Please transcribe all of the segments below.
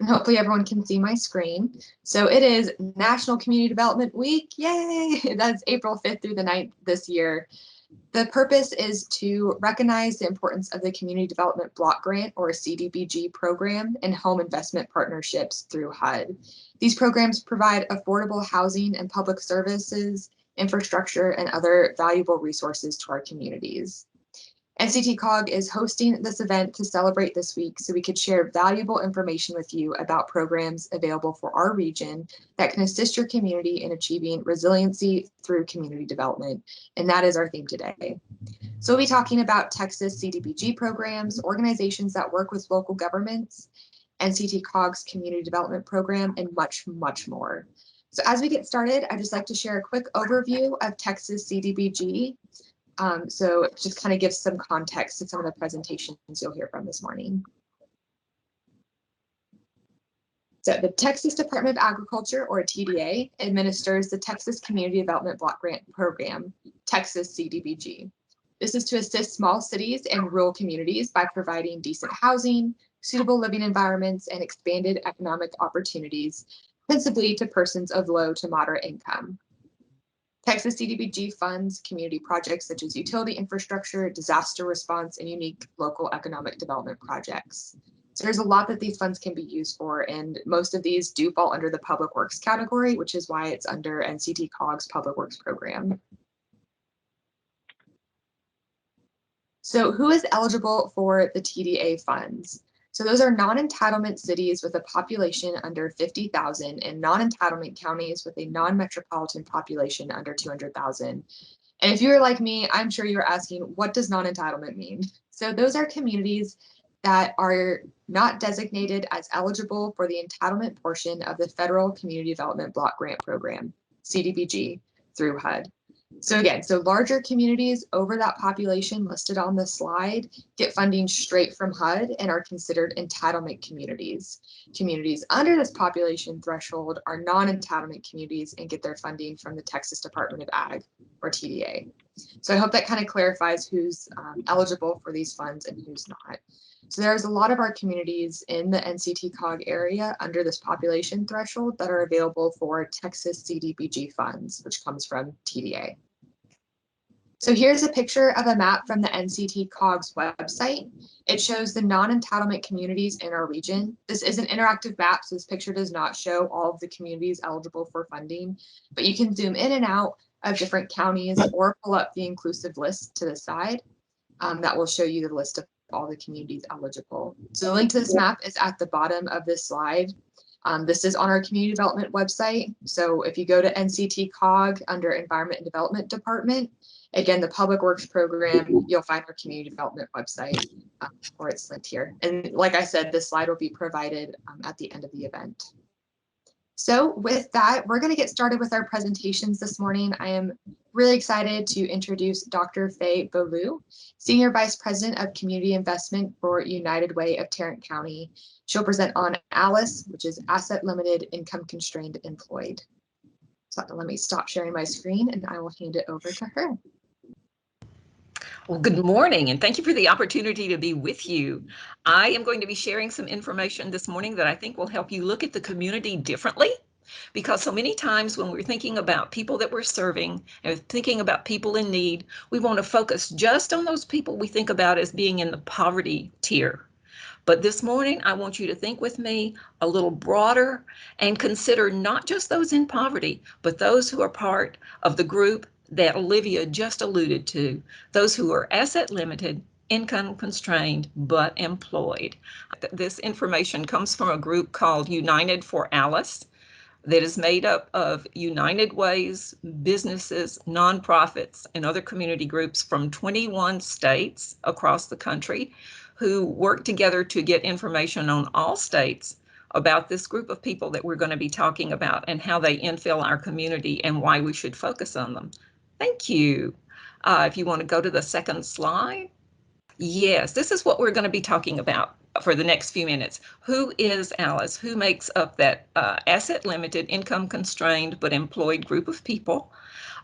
hopefully everyone can see my screen. So it is National Community Development Week. Yay! That's April 5th through the 9th this year. The purpose is to recognize the importance of the Community Development Block Grant, or CDBG program, and home investment partnerships through HUD. These programs provide affordable housing and public services, infrastructure, and other valuable resources to our communities. NCTCOG is hosting this event to celebrate this week so we could share valuable information with you about programs available for our region that can assist your community in achieving resiliency through community development. And that is our theme today. So we'll be talking about Texas CDBG programs, organizations that work with local governments, NCTCOG's community development program, and much, much more. So as we get started, I'd just like to share a quick overview of Texas CDBG. So it just kind of gives some context to some of the presentations you'll hear from this morning. So the Texas Department of Agriculture, or TDA, administers the Texas Community Development Block Grant Program, Texas CDBG. This is to assist small cities and rural communities by providing decent housing, suitable living environments, and expanded economic opportunities, principally to persons of low to moderate income. Texas CDBG funds community projects such as utility infrastructure, disaster response, and unique local economic development projects. So there's a lot that these funds can be used for, and most of these do fall under the public works category, which is why it's under NCTCOG's public works program. So who is eligible for the TDA funds? So those are non-entitlement cities with a population under 50,000 and non-entitlement counties with a non-metropolitan population under 200,000. And if you're like me, I'm sure you're asking, what does non-entitlement mean? So those are communities that are not designated as eligible for the entitlement portion of the Federal Community Development Block Grant Program, CDBG, through HUD. So again, larger communities over that population listed on the slide get funding straight from HUD and are considered entitlement communities. Communities under this population threshold are non-entitlement communities and get their funding from the Texas Department of Ag, or TDA. So I hope that kind of clarifies who's eligible for these funds and who's not. So there's a lot of our communities in the NCTCOG area under this population threshold that are available for Texas CDBG funds, which comes from TDA. So here's a picture of a map from the NCTCOG's website. It shows the non-entitlement communities in our region. This is an interactive map, so this picture does not show all of the communities eligible for funding, but you can zoom in and out of different counties or pull up the inclusive list to the side. That will show you the list of all the communities eligible. So the link to this map is at the bottom of this slide. This is on our community development website. So if you go to NCTCOG under Environment and Development Department, again, the Public Works program, you'll find our community development website, or it's linked here. And like I said, this slide will be provided at the end of the event. So with that, we're going to get started with our presentations this morning. I am really excited to introduce Dr. Faye Beaulieu, Senior Vice President of Community Investment for United Way of Tarrant County. She'll present on L.I.S.C, which is Asset Limited Income Constrained Employed. So let me stop sharing my screen and I will hand it over to her. Well, good morning, and thank you for the opportunity to be with you. I am going to be sharing some information this morning that I think will help you look at the community differently, because so many times when we're thinking about people that we're serving and thinking about people in need, we want to focus just on those people we think about as being in the poverty tier. But this morning, I want you to think with me a little broader and consider not just those in poverty, but those who are part of the group that Olivia just alluded to, those who are asset limited, income constrained, but employed. This information comes from a group called United for L.I.S.C that is made up of United Ways, businesses, nonprofits, and other community groups from 21 states across the country who work together to get information on all states about this group of people that we're going to be talking about and how they infill our community and why we should focus on them. Thank you. If you want to go to the second slide. Yes, this is what we're going to be talking about for the next few minutes. Who is L.I.S.C? Who makes up that asset limited, income constrained, but employed group of people?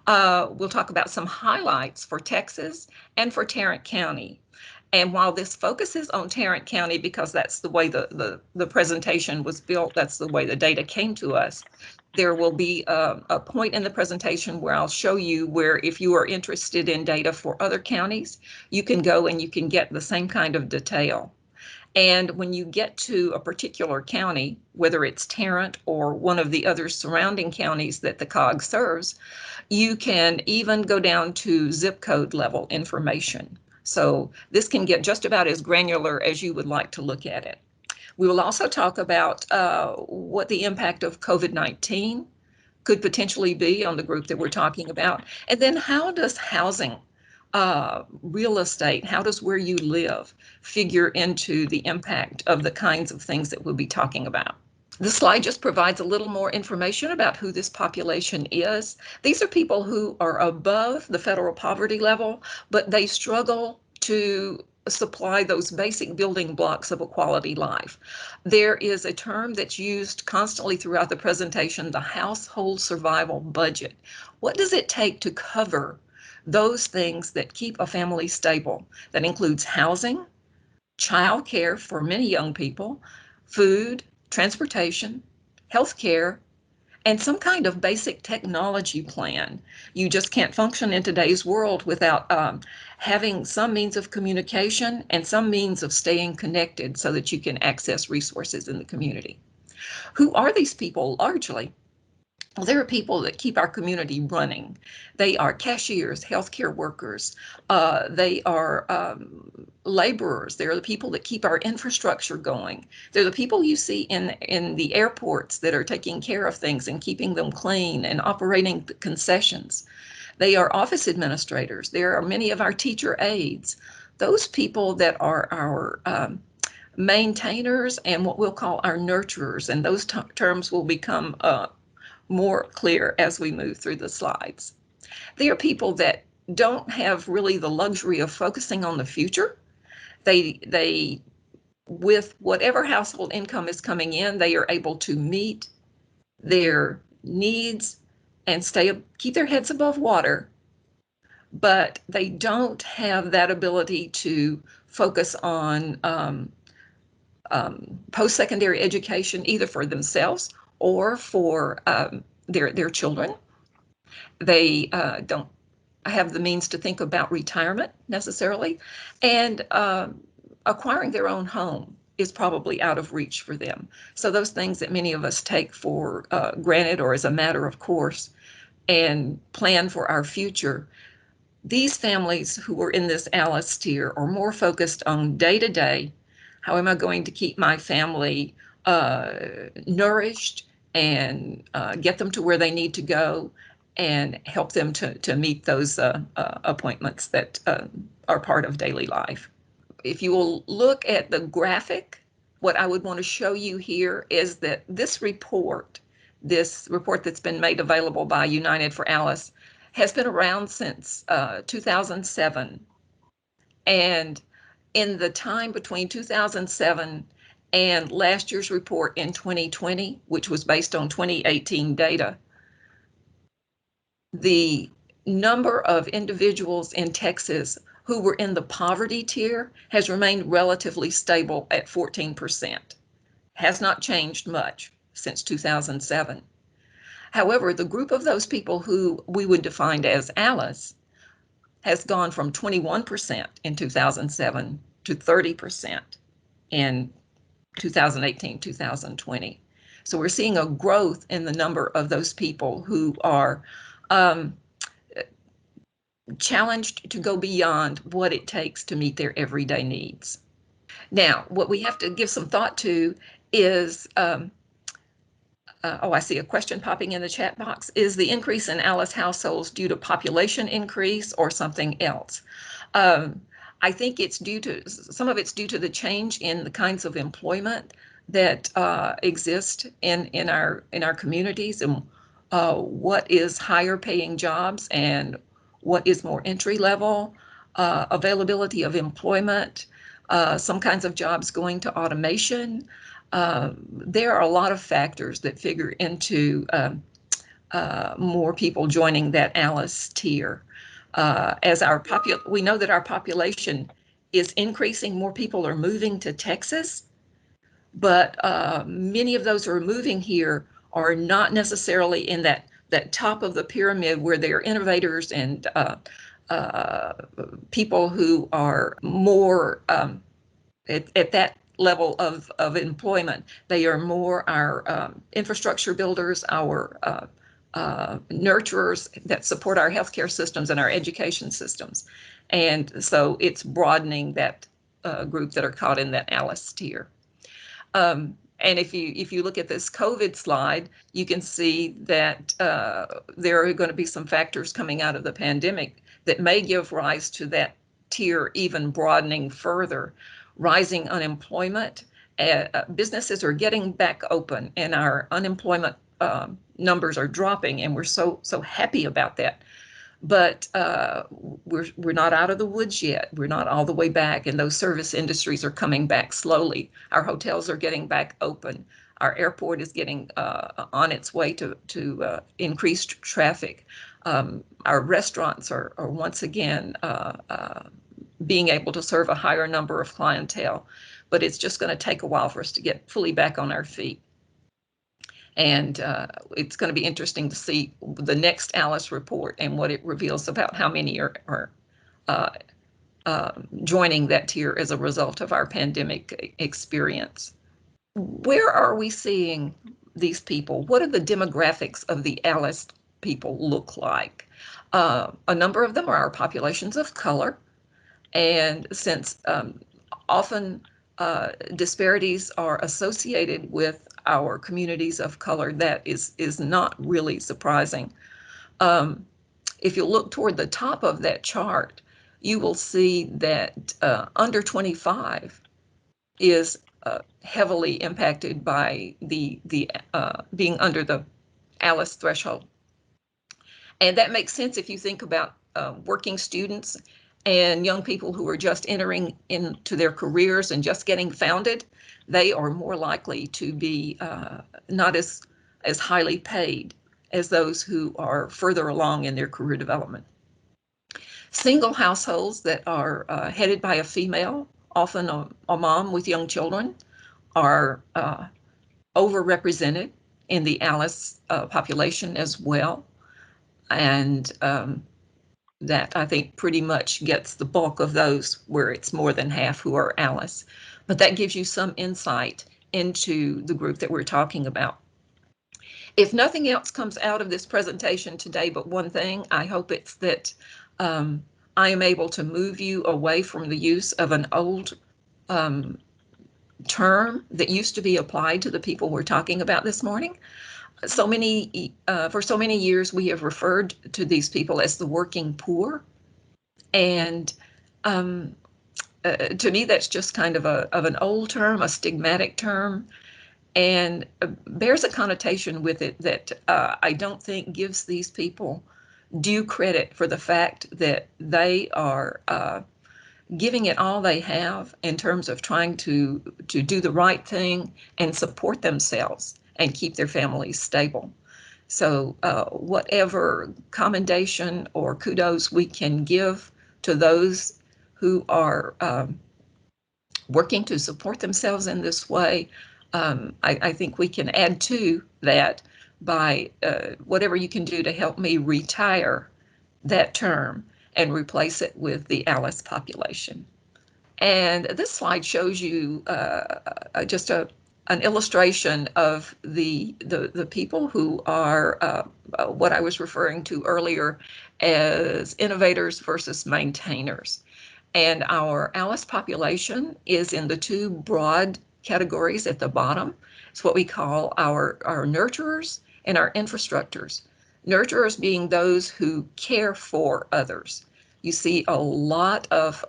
We'll talk about some highlights for Texas and for Tarrant County. And while this focuses on Tarrant County, because that's the way the presentation was built, that's the way the data came to us, there will be a point in the presentation where I'll show you where if you are interested in data for other counties, you can go and you can get the same kind of detail. And when you get to a particular county, whether it's Tarrant or one of the other surrounding counties that the COG serves, you can even go down to zip code level information. So this can get just about as granular as you would like to look at it. We will also talk about what the impact of COVID-19 could potentially be on the group that we're talking about. And then how does housing, real estate, how does where you live figure into the impact of the kinds of things that we'll be talking about? The slide just provides a little more information about who this population is. These are people who are above the federal poverty level, but they struggle to supply those basic building blocks of a quality life. There is a term that's used constantly throughout the presentation, the household survival budget. What does it take to cover those things that keep a family stable? That includes housing, childcare for many young people, food, transportation, healthcare, and some kind of basic technology plan. You just can't function in today's world without having some means of communication and some means of staying connected so that you can access resources in the community. Who are these people largely? Well, there are people that keep our community running. They are cashiers, healthcare workers. They are laborers. They're the people that keep our infrastructure going. They're the people you see in the airports that are taking care of things and keeping them clean and operating the concessions. They are office administrators. There are many of our teacher aides. Those people that are our maintainers and what we'll call our nurturers, and those terms will become more clear as we move through the slides. They are people that don't have really the luxury of focusing on the future. They with whatever household income is coming in, they are able to meet their needs and keep their heads above water, but they don't have that ability to focus on post-secondary education either for themselves or for their children. They don't have the means to think about retirement necessarily, and acquiring their own home is probably out of reach for them. So those things that many of us take for granted or as a matter of course and plan for our future, these families who are in this L.I.S.C tier are more focused on day to day. How am I going to keep my family nourished and get them to where they need to go and help them to meet those appointments that are part of daily life. If you will look at the graphic, what I would want to show you here is that this report that's been made available by United for Alice has been around since 2007. And in the time between 2007 and last year's report in 2020, which was based on 2018 data, the number of individuals in Texas who were in the poverty tier has remained relatively stable at 14%. Has not changed much since 2007. However, the group of those people who we would define as Alice has gone from 21% in 2007 to 30% in 2018, 2020. So we're seeing a growth in the number of those people who are challenged to go beyond what it takes to meet their everyday needs. Now, what we have to give some thought to is, I see a question popping in the chat box. Is the increase in Alice households due to population increase or something else? I think some of it's due to the change in the kinds of employment that exist in our communities, and what is higher paying jobs and what is more entry level, availability of employment, some kinds of jobs going to automation. There are a lot of factors that figure into more people joining that L.I.S.C tier. We know that our population is increasing. More people are moving to Texas, but many of those who are moving here are not necessarily in that top of the pyramid where they are innovators and people who are more at that level of employment. They are more our infrastructure builders, our nurturers that support our healthcare systems and our education systems. And so it's broadening that group that are caught in that L.I.S.C tier. And if you look at this COVID slide, you can see that there are going to be some factors coming out of the pandemic that may give rise to that tier even broadening further. Rising unemployment, businesses are getting back open, and our unemployment numbers are dropping, and we're so happy about that. But we're not out of the woods yet. We're not all the way back, and those service industries are coming back slowly. Our hotels are getting back open. Our airport is getting on its way to increased traffic. Our restaurants are once again being able to serve a higher number of clientele, but it's just going to take a while for us to get fully back on our feet. And it's going to be interesting to see the next L.I.S.C report and what it reveals about how many are joining that tier as a result of our pandemic experience. Where are we seeing these people? What are the demographics of the L.I.S.C people look like? A number of them are our populations of color. And since often disparities are associated with our communities of color, that is not really surprising. If you look toward the top of that chart, you will see that under 25 is heavily impacted by the being under the L.I.S.C threshold. And that makes sense if you think about working students and young people who are just entering into their careers and just getting founded. They are more likely to be not as highly paid as those who are further along in their career development. Single households that are headed by a female, often a mom with young children, are overrepresented in the L.I.S.C population as well. And that I think pretty much gets the bulk of those, where it's more than half who are L.I.S.C. But that gives you some insight into the group that we're talking about. If nothing else comes out of this presentation today but one thing, I hope it's that I am able to move you away from the use of an old term that used to be applied to the people we're talking about this morning. For so many years, we have referred to these people as the working poor. And to me, that's just kind of an old term, a stigmatic term, and bears a connotation with it that I don't think gives these people due credit for the fact that they are giving it all they have in terms of trying to do the right thing and support themselves and keep their families stable. So whatever commendation or kudos we can give to those who are working to support themselves in this way, I think we can add to that by whatever you can do to help me retire that term and replace it with the L.I.S.C population. And this slide shows you just an illustration of the people who are what I was referring to earlier as innovators versus maintainers. And our L.I.S.C population is in the two broad categories at the bottom. It's what we call our nurturers and our infrastructures. Nurturers being those who care for others. You see a lot of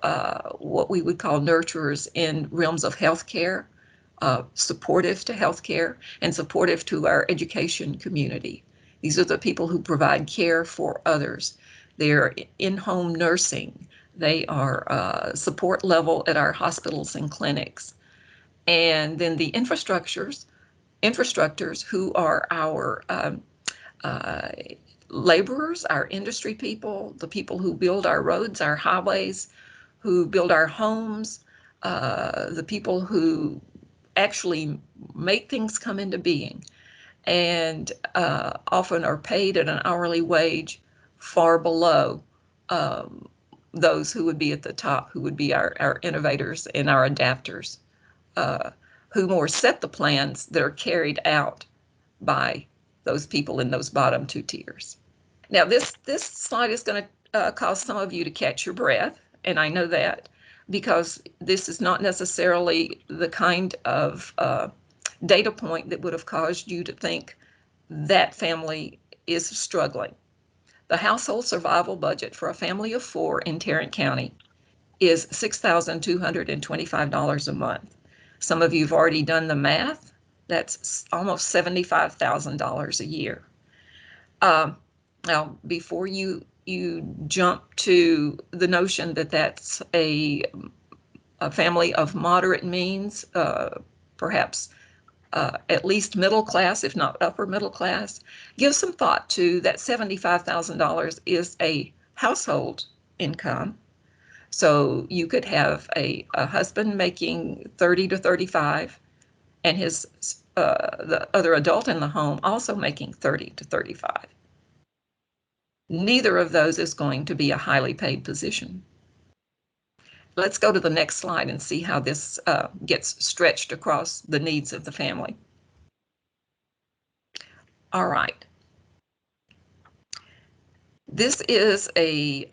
what we would call nurturers in realms of healthcare, supportive to healthcare and supportive to our education community. These are the people who provide care for others. They're in-home nursing. They are support level at our hospitals and clinics. And then the infrastructors who are our laborers, our industry people, the people who build our roads, our highways, who build our homes, the people who actually make things come into being, and often are paid at an hourly wage far below those who would be at the top, who would be our innovators and our adapters, who more set the plans that are carried out by those people in those bottom two tiers. Now, this slide is going to cause some of you to catch your breath, and I know that because this is not necessarily the kind of data point that would have caused you to think that family is struggling. The household survival budget for a family of four in Tarrant County is $6,225 a month. Some of you have already done the math. That's almost $75,000 a year. Now, before you jump to the notion that that's a family of moderate means, perhaps at least middle class, if not upper middle class, give some thought to that $75,000 is a household income. So you could have a husband making 30 to 35, and his the other adult in the home also making 30 to 35. Neither of those is going to be a highly paid position. Let's go to the next slide and see how this gets stretched across the needs of the family. All right. This is a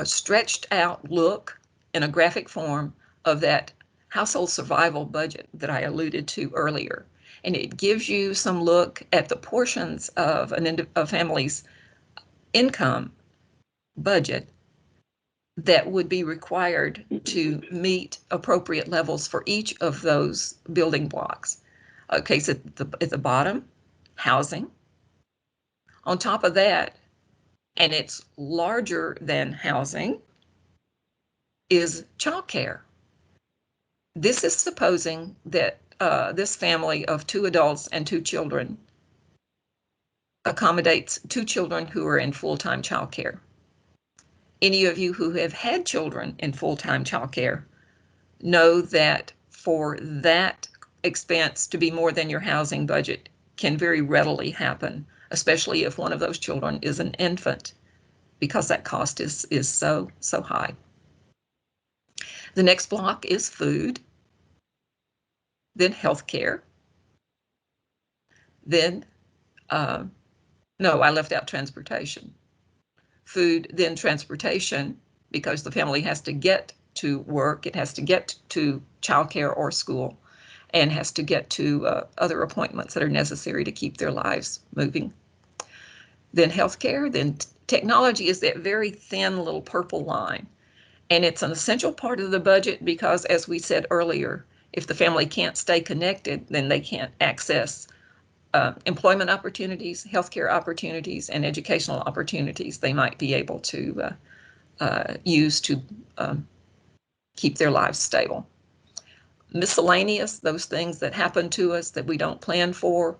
stretched out look in a graphic form of that household survival budget that I alluded to earlier. And it gives you some look at the portions of a family's income budget that would be required to meet appropriate levels for each of those building blocks. Okay, so at the bottom, housing. On top of that, and it's larger than housing, is childcare. This is supposing that this family of two adults and two children accommodates two children who are in full-time childcare. Any of you who have had children in full-time childcare know that for that expense to be more than your housing budget can very readily happen, especially if one of those children is an infant, because that cost is so high. The next block is food, then healthcare, then, no, I left out transportation. Food, then transportation, because the family has to get to work, it has to get to childcare or school, and has to get to other appointments that are necessary to keep their lives moving. Then healthcare, then technology is that very thin little purple line. And it's an essential part of the budget because, as we said earlier, if the family can't stay connected, then they can't access employment opportunities, healthcare opportunities, and educational opportunities they might be able to use to keep their lives stable. Miscellaneous, those things that happen to us that we don't plan for,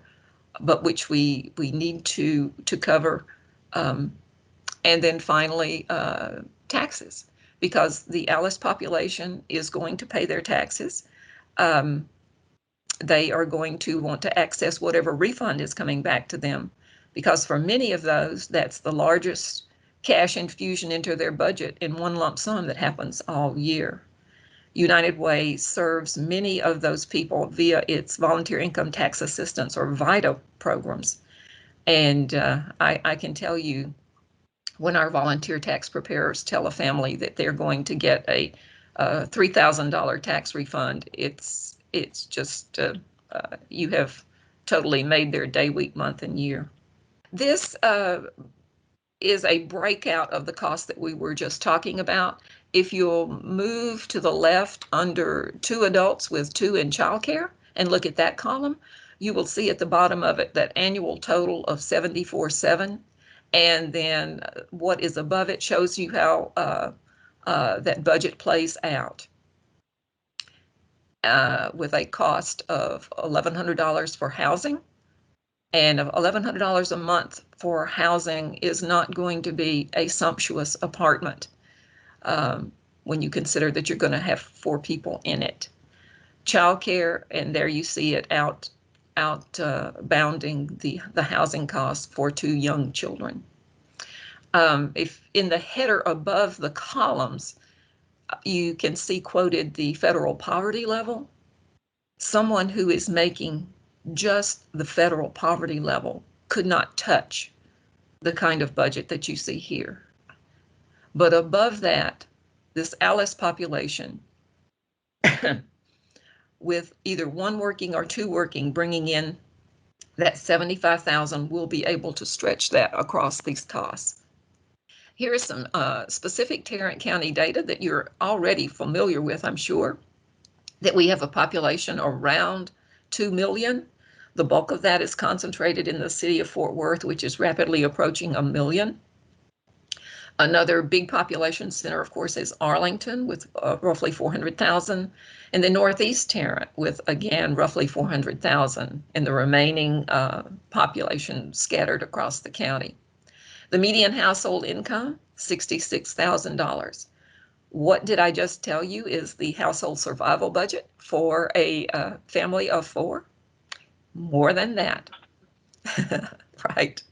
but which we need to cover. And then finally, taxes, because the L.I.S. population is going to pay their taxes. They are going to want to access whatever refund is coming back to them, because for many of those, that's the largest cash infusion into their budget in one lump sum that happens all year. United Way serves many of those people via its volunteer income tax assistance, or VITA programs. And I can tell you, when our volunteer tax preparers tell a family that they're going to get a $3,000 tax refund, it's just, you have totally made their day, week, month, and year. This is a breakout of the cost that we were just talking about. If you'll move to the left under two adults with two in childcare and look at that column, you will see at the bottom of it that annual total of $74,700. And then what is above it shows you how that budget plays out. With a cost of $1,100 for housing, and $1,100 a month for housing is not going to be a sumptuous apartment. when you consider that you're going to have 4 people in it. Childcare, and there you see it bounding the housing costs for 2 young children. If in the header above the columns, you can see quoted the federal poverty level. Someone who is making just the federal poverty level could not touch the kind of budget that you see here. But above that, this L.I.S.C population with either 1 working or 2 working, bringing in that 75,000, will be able to stretch that across these costs. Here is some specific Tarrant County data that you're already familiar with, I'm sure, that we have a population around 2 million. The bulk of that is concentrated in the city of Fort Worth, which is rapidly approaching 1 million. Another big population center, of course, is Arlington with roughly 400,000, and the Northeast Tarrant with, again, roughly 400,000, and the remaining population scattered across the county. The median household income, $66,000. What did I just tell you is the household survival budget for a family of 4? More than that, right?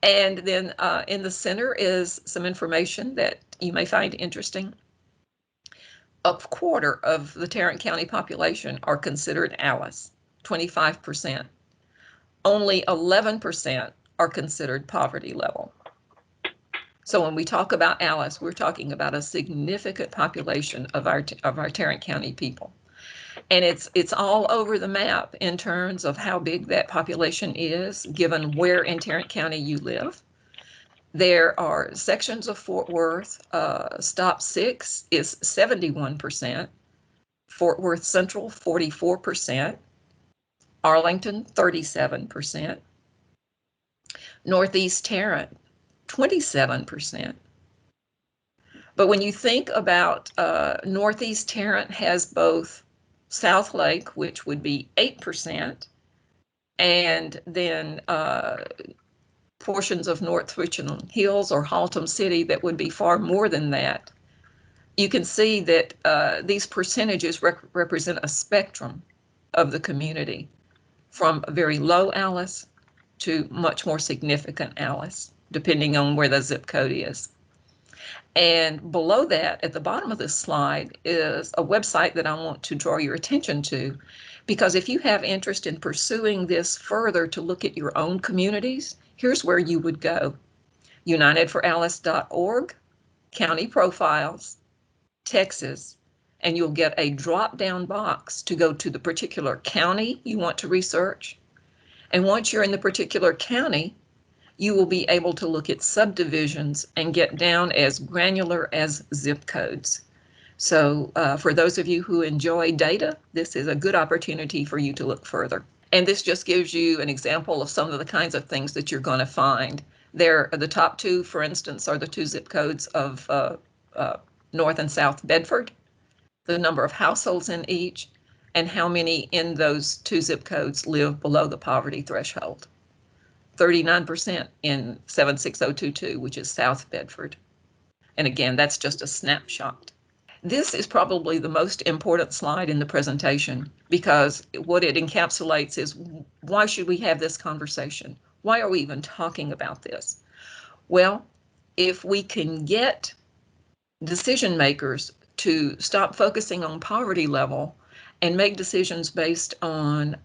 And then in the center is some information that you may find interesting. A quarter of the Tarrant County population are considered L.I.S.C, 25%. Only 11% are considered poverty level. So when we talk about L.I.S.C, we're talking about a significant population of our Tarrant County people. And it's all over the map in terms of how big that population is, given where in Tarrant County you live. There are sections of Fort Worth, Stop 6 is 71%, Fort Worth Central 44%, Arlington 37%, Northeast Tarrant 27%. But when you think about Northeast Tarrant has both South Lake, which would be 8%, and then portions of North Richland Hills or Haltom City that would be far more than that. You can see that these percentages represent a spectrum of the community, from very low L.I.S.C to much more significant L.I.S.C, depending on where the zip code is. And below that, at the bottom of this slide, is a website that I want to draw your attention to, because if you have interest in pursuing this further to look at your own communities, here's where you would go. UnitedForAlice.org, County Profiles, Texas, and you'll get a drop-down box to go to the particular county you want to research. And once you're in the particular county, you will be able to look at subdivisions and get down as granular as zip codes. So for those of you who enjoy data, this is a good opportunity for you to look further. And this just gives you an example of some of the kinds of things that you're going to find. There, the top 2, for instance, are the 2 zip codes of North and South Bedford, the number of households in each, and how many in those 2 zip codes live below the poverty threshold. 39% in 76022, which is South Bedford. And again, that's just a snapshot. This is probably the most important slide in the presentation, because what it encapsulates is, why should we have this conversation? Why are we even talking about this? Well, if we can get decision makers to stop focusing on poverty level and make decisions based on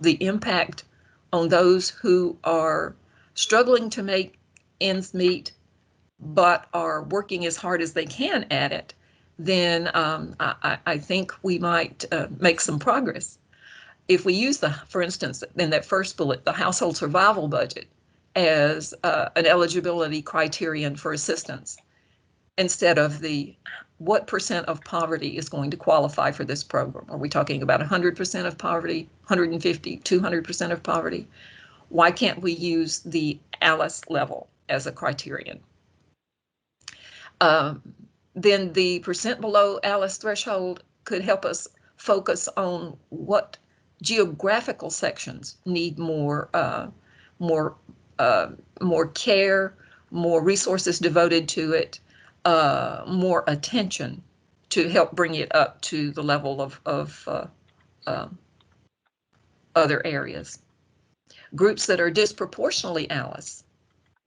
the impact on those who are struggling to make ends meet, but are working as hard as they can at it, then I think we might make some progress. If we use for instance, in that first bullet, the household survival budget as an eligibility criterion for assistance, instead of the what percent of poverty is going to qualify for this program. Are we talking about 100% of poverty, 150, 200% of poverty? Why can't we use the L.I.S.C level as a criterion? Then the percent below L.I.S.C threshold could help us focus on what geographical sections need more care, more resources devoted to it, more attention to help bring it up to the level of other areas. Groups that are disproportionately ALICE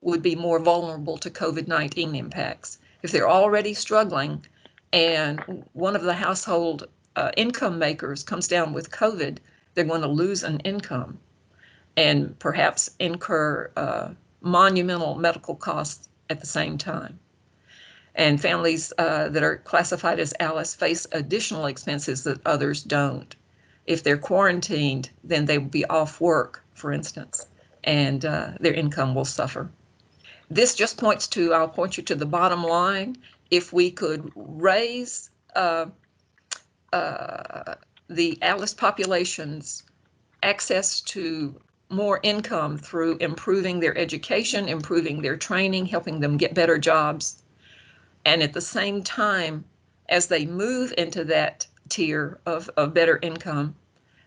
would be more vulnerable to COVID-19 impacts. If they're already struggling and one of the household income makers comes down with COVID, they're going to lose an income and perhaps incur monumental medical costs at the same time. And families that are classified as ALICE face additional expenses that others don't. If they're quarantined, then they will be off work, for instance, and their income will suffer. This just points to, I'll point you to the bottom line. If we could raise the ALICE population's access to more income through improving their education, improving their training, helping them get better jobs, and at the same time, as they move into that tier of better income,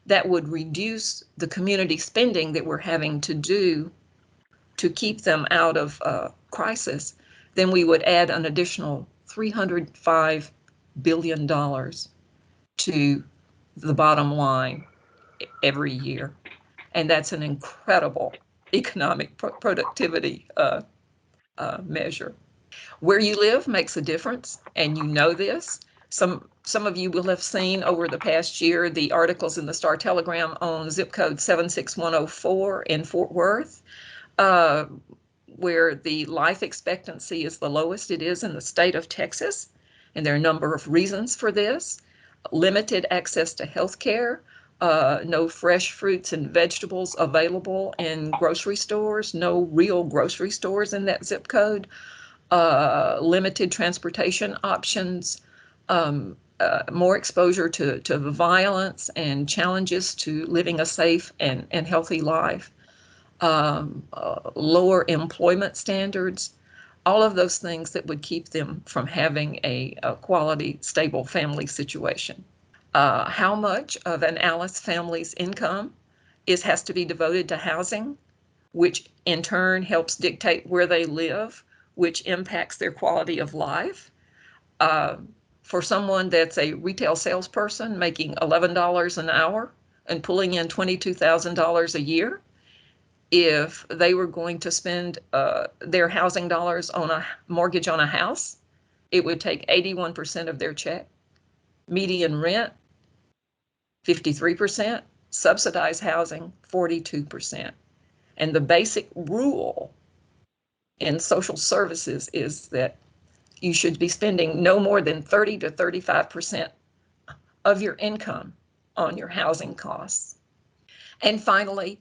that would reduce the community spending that we're having to do to keep them out of crisis, then we would add an additional $305 billion to the bottom line every year. And that's an incredible economic productivity measure. Where you live makes a difference, and you know this. Some of you will have seen over the past year the articles in the Star Telegram on zip code 76104 in Fort Worth, where the life expectancy is the lowest it is in the state of Texas. And there are a number of reasons for this. Limited access to health care, no fresh fruits and vegetables available in grocery stores, no real grocery stores in that zip code, limited transportation options, more exposure to violence and challenges to living a safe and healthy life, lower employment standards, all of those things that would keep them from having a quality, stable family situation. How much of an ALICE family's income has to be devoted to housing, which in turn helps dictate where they live, which impacts their quality of life. For someone that's a retail salesperson making $11 an hour and pulling in $22,000 a year, if they were going to spend their housing dollars on a mortgage on a house, it would take 81% of their check. Median rent, 53%. Subsidized housing, 42%. And the basic rule in social services is that you should be spending no more than 30 to 35% of your income on your housing costs. And finally,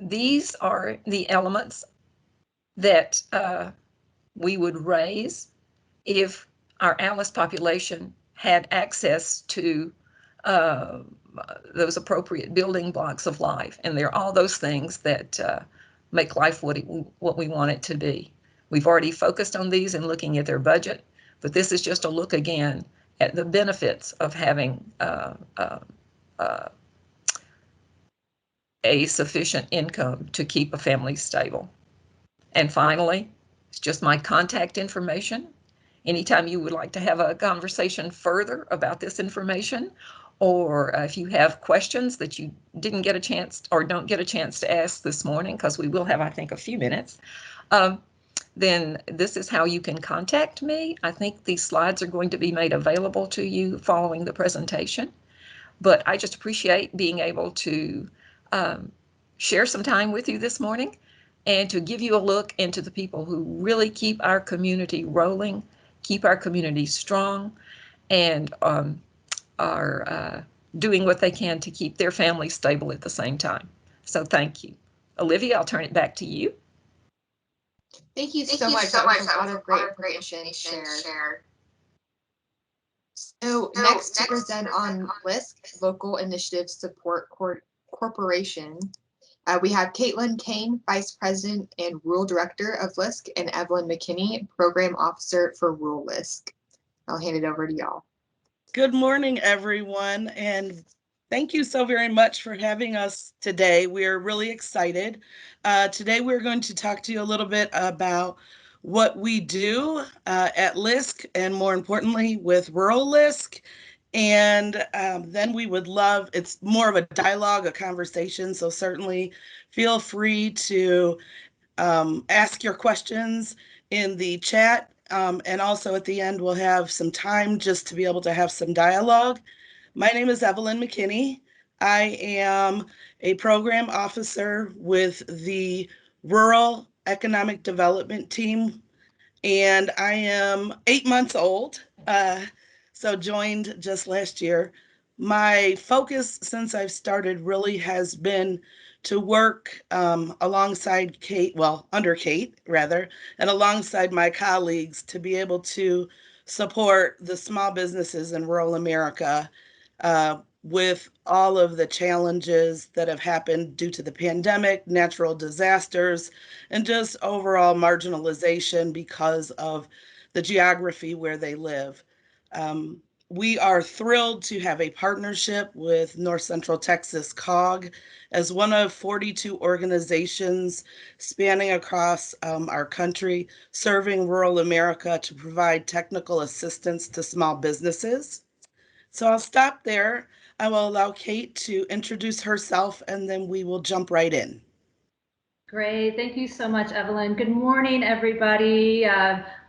these are the elements that we would raise if our ALICE population had access to those appropriate building blocks of life. And they're all those things that make life what we want it to be. We've already focused on these and looking at their budget, but this is just a look again at the benefits of having a sufficient income to keep a family stable. And finally, it's just my contact information. Anytime you would like to have a conversation further about this information, or if you have questions that you didn't get a chance or don't get a chance to ask this morning, because we will have, I think, a few minutes, then this is how you can contact me. I think these slides are going to be made available to you following the presentation. But I just appreciate being able to share some time with you this morning and to give you a look into the people who really keep our community rolling, keep our community strong, and are doing what they can to keep their families stable at the same time. So thank you. Olivia, I'll turn it back to you. Thank you so much. That was a lot of great information shared. So next to present on L.I.S.C, Local Initiative Support Corporation, we have Caitlin Kane, Vice President and Rural Director of L.I.S.C, and Evelyn McKinney, Program Officer for Rural L.I.S.C. I'll hand it over to y'all. Good morning, everyone, and thank you so very much for having us today. We're really excited. Today we're going to talk to you a little bit about what we do at L.I.S.C, and more importantly with rural L.I.S.C. And then we would love, it's more of a dialogue, a conversation, so certainly feel free to ask your questions in the chat. And also at the end, we'll have some time just to be able to have some dialogue. My name is Evelyn McKinney. I am a program officer with the Rural Economic Development Team, and I am 8 months old, so joined just last year. My focus since I've started really has been to work alongside Kate, well, under Kate rather, and alongside my colleagues to be able to support the small businesses in rural America with all of the challenges that have happened due to the pandemic, natural disasters, and just overall marginalization because of the geography where they live. We are thrilled to have a partnership with North Central Texas COG as one of 42 organizations spanning across our country, serving rural America to provide technical assistance to small businesses. So I'll stop there. I will allow Kate to introduce herself, and then we will jump right in. Great. Thank you so much, Evelyn. Good morning, everybody.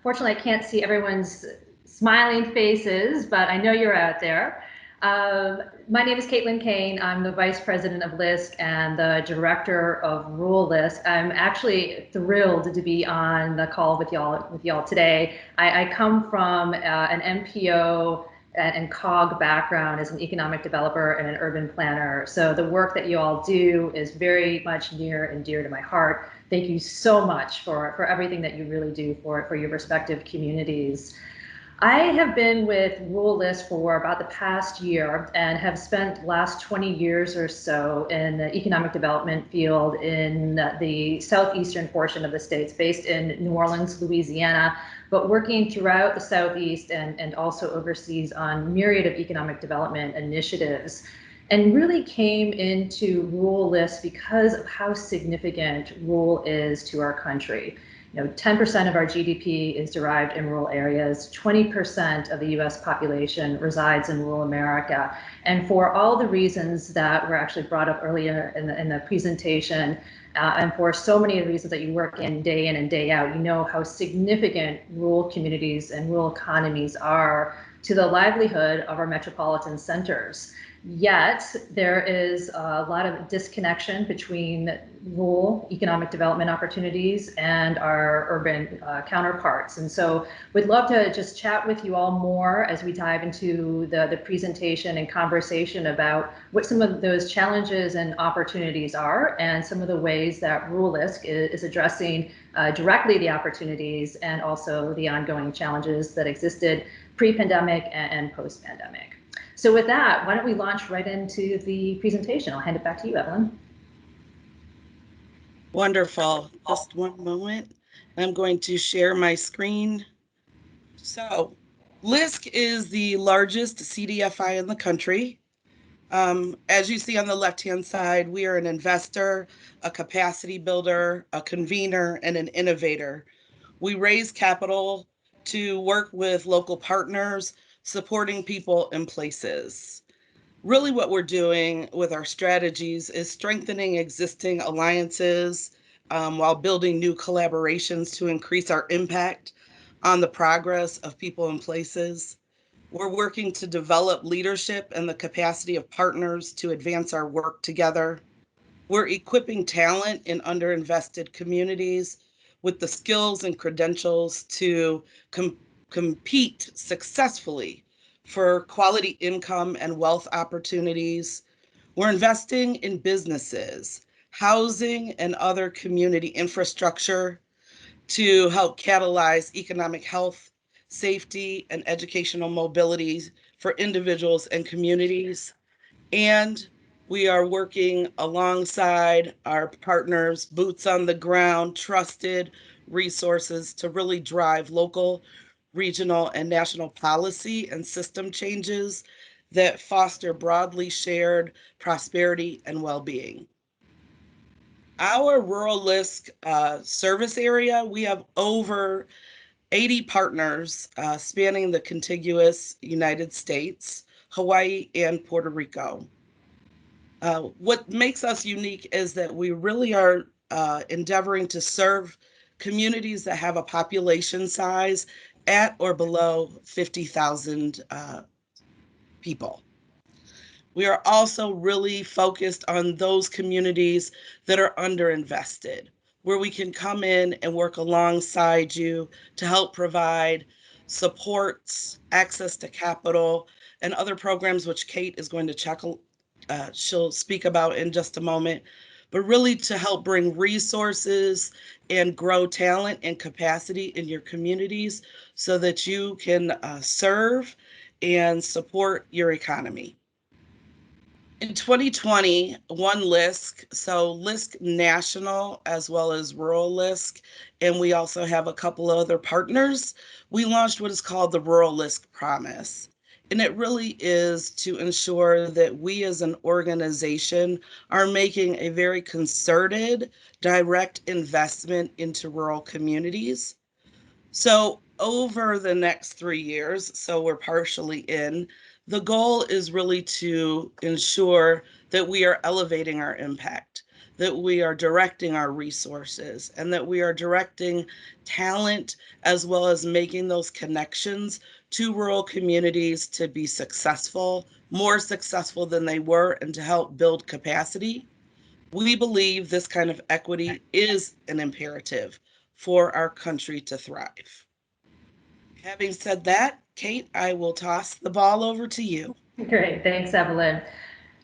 Fortunately, I can't see everyone's smiling faces, but I know you're out there. My name is Caitlin Kane. I'm the Vice President of L.I.S.C and the Director of Rural L.I.S.C. I'm actually thrilled to be on the call with y'all today. I come from an MPO and COG background as an economic developer and an urban planner. So the work that you all do is very much near and dear to my heart. Thank you so much for everything that you really do for your respective communities. I have been with Rural L.I.S.C for about the past year and have spent the last 20 years or so in the economic development field in the southeastern portion of the states, based in New Orleans, Louisiana, but working throughout the Southeast and also overseas on myriad of economic development initiatives. And really came into rural L.I.S.C because of how significant rural is to our country. 10% of our GDP is derived in rural areas. 20% of the US population resides in rural America. And for all the reasons that were actually brought up earlier in the presentation, and for so many of the reasons that you work in and day out, you know how significant rural communities and rural economies are to the livelihood of our metropolitan centers. Yet there is a lot of disconnection between rural economic development opportunities and our urban counterparts. And so we'd love to just chat with you all more as we dive into the presentation and conversation about what some of those challenges and opportunities are, and some of the ways that Rural L.I.S.C is addressing directly the opportunities and also the ongoing challenges that existed pre-pandemic and post-pandemic. So with that, why don't we launch right into the presentation? I'll hand it back to you, Evelyn. Wonderful. Just one moment. I'm going to share my screen. So L.I.S.C is the largest CDFI in the country. As you see on the left-hand side, we are an investor, a capacity builder, a convener, and an innovator. We raise capital to work with local partners, supporting people and places. Really what we're doing with our strategies is strengthening existing alliances while building new collaborations to increase our impact on the progress of people and places. We're working to develop leadership and the capacity of partners to advance our work together. We're equipping talent in underinvested communities with the skills and credentials to compete successfully for quality income and wealth opportunities. We're investing in businesses, housing, and other community infrastructure to help catalyze economic health, safety, and educational mobility for individuals and communities. And we are working alongside our partners, boots on the ground, trusted resources to really drive local, regional, and national policy and system changes that foster broadly shared prosperity and well-being. Our rural LISC service area, we have over 80 partners spanning the contiguous United States, Hawaii, and Puerto Rico. What makes us unique is that we really are endeavoring to serve communities that have a population size at or below 50,000 people. We are also really focused on those communities that are underinvested, where we can come in and work alongside you to help provide supports, access to capital, and other programs which Kate is going to she'll speak about in just a moment, but really to help bring resources and grow talent and capacity in your communities so that you can serve and support your economy. In 2020, one L.I.S.C, so L.I.S.C National as well as Rural L.I.S.C, and we also have a couple of other partners, we launched what is called the Rural L.I.S.C Promise. And it really is to ensure that we as an organization are making a very concerted, direct investment into rural communities. So over the next 3 years, so we're partially in, the goal is really to ensure that we are elevating our impact, that we are directing our resources, and that we are directing talent as well as making those connections to rural communities to be successful, more successful than they were, and to help build capacity. We believe this kind of equity is an imperative for our country to thrive. Having said that, Kate, I will toss the ball over to you. Great, thanks, Evelyn.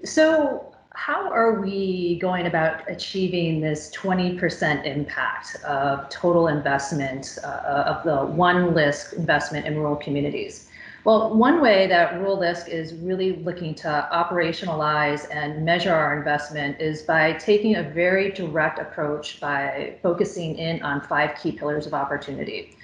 So how are we going about achieving this 20% impact of total investment of the one L.I.S.C investment in rural communities? Well, one way that rural L.I.S.C is really looking to operationalize and measure our investment is by taking a very direct approach by focusing in on 5 key pillars of opportunity.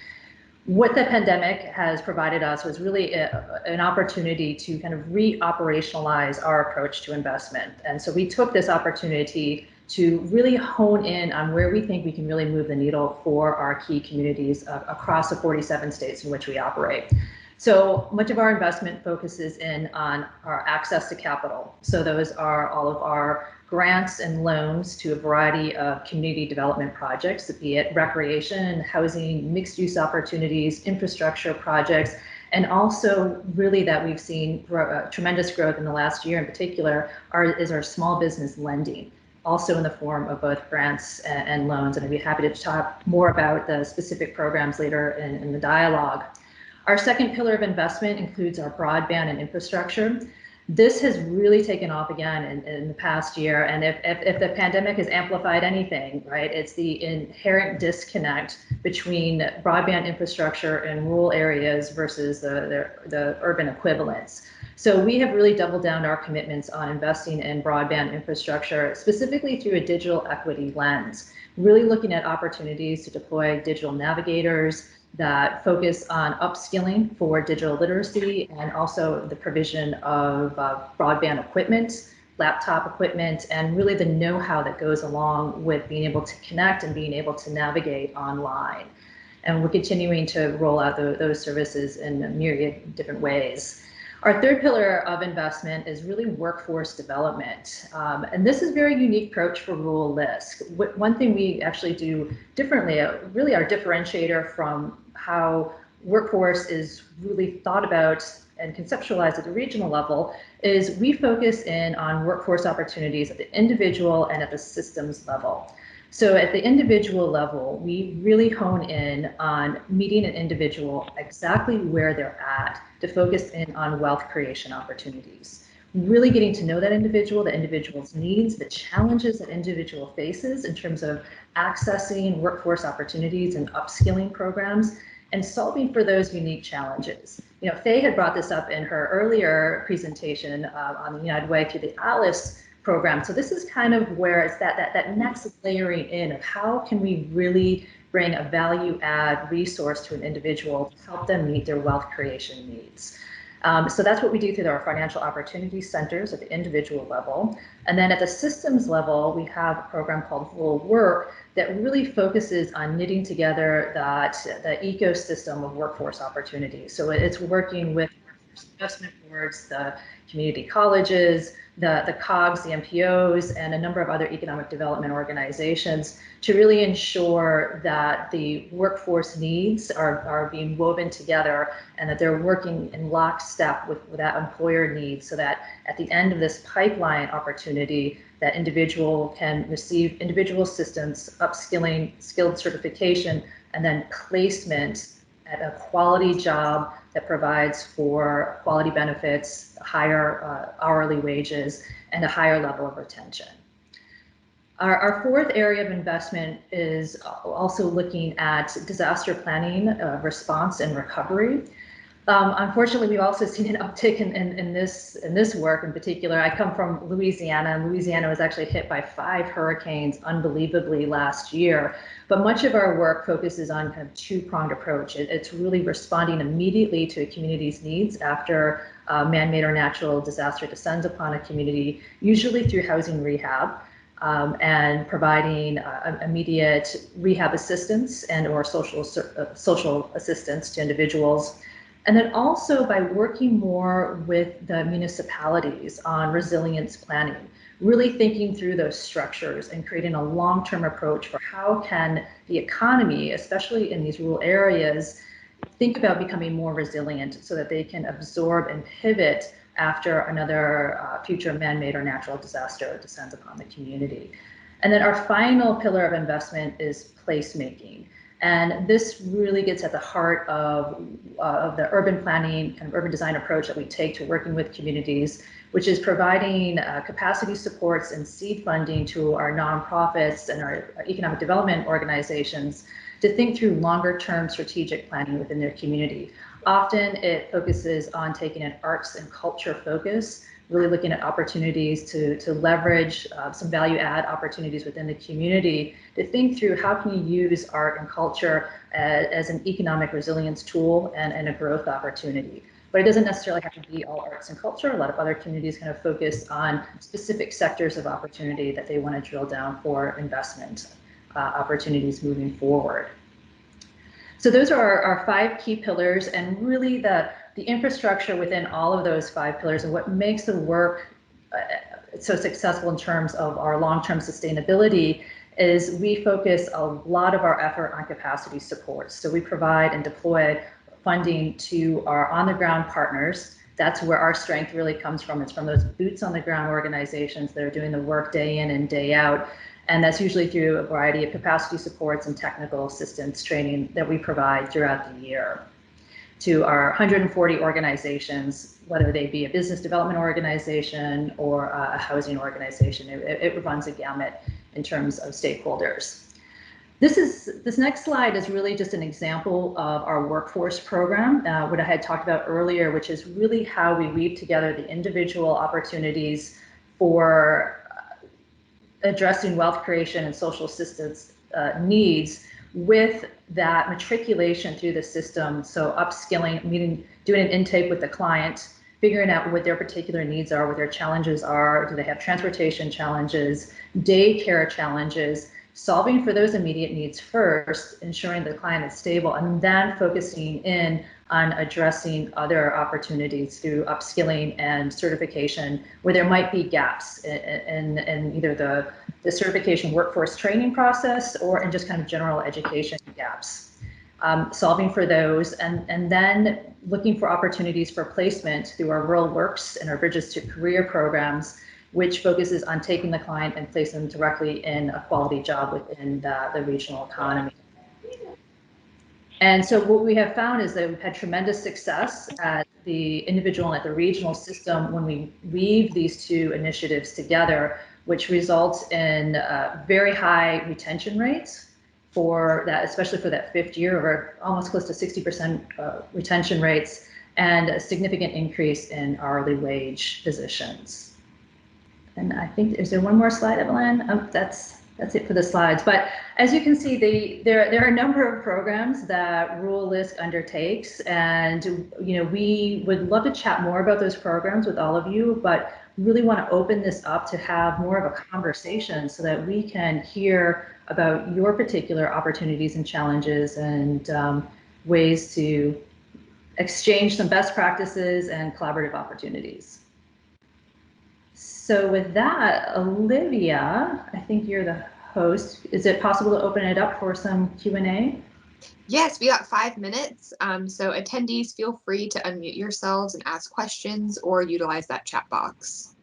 What the pandemic has provided us was really an opportunity to kind of re-operationalize our approach to investment. And so we took this opportunity to really hone in on where we think we can really move the needle for our key communities across the 47 states in which we operate. So much of our investment focuses in on our access to capital. So those are all of our grants and loans to a variety of community development projects, be it recreation, housing, mixed use opportunities, infrastructure projects, and also really that we've seen tremendous growth in the last year in particular is our small business lending, also in the form of both grants and loans. And I'd be happy to talk more about the specific programs later in the dialogue. Our second pillar of investment includes our broadband and infrastructure. This has really taken off again in the past year, and if the pandemic has amplified anything, right, it's the inherent disconnect between broadband infrastructure in rural areas versus the urban equivalents. So we have really doubled down our commitments on investing in broadband infrastructure, specifically through a digital equity lens, really looking at opportunities to deploy digital navigators that focus on upskilling for digital literacy and also the provision of broadband equipment, laptop equipment, and really the know-how that goes along with being able to connect and being able to navigate online. And we're continuing to roll out those services in a myriad different ways. Our third pillar of investment is really workforce development. And this is a very unique approach for rural L.I.S.C. One thing we actually do differently, really our differentiator from how workforce is really thought about and conceptualized at the regional level, is we focus in on workforce opportunities at the individual and at the systems level. So at the individual level, we really hone in on meeting an individual exactly where they're at to focus in on wealth creation opportunities. Really getting to know that individual, the individual's needs, the challenges that individual faces in terms of accessing workforce opportunities and upskilling programs, and solving for those unique challenges. You know, Faye had brought this up in her earlier presentation on the United Way through the L.I.S.C program. So this is kind of where it's that next layering in of how can we really bring a value add resource to an individual to help them meet their wealth creation needs. So that's what we do through our financial opportunity centers at the individual level. And then at the systems level, we have a program called Rural Work that really focuses on knitting together the ecosystem of workforce opportunities. So it's working with investment boards, the community colleges, the COGs, the MPOs, and a number of other economic development organizations to really ensure that the workforce needs are being woven together and that they're working in lockstep with that employer needs, so that at the end of this pipeline opportunity, that individual can receive individual assistance, upskilling, skilled certification, and then placement at a quality job that provides for quality benefits, higher hourly wages, and a higher level of retention. Our fourth area of investment is also looking at disaster planning, response, and recovery. Unfortunately, we've also seen an uptick in this work in particular. I come from Louisiana, and Louisiana was actually hit by 5 hurricanes unbelievably last year. But much of our work focuses on kind of two-pronged approach. It's really responding immediately to a community's needs after man-made or natural disaster descends upon a community, usually through housing rehab, and providing immediate rehab assistance and or social assistance to individuals. And then also by working more with the municipalities on resilience planning, really thinking through those structures and creating a long-term approach for how can the economy, especially in these rural areas, think about becoming more resilient so that they can absorb and pivot after another future man-made or natural disaster descends upon the community. And then our final pillar of investment is placemaking. And this really gets at the heart of the urban planning and urban design approach that we take to working with communities, which is providing capacity supports and seed funding to our nonprofits and our economic development organizations to think through longer term strategic planning within their community. Often it focuses on taking an arts and culture focus, really looking at opportunities to leverage some value add opportunities within the community to think through how can you use art and culture as an economic resilience tool and a growth opportunity. But it doesn't necessarily have to be all arts and culture. A lot of other communities kind of focus on specific sectors of opportunity that they want to drill down for investment opportunities moving forward. So those are our 5 key pillars, and really the infrastructure within all of those 5 pillars and what makes the work so successful in terms of our long-term sustainability is we focus a lot of our effort on capacity support. So we provide and deploy funding to our on-the-ground partners. That's where our strength really comes from. It's from those boots on the ground organizations that are doing the work day in and day out. And that's usually through a variety of capacity supports and technical assistance training that we provide throughout the year to our 140 organizations, whether they be a business development organization or a housing organization. It runs a gamut in terms of stakeholders. This next slide is really just an example of our workforce program, what I had talked about earlier, which is really how we weave together the individual opportunities for addressing wealth creation and social assistance needs with that matriculation through the system. So upskilling, doing an intake with the client, figuring out what their particular needs are, what their challenges are. Do they have transportation challenges, daycare challenges, solving for those immediate needs first, ensuring the client is stable, and then focusing in on addressing other opportunities through upskilling and certification where there might be gaps in either the certification workforce training process or in just kind of general education gaps. Solving for those and then looking for opportunities for placement through our Rural Works and our Bridges to Career programs, which focuses on taking the client and placing them directly in a quality job within the regional economy. And so what we have found is that we've had tremendous success at the individual and at the regional system when we weave these 2 initiatives together, which results in very high retention rates for that, especially for that 5th year, or almost close to 60% retention rates, and a significant increase in hourly wage positions. And I think, is there one more slide, Evelyn? Oh, that's it for the slides. But As you can see, there are a number of programs that Rural L.I.S.C undertakes, and we would love to chat more about those programs with all of you, but really want to open this up to have more of a conversation so that we can hear about your particular opportunities and challenges and ways to exchange some best practices and collaborative opportunities. So with that, Olivia, I think you're the host. Is it possible to open it up for some Q&A? Yes, we got 5 minutes. So attendees, feel free to unmute yourselves and ask questions or utilize that chat box.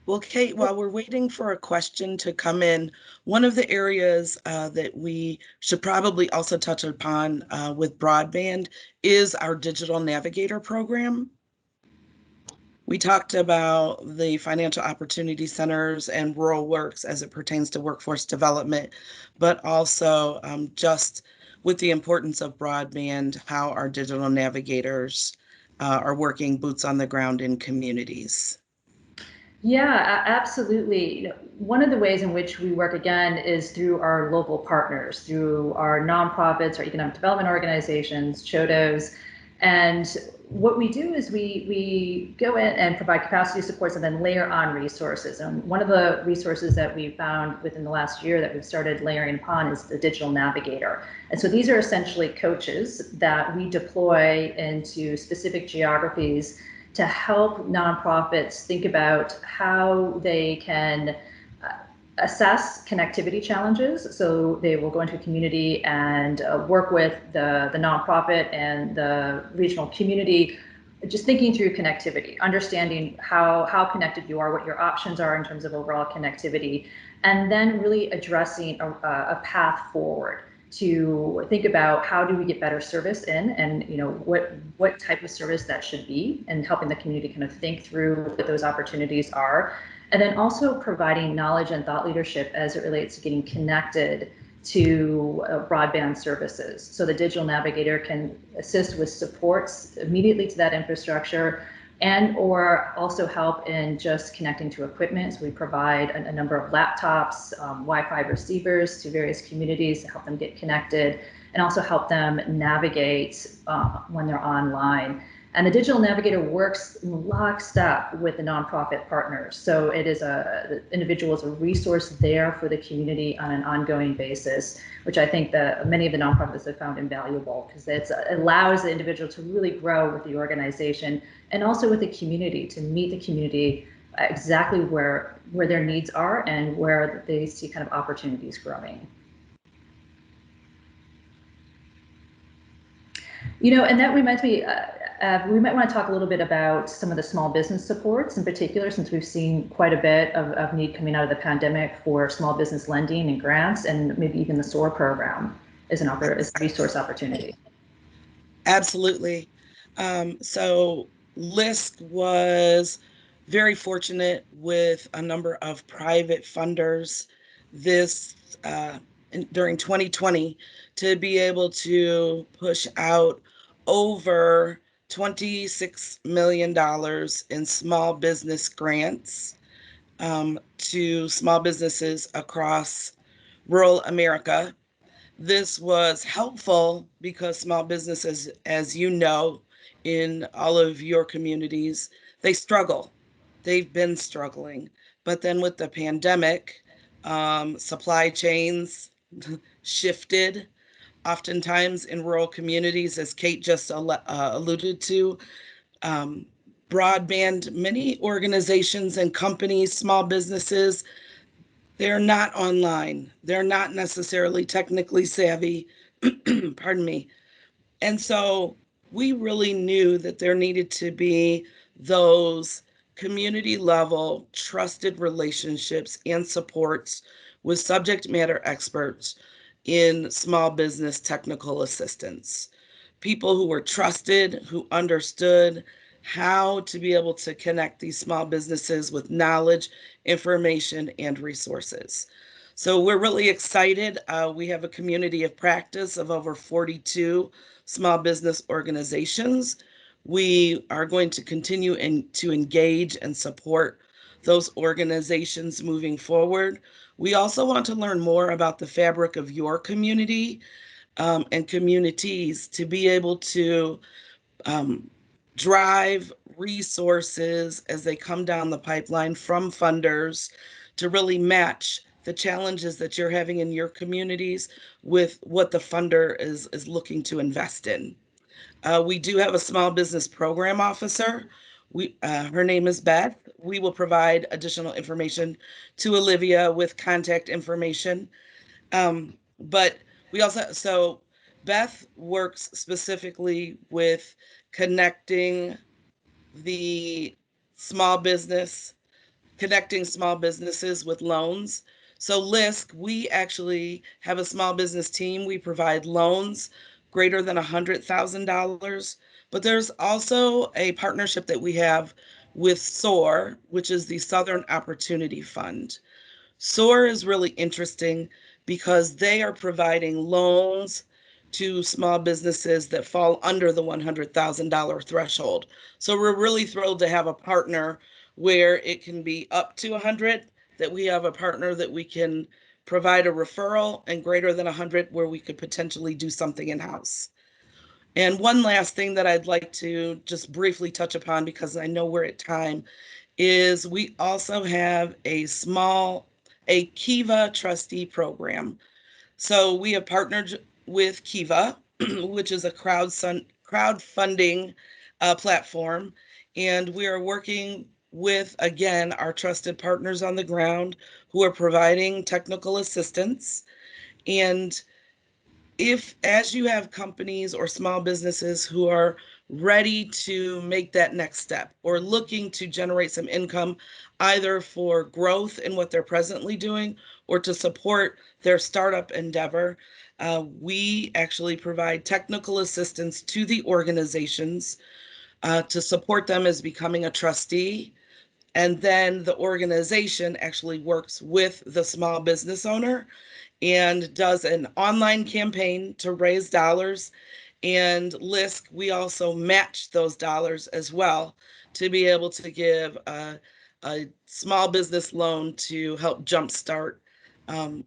Well, Kate, while we're waiting for a question to come in, one of the areas that we should probably also touch upon with broadband is our Digital Navigator program. We talked about the financial opportunity centers and rural works as it pertains to workforce development, but also just with the importance of broadband, how our digital navigators are working boots on the ground in communities. Yeah, absolutely. One of the ways in which we work again is through our local partners, through our nonprofits, our economic development organizations, CHODOs. And what we do is we go in and provide capacity supports and then layer on resources. And one of the resources that we found within the last year that we've started layering upon is the Digital Navigator. And so these are essentially coaches that we deploy into specific geographies to help nonprofits think about how they can assess connectivity challenges. So they will go into a community and work with the nonprofit and the regional community, just thinking through connectivity, understanding how connected you are, what your options are in terms of overall connectivity, and then really addressing a path forward to think about how do we get better service in, and what type of service that should be, and helping the community kind of think through what those opportunities are. And then also providing knowledge and thought leadership as it relates to getting connected to broadband services. So the Digital Navigator can assist with supports immediately to that infrastructure, and or also help in just connecting to equipment. So we provide a number of laptops, Wi-Fi receivers to various communities to help them get connected, and also help them navigate when they're online. And the Digital Navigator works in lockstep with the nonprofit partners. So it is the individual is a resource there for the community on an ongoing basis, which I think that many of the nonprofits have found invaluable, because it allows the individual to really grow with the organization and also with the community, to meet the community exactly where their needs are and where they see kind of opportunities growing. And that reminds me, we might want to talk a little bit about some of the small business supports in particular, since we've seen quite a bit of need coming out of the pandemic for small business lending and grants, and maybe even the SOAR program is a resource opportunity. Absolutely. So L.I.S.C was very fortunate with a number of private funders during 2020 to be able to push out over $26 million in small business grants to small businesses across rural America. This was helpful because small businesses, as you know, in all of your communities, they struggle. They've been struggling. But then with the pandemic, supply chains shifted. Oftentimes in rural communities, as Kate just alluded to, broadband, many organizations and companies, small businesses, they're not online. They're not necessarily technically savvy. Pardon me. And so we really knew that there needed to be those community level trusted relationships and supports with subject matter experts in small business technical assistance. People who were trusted, who understood how to be able to connect these small businesses with knowledge, information, and resources. So we're really excited. We have a community of practice of over 42 small business organizations. We are going to continue to engage and support those organizations moving forward. We also want to learn more about the fabric of your community and communities to be able to drive resources as they come down the pipeline from funders to really match the challenges that you're having in your communities with what the funder is looking to invest in. We do have a small business program officer. Her name is Beth. We will provide additional information to Olivia with contact information. But we also, so Beth works specifically with connecting the small business, connecting small businesses with loans. So L.I.S.C, we actually have a small business team. We provide loans greater than $100,000, but there's also a partnership that we have with SOAR, which is the Southern Opportunity Fund. SOAR is really interesting because they are providing loans to small businesses that fall under the $100,000 threshold. So we're really thrilled to have a partner where it can be up to 100, that we have a partner that we can provide a referral, and greater than 100 where we could potentially do something in-house. And one last thing that I'd like to just briefly touch upon, because I know we're at time, is we also have a Kiva trustee program. So we have partnered with Kiva, which is a crowdfunding platform, and we are working with, again, our trusted partners on the ground who are providing technical assistance. And if, as you have companies or small businesses who are ready to make that next step or looking to generate some income, either for growth in what they're presently doing or to support their startup endeavor, we actually provide technical assistance to the organizations to support them as becoming a trustee. And then the organization actually works with the small business owner and does an online campaign to raise dollars. And L.I.S.C, we also match those dollars as well to be able to give a small business loan to help jumpstart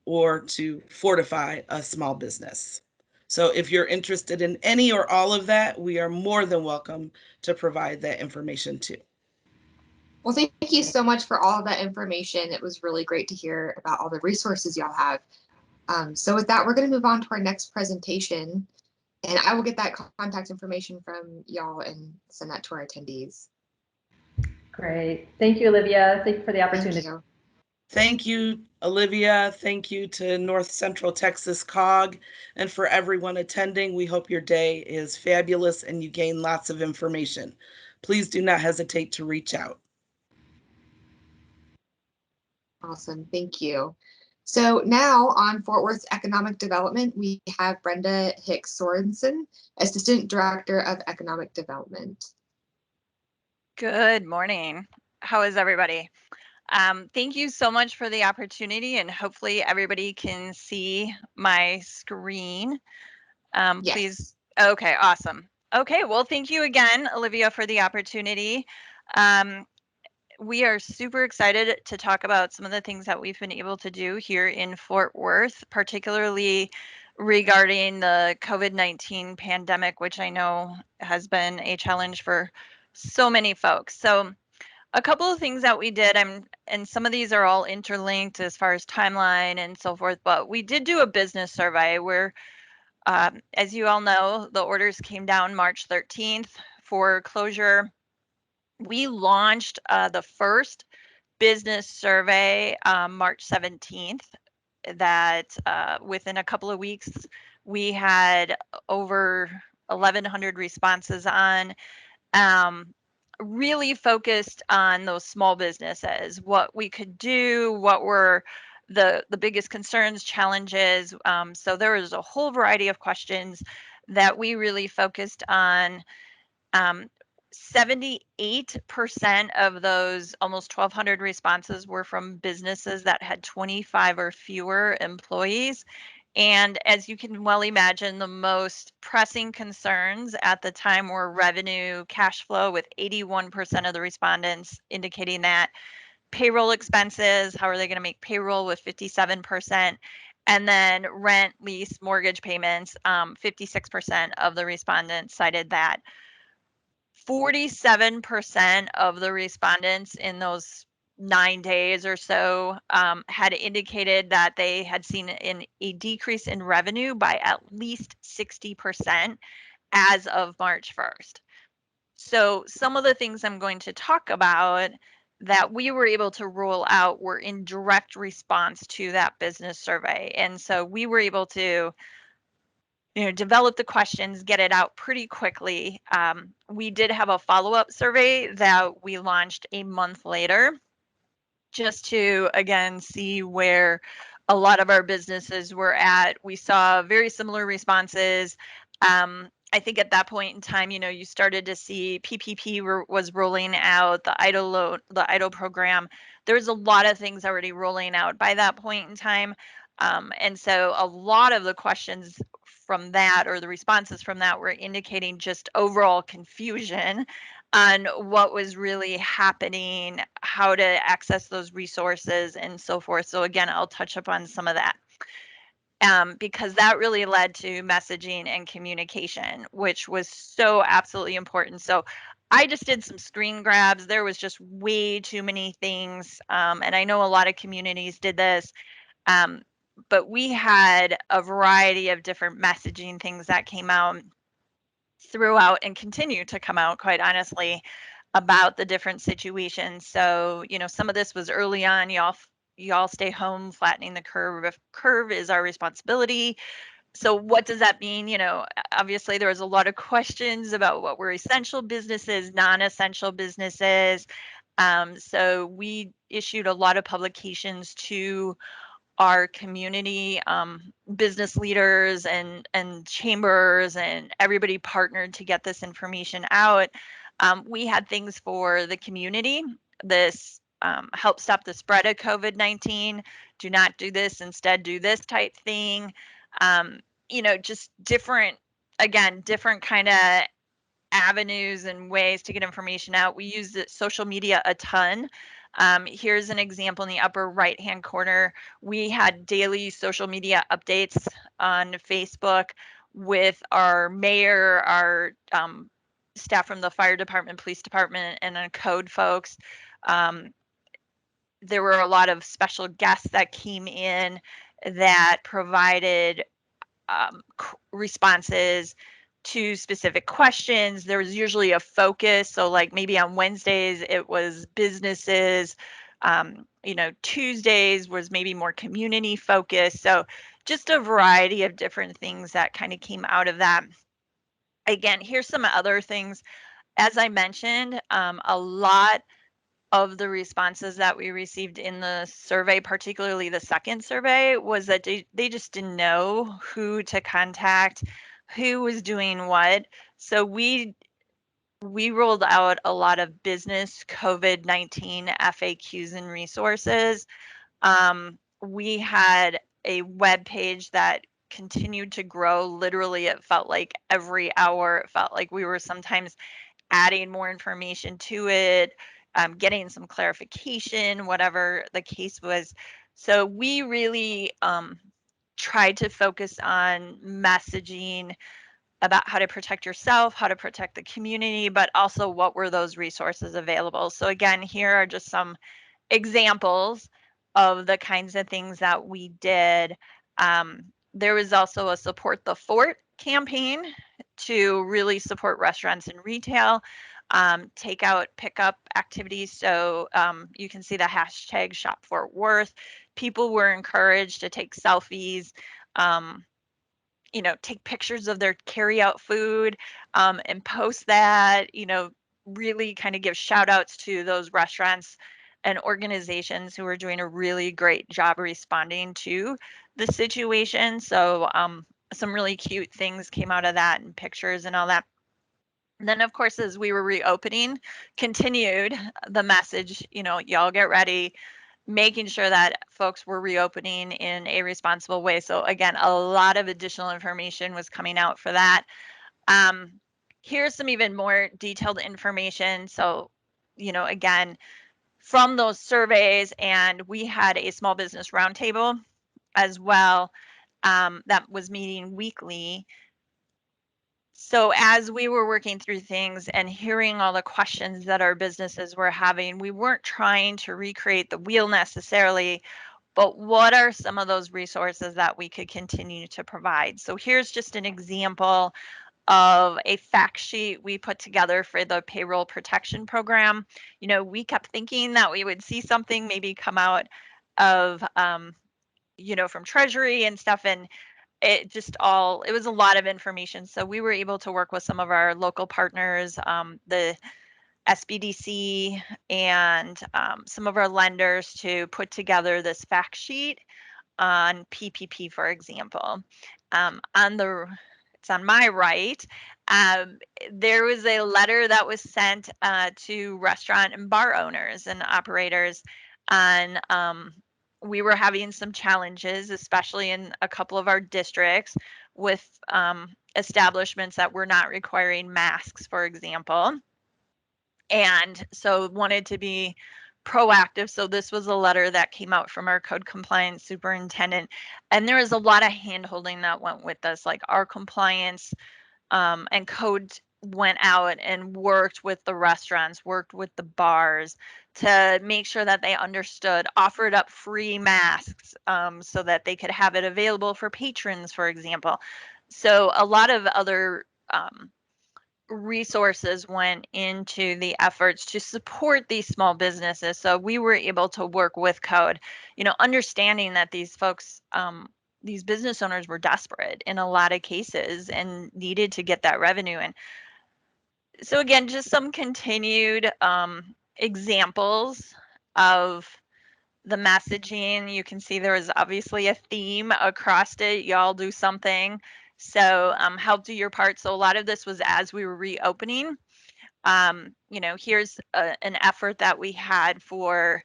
or to fortify a small business. So if you're interested in any or all of that, we are more than welcome to provide that information too. Well, thank you so much for all of that information. It was really great to hear about all the resources y'all have. So with that, we're going to move on to our next presentation, and I will get that contact information from y'all and send that to our attendees. Great. Thank you, Olivia. Thank you for the opportunity. Thank you, Olivia. Thank you to North Central Texas COG, and for everyone attending. We hope your day is fabulous and you gain lots of information. Please do not hesitate to reach out. Awesome. Thank you. So now on Fort Worth's economic development, we have Brenda Hicks Sorensen, Assistant Director of Economic Development. Good morning. How is everybody? Thank you so much for the opportunity, and hopefully everybody can see my screen. Yes. Please. Okay, awesome. Okay, well, thank you again, Olivia, for the opportunity. We are super excited to talk about some of the things that we've been able to do here in Fort Worth, particularly regarding the COVID-19 pandemic, which I know has been a challenge for so many folks. So a couple of things that we did, and some of these are all interlinked as far as timeline and so forth, but we did do a business survey where, as you all know, the orders came down March 13th for closure. We launched the first business survey March 17th that within a couple of weeks, we had over 1,100 responses on. Really focused on those small businesses, what we could do, what were the biggest concerns, challenges. So there was a whole variety of questions that we really focused on. 78% of those almost 1,200 responses were from businesses that had 25 or fewer employees. And as you can well imagine, the most pressing concerns at the time were revenue, cash flow, with 81% of the respondents indicating that. payroll expenses, how are they going to make payroll with 57%, and then rent, lease, mortgage payments, 56% of the respondents cited that. 47% of the respondents in those 9 days or so had indicated that they had seen a decrease in revenue by at least 60% as of March 1st. So some of the things I'm going to talk about that we were able to roll out were in direct response to that business survey. And so we were able to develop the questions, get it out pretty quickly. We did have a follow-up survey that we launched a month later, just to, again, see where a lot of our businesses were at. We saw very similar responses. I think at that point in time, you started to see PPP was rolling out, the EIDL program. There was a lot of things already rolling out by that point in time. And so a lot of the questions from that, or the responses from that, were indicating just overall confusion on what was really happening, how to access those resources, and so forth. So again, I'll touch upon some of that. Because that really led to messaging and communication, which was so absolutely important. So I just did some screen grabs. There was just way too many things. And I know a lot of communities did this. But we had a variety of different messaging things that came out throughout and continue to come out, quite honestly, about the different situations. So, some of this was early on. Y'all stay home, flattening the curve is our responsibility. So what does that mean? Obviously there was a lot of questions about what were essential businesses, non-essential businesses. So we issued a lot of publications to our community, business leaders and chambers, and everybody partnered to get this information out. We had things for the community. This help stop the spread of COVID-19. Do not do this, instead do this type thing. Just different kind of avenues and ways to get information out. We use social media a ton. Here's an example in the upper right-hand corner. We had daily social media updates on Facebook with our mayor, our staff from the fire department, police department, and code folks. There were a lot of special guests that came in that provided responses to specific questions. There was usually a focus. So like maybe on Wednesdays, it was businesses. Tuesdays was maybe more community focused. So just a variety of different things that kind of came out of that. Again, here's some other things. As I mentioned, a lot of the responses that we received in the survey, particularly the second survey, was that they just didn't know who to contact, who was doing what. So we rolled out a lot of business COVID-19 FAQs and resources. We had a web page that continued to grow. Literally, it felt like every hour, it felt like we were sometimes adding more information to it, getting some clarification, whatever the case was. So we really tried to focus on messaging about how to protect yourself, how to protect the community, but also what were those resources available. So again, here are just some examples of the kinds of things that we did. There was also a Support the Fort campaign to really support restaurants and retail, takeout, pickup activities. So you can see the hashtag Shop Fort Worth. People were encouraged to take selfies, take pictures of their carry-out food, and post that, really kind of give shout outs to those restaurants and organizations who are doing a really great job responding to the situation. So some really cute things came out of that, and pictures and all that. And then, of course, as we were reopening, continued the message, y'all get ready, making sure that folks were reopening in a responsible way. So again, a lot of additional information was coming out for that. Here's some even more detailed information. So, again, from those surveys, and we had a small business roundtable as well that was meeting weekly. So as we were working through things and hearing all the questions that our businesses were having, we weren't trying to recreate the wheel necessarily, but what are some of those resources that we could continue to provide? So here's just an example of a fact sheet we put together for the payroll protection program. You know, we kept thinking that we would see something maybe come out of, you know, from Treasury and stuff, and it was a lot of information. So we were able to work with some of our local partners, the SBDC and some of our lenders to put together this fact sheet on PPP, for example. It's on my right. There was a letter that was sent to restaurant and bar owners and operators on we were having some challenges, especially in a couple of our districts with establishments that were not requiring masks, for example. And so wanted to be proactive. So this was a letter that came out from our code compliance superintendent. And there was a lot of hand holding that went with us, like our compliance and code went out and worked with the restaurants, worked with the bars to make sure that they understood, offered up free masks so that they could have it available for patrons, for example. So a lot of other resources went into the efforts to support these small businesses. So we were able to work with code, you know, understanding that these folks, these business owners were desperate in a lot of cases and needed to get that revenue. And so again, just some continued examples of the messaging. You can see there is obviously a theme across it. Y'all do something. So help do your part. So a lot of this was as we were reopening. You know, here's an effort that we had for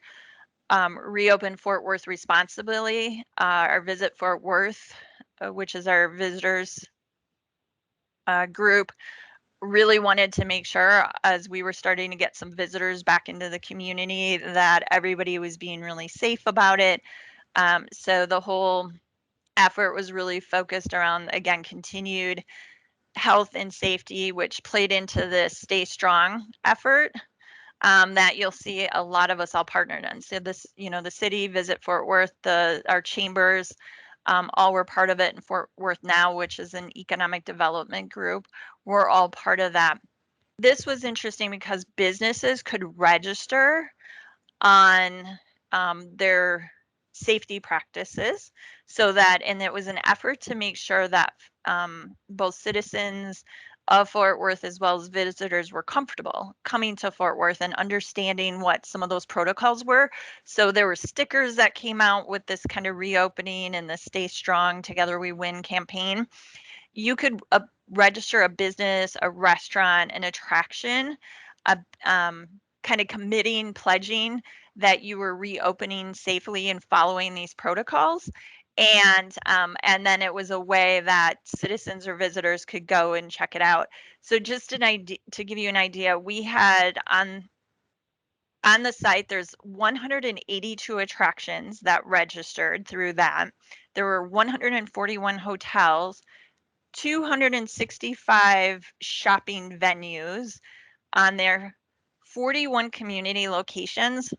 reopen Fort Worth responsibly, our Visit Fort Worth, which is our visitors group, really wanted to make sure as we were starting to get some visitors back into the community that everybody was being really safe about it. So the whole effort was really focused around, again, continued health and safety, which played into the Stay Strong effort that you'll see a lot of us all partnered in. So this, you know, the city, Visit Fort Worth, our chambers, all were part of it. And Fort Worth Now, which is an economic development group, we're all part of that. This was interesting because businesses could register on their safety practices so that, and it was an effort to make sure that both citizens of Fort Worth as well as visitors were comfortable coming to Fort Worth and understanding what some of those protocols were. So there were stickers that came out with this kind of reopening and the Stay Strong Together We Win campaign. You could register a business, a restaurant, an attraction, kind of committing, pledging that you were reopening safely and following these protocols. And then it was a way that citizens or visitors could go and check it out. So just an idea to give you an idea, we had on the site, there's 182 attractions that registered through that. There were 141 hotels, 265 shopping venues on there, 41 community locations,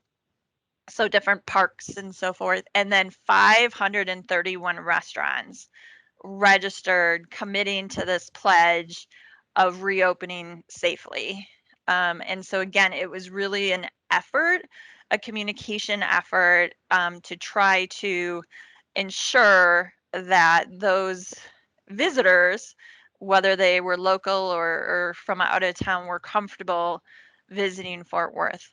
so different parks and so forth, and then 531 restaurants registered committing to this pledge of reopening safely. And so again, it was really an effort, a communication effort to try to ensure that those visitors, whether they were local or from out of town, were comfortable visiting Fort Worth.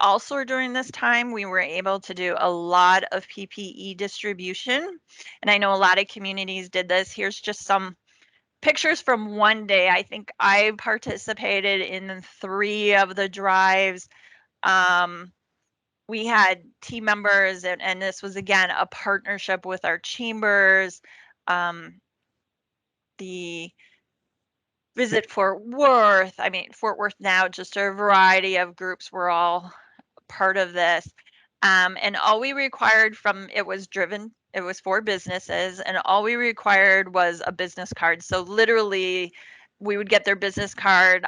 Also during this time, we were able to do a lot of PPE distribution. And I know a lot of communities did this. Here's just some pictures from one day. I think I participated in 3 of the drives. We had team members, and this was, again, a partnership with our chambers. The Visit Fort Worth, I mean, Fort Worth Now, just a variety of groups were all part of this. And all we required it was for businesses, and all we required was a business card. So literally, we would get their business card.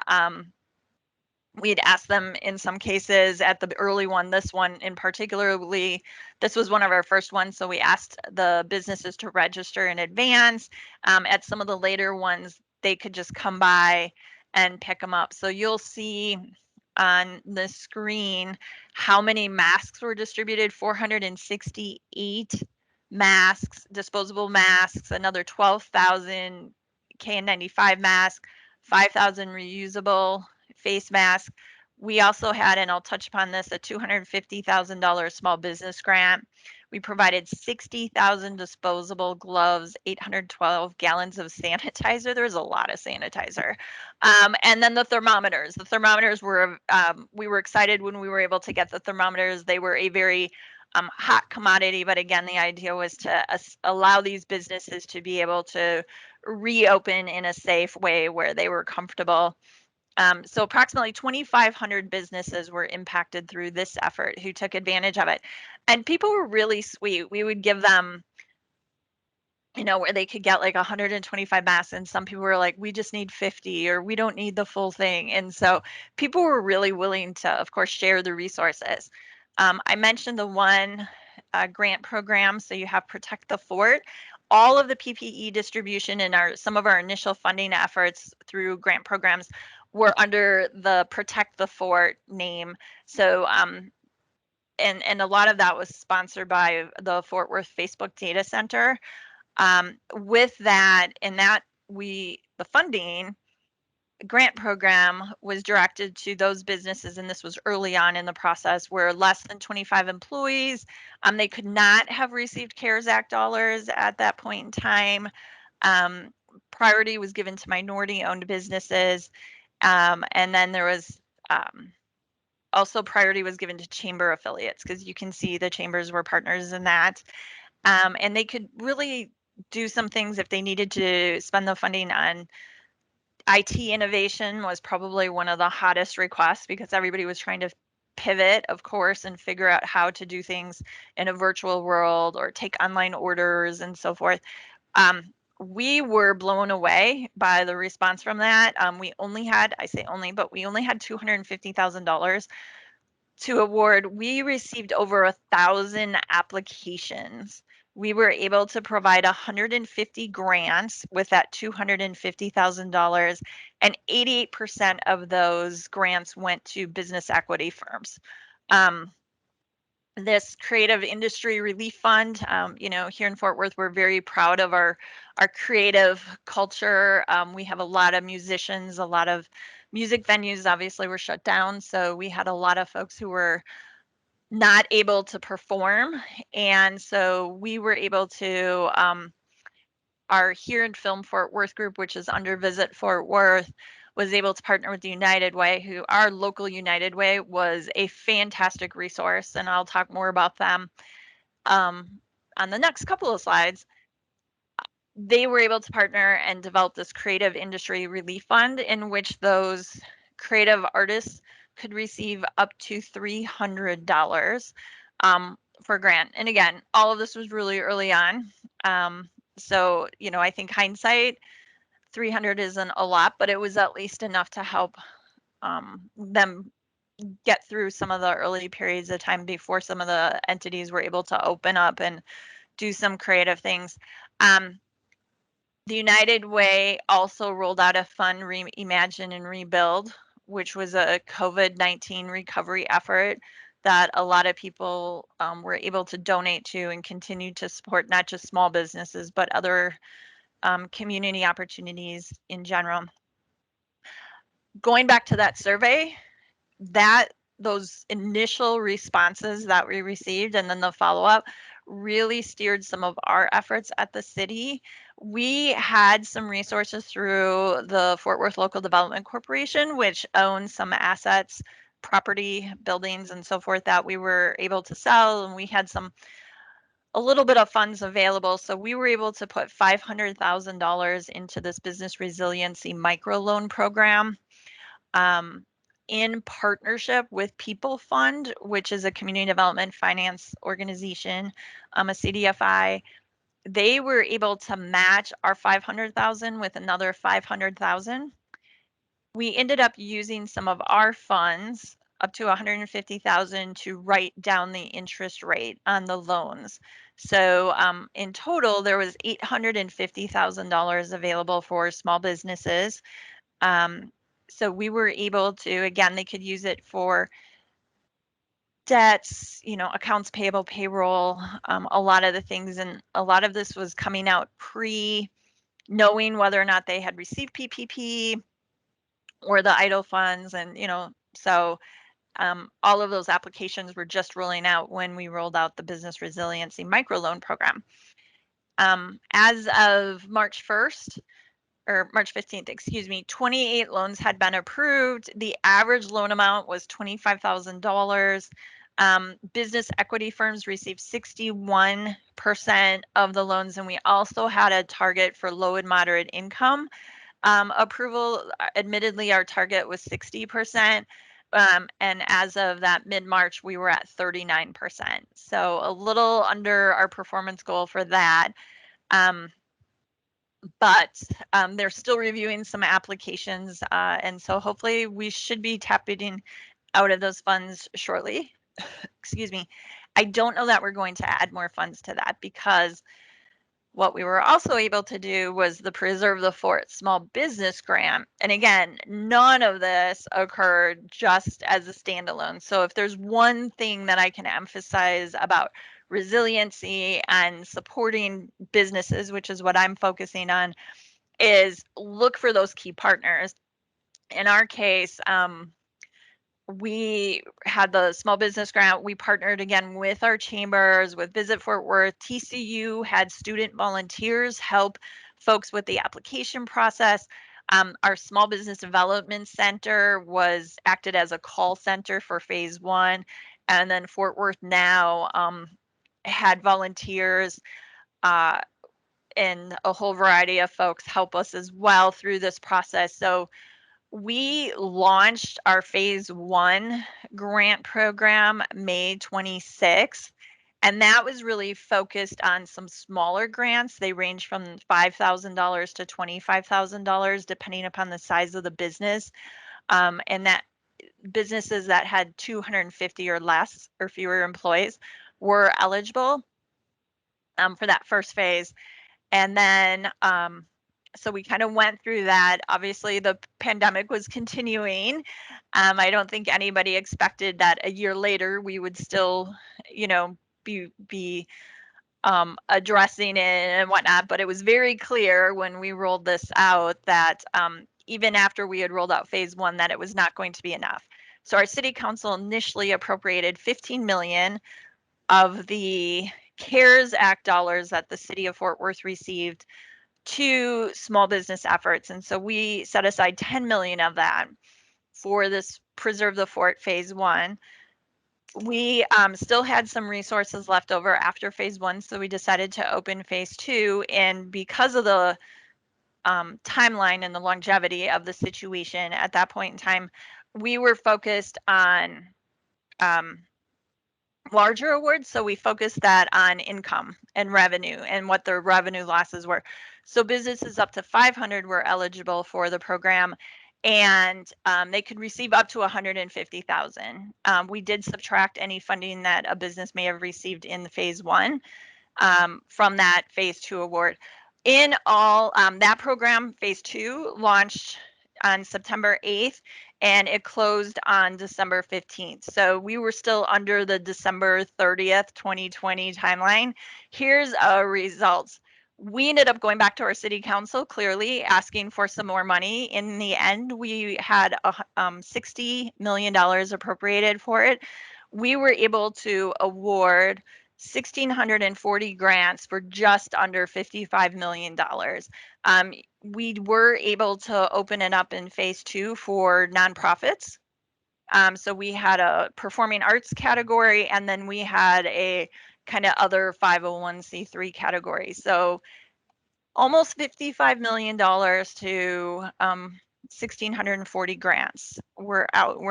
We'd ask them in some cases at the early one, this one in particularly, this was one of our first ones. So we asked the businesses to register in advance. At some of the later ones, they could just come by and pick them up. So you'll see on the screen how many masks were distributed: 468 masks, disposable masks, another 12,000 KN95 masks, 5,000 reusable face mask. We also had, and I'll touch upon this, a $250,000 small business grant. We provided 60,000 disposable gloves, 812 gallons of sanitizer. There was a lot of sanitizer. And then the thermometers. The thermometers were, we were excited when we were able to get the thermometers. They were a very hot commodity, but again, the idea was to allow these businesses to be able to reopen in a safe way where they were comfortable. So approximately 2,500 businesses were impacted through this effort who took advantage of it. And people were really sweet. We would give them, where they could get like 125 masks, and some people were like, we just need 50, or we don't need the full thing. And so people were really willing to, of course, share the resources. I mentioned the one grant program. So you have Protect the Fort. All of the PPE distribution and some of our initial funding efforts through grant programs were under the Protect the Fort name. So and a lot of that was sponsored by the Fort Worth Facebook Data Center. With that, the funding grant program was directed to those businesses, and this was early on in the process, where less than 25 employees. They could not have received CARES Act dollars at that point in time. Priority was given to minority-owned businesses, and then there was also priority was given to chamber affiliates, because you can see the chambers were partners in that. And they could really do some things if they needed to spend the funding on IT innovation. Was probably one of the hottest requests, because everybody was trying to pivot, of course, and figure out how to do things in a virtual world or take online orders and so forth. We were blown away by the response from that. We only had, I say only, but we only had $250,000 to award. We received over 1,000 applications. We were able to provide 150 grants with that $250,000, and 88% of those grants went to business equity firms. This Creative Industry Relief Fund, here in Fort Worth, we're very proud of our creative culture. We have a lot of musicians, a lot of music venues obviously were shut down. So we had a lot of folks who were not able to perform. And so we were able to, our Here in Film Fort Worth group, which is under Visit Fort Worth, was able to partner with the United Way, our local United Way was a fantastic resource. And I'll talk more about them on the next couple of slides. They were able to partner and develop this Creative Industry Relief Fund, in which those creative artists could receive up to $300 for a grant. And again, all of this was really early on. So, I think hindsight, 300 isn't a lot, but it was at least enough to help them get through some of the early periods of time before some of the entities were able to open up and do some creative things. The United Way also rolled out a fund, Reimagine and Rebuild, which was a COVID-19 recovery effort that a lot of people were able to donate to and continue to support not just small businesses, but other community opportunities in general. Going back to that survey, those initial responses that we received and then the follow-up really steered some of our efforts at the city. We had some resources through the Fort Worth Local Development Corporation, which owns some assets, property, buildings, and so forth that we were able to sell, and we had a little bit of funds available. So we were able to put $500,000 into this business resiliency microloan program. in partnership with People Fund, which is a community development finance organization, a CDFI. They were able to match our 500,000 with another 500,000. We ended up using some of our funds up to 150,000 to write down the interest rate on the loans. So in total, there was $850,000 available for small businesses. So we were able to, again, they could use it for debts, accounts payable, payroll, a lot of the things. And a lot of this was coming out knowing whether or not they had received PPP or the idle funds. And, so all of those applications were just rolling out when we rolled out the business resiliency microloan program. As of March 1st, or March 15th, excuse me, 28 loans had been approved. The average loan amount was $25,000. Business equity firms received 61% of the loans, and we also had a target for low and moderate income approval. Admittedly, our target was 60%. And as of that mid-March, we were at 39%. So a little under our performance goal for that. But they're still reviewing some applications. And so hopefully we should be tapping out of those funds shortly. Excuse me. I don't know that we're going to add more funds to that, because what we were also able to do was the Preserve the Fort Small Business Grant. And again, none of this occurred just as a standalone. So if there's one thing that I can emphasize about resiliency and supporting businesses, which is what I'm focusing on, is look for those key partners. In our case, we had the small business grant. We partnered again with our chambers, with Visit Fort Worth. TCU had student volunteers help folks with the application process. Our small business development center acted as a call center for phase 1. And then Fort Worth Now had volunteers and a whole variety of folks help us as well through this process. So we launched our phase 1 grant program May 26th, and that was really focused on some smaller grants. They range from $5,000 to $25,000, depending upon the size of the business. And that businesses that had 250 or less or fewer employees were eligible for that first phase. And then so we kind of went through that. Obviously, the pandemic was continuing. I don't think anybody expected that a year later we would still, be addressing it and whatnot. But it was very clear when we rolled this out that even after we had rolled out phase 1, that it was not going to be enough. So our city council initially appropriated $15 million of the CARES Act dollars that the city of Fort Worth received to small business efforts. And so we set aside 10 million of that for this Preserve the Fort phase 1. We still had some resources left over after phase 1, so we decided to open phase 2. And because of the timeline and the longevity of the situation at that point in time, we were focused on larger awards. So we focused that on income and revenue and what their revenue losses were. So businesses up to 500 were eligible for the program, and they could receive up to 150,000. We did subtract any funding that a business may have received in the phase 1 from that phase 2 award. In all, that program, phase 2, launched on September 8th, and it closed on December 15th. So we were still under the December 30th, 2020 timeline. Here's our results. We ended up going back to our city council, clearly asking for some more money. In the end, we had $60 million appropriated for it. We were able to award 1,640 grants for just under $55 million. We were able to open it up in phase 2 for nonprofits. So we had a performing arts category, and then we had a kind of other 501c3 category. So almost $55 million to 1,640 grants. We're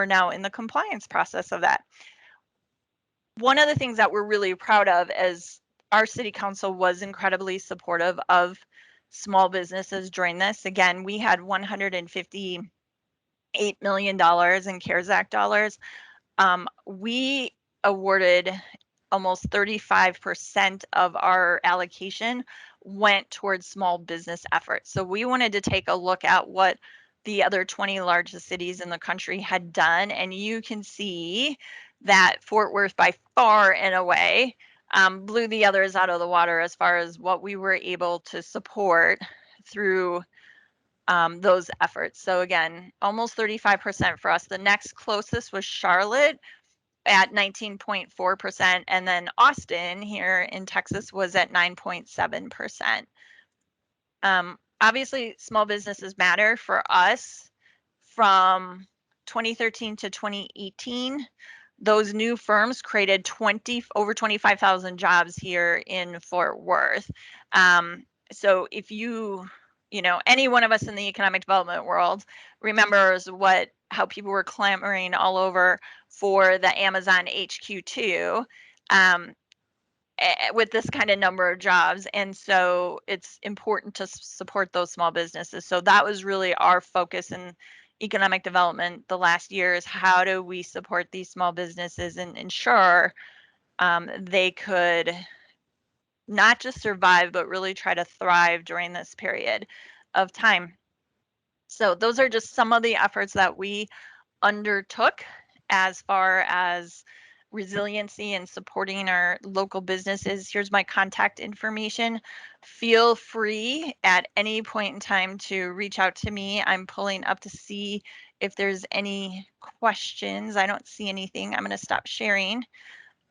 now in the compliance process of that. One of the things that we're really proud of is our city council was incredibly supportive of small businesses during this. Again, we had $158 million in CARES Act dollars. We awarded almost 35% of our allocation went towards small business efforts. So we wanted to take a look at what the other 20 largest cities in the country had done. And you can see that Fort Worth by far and away blew the others out of the water as far as what we were able to support through those efforts. So again, almost 35% for us. The next closest was Charlotte at 19.4%, and then Austin here in Texas was at 9.7%. Obviously, small businesses matter for us. From 2013 to 2018, those new firms created over 25,000 jobs here in Fort Worth. So if any one of us in the economic development world remembers how people were clamoring all over for the Amazon HQ2 with this kind of number of jobs. And so it's important to support those small businesses. So that was really our focus in economic development the last year, is how do we support these small businesses and ensure they could not just survive, but really try to thrive during this period of time. So those are just some of the efforts that we undertook as far as resiliency and supporting our local businesses. Here's my contact information. Feel free at any point in time to reach out to me. I'm pulling up to see if there's any questions. I don't see anything. I'm going to stop sharing.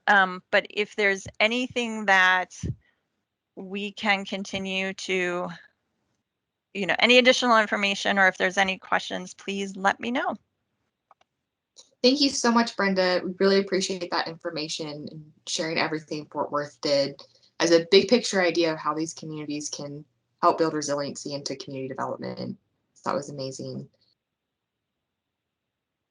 But if there's anything that we can continue to, any additional information, or if there's any questions, please let me know. Thank you so much, Brenda. We really appreciate that information and sharing everything Fort Worth did as a big picture idea of how these communities can help build resiliency into community development. That was amazing.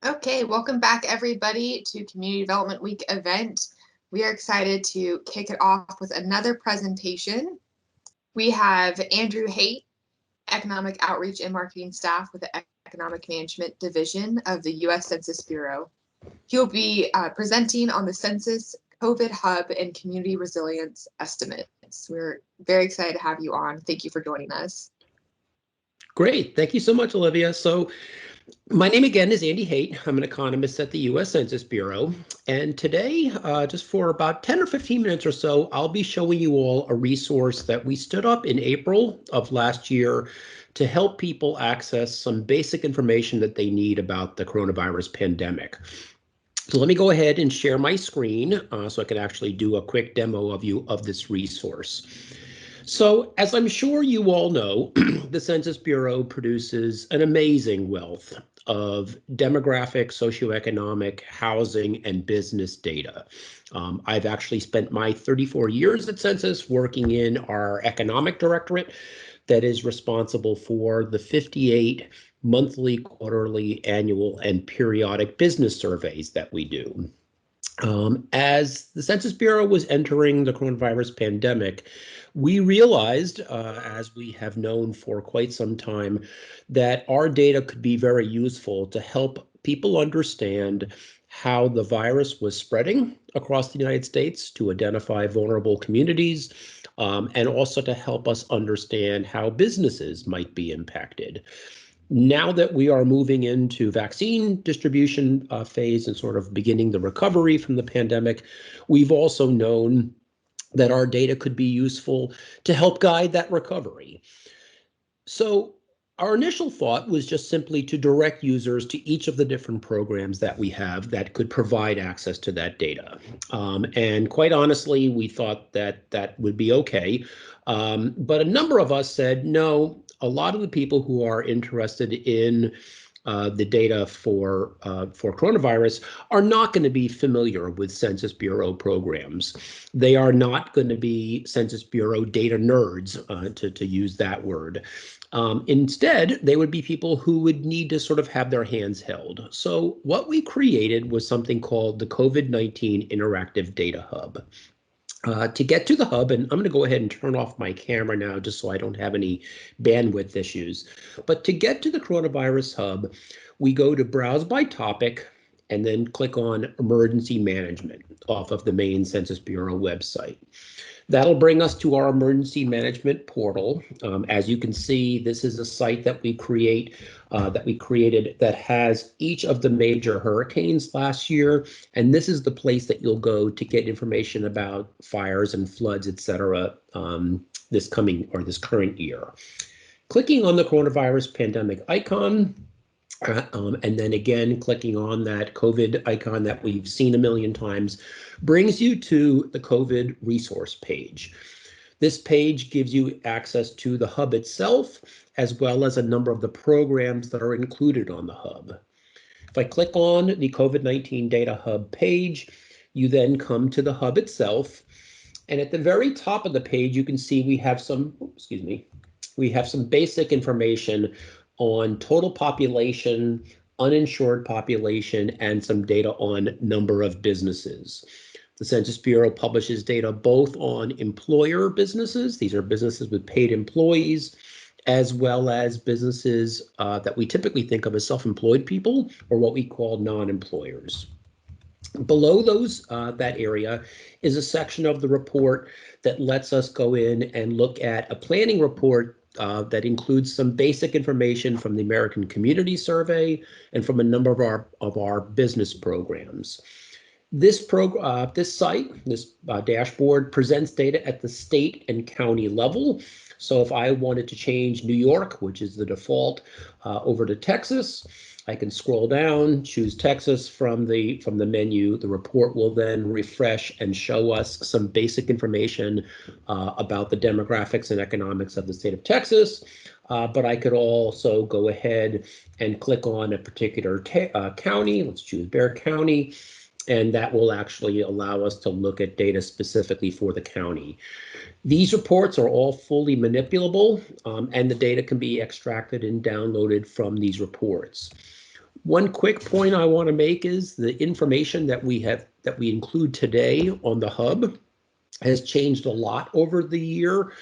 Okay, welcome back everybody to Community Development Week event. We are excited to kick it off with another presentation. We have Andrew Haight, Economic Outreach and Marketing Staff with the Economic Management Division of the U.S. Census Bureau. He'll be presenting on the Census COVID Hub and Community Resilience Estimates. We're very excited to have you on. Thank you for joining us. Great. Thank you so much, Olivia. So my name again is Andy Haight. I'm an economist at the U.S. Census Bureau. And today, just for about 10 or 15 minutes or so, I'll be showing you all a resource that we stood up in April of last year to help people access some basic information that they need about the coronavirus pandemic. So let me go ahead and share my screen so I can actually do a quick demo of this resource. So as I'm sure you all know, the Census Bureau produces an amazing wealth of demographic, socioeconomic, housing, and business data. I've actually spent my 34 years at Census working in our economic directorate that is responsible for the 58 monthly, quarterly, annual, and periodic business surveys that we do. As the Census Bureau was entering the coronavirus pandemic, we realized, as we have known for quite some time, that our data could be very useful to help people understand how the virus was spreading across the United States, to identify vulnerable communities, and also to help us understand how businesses might be impacted. Now that we are moving into vaccine distribution phase and sort of beginning the recovery from the pandemic, we've also known that our data could be useful to help guide that recovery. So our initial thought was just simply to direct users to each of the different programs that we have that could provide access to that data. And quite honestly, we thought that that would be okay. But a number of us said, no, a lot of the people who are interested in the data for coronavirus are not going to be familiar with Census Bureau programs. They are not going to be Census Bureau data nerds, to use that word. Instead, they would be people who would need to sort of have their hands held. So what we created was something called the COVID-19 Interactive Data Hub. To get to the hub, and I'm going to go ahead and turn off my camera now just so I don't have any bandwidth issues. But to get to the coronavirus hub, we go to Browse by Topic and then click on Emergency Management off of the main Census Bureau website. That'll bring us to our emergency management portal. As you can see, this is a site that we created that has each of the major hurricanes last year. And this is the place that you'll go to get information about fires and floods, et cetera, this current year. Clicking on the coronavirus pandemic icon, and then again, clicking on that COVID icon that we've seen a million times brings you to the COVID resource page. This page gives you access to the hub itself, as well as a number of the programs that are included on the hub. If I click on the COVID-19 Data Hub page, you then come to the hub itself. And at the very top of the page, you can see we have some basic information on total population, uninsured population, and some data on number of businesses. The Census Bureau publishes data both on employer businesses, these are businesses with paid employees, as well as businesses that we typically think of as self-employed people, or what we call non-employers. Below that area is a section of the report that lets us go in and look at a planning report that includes some basic information from the American Community Survey and from a number of our business programs. This dashboard presents data at the state and county level. So if I wanted to change New York, which is the default, over to Texas, I can scroll down, choose Texas from the menu. The report will then refresh and show us some basic information about the demographics and economics of the state of Texas. But I could also go ahead and click on a particular county. Let's choose Bexar County. And that will actually allow us to look at data specifically for the county. These reports are all fully manipulable, and the data can be extracted and downloaded from these reports. One quick point I want to make is the information that we include today on the hub has changed a lot over the year.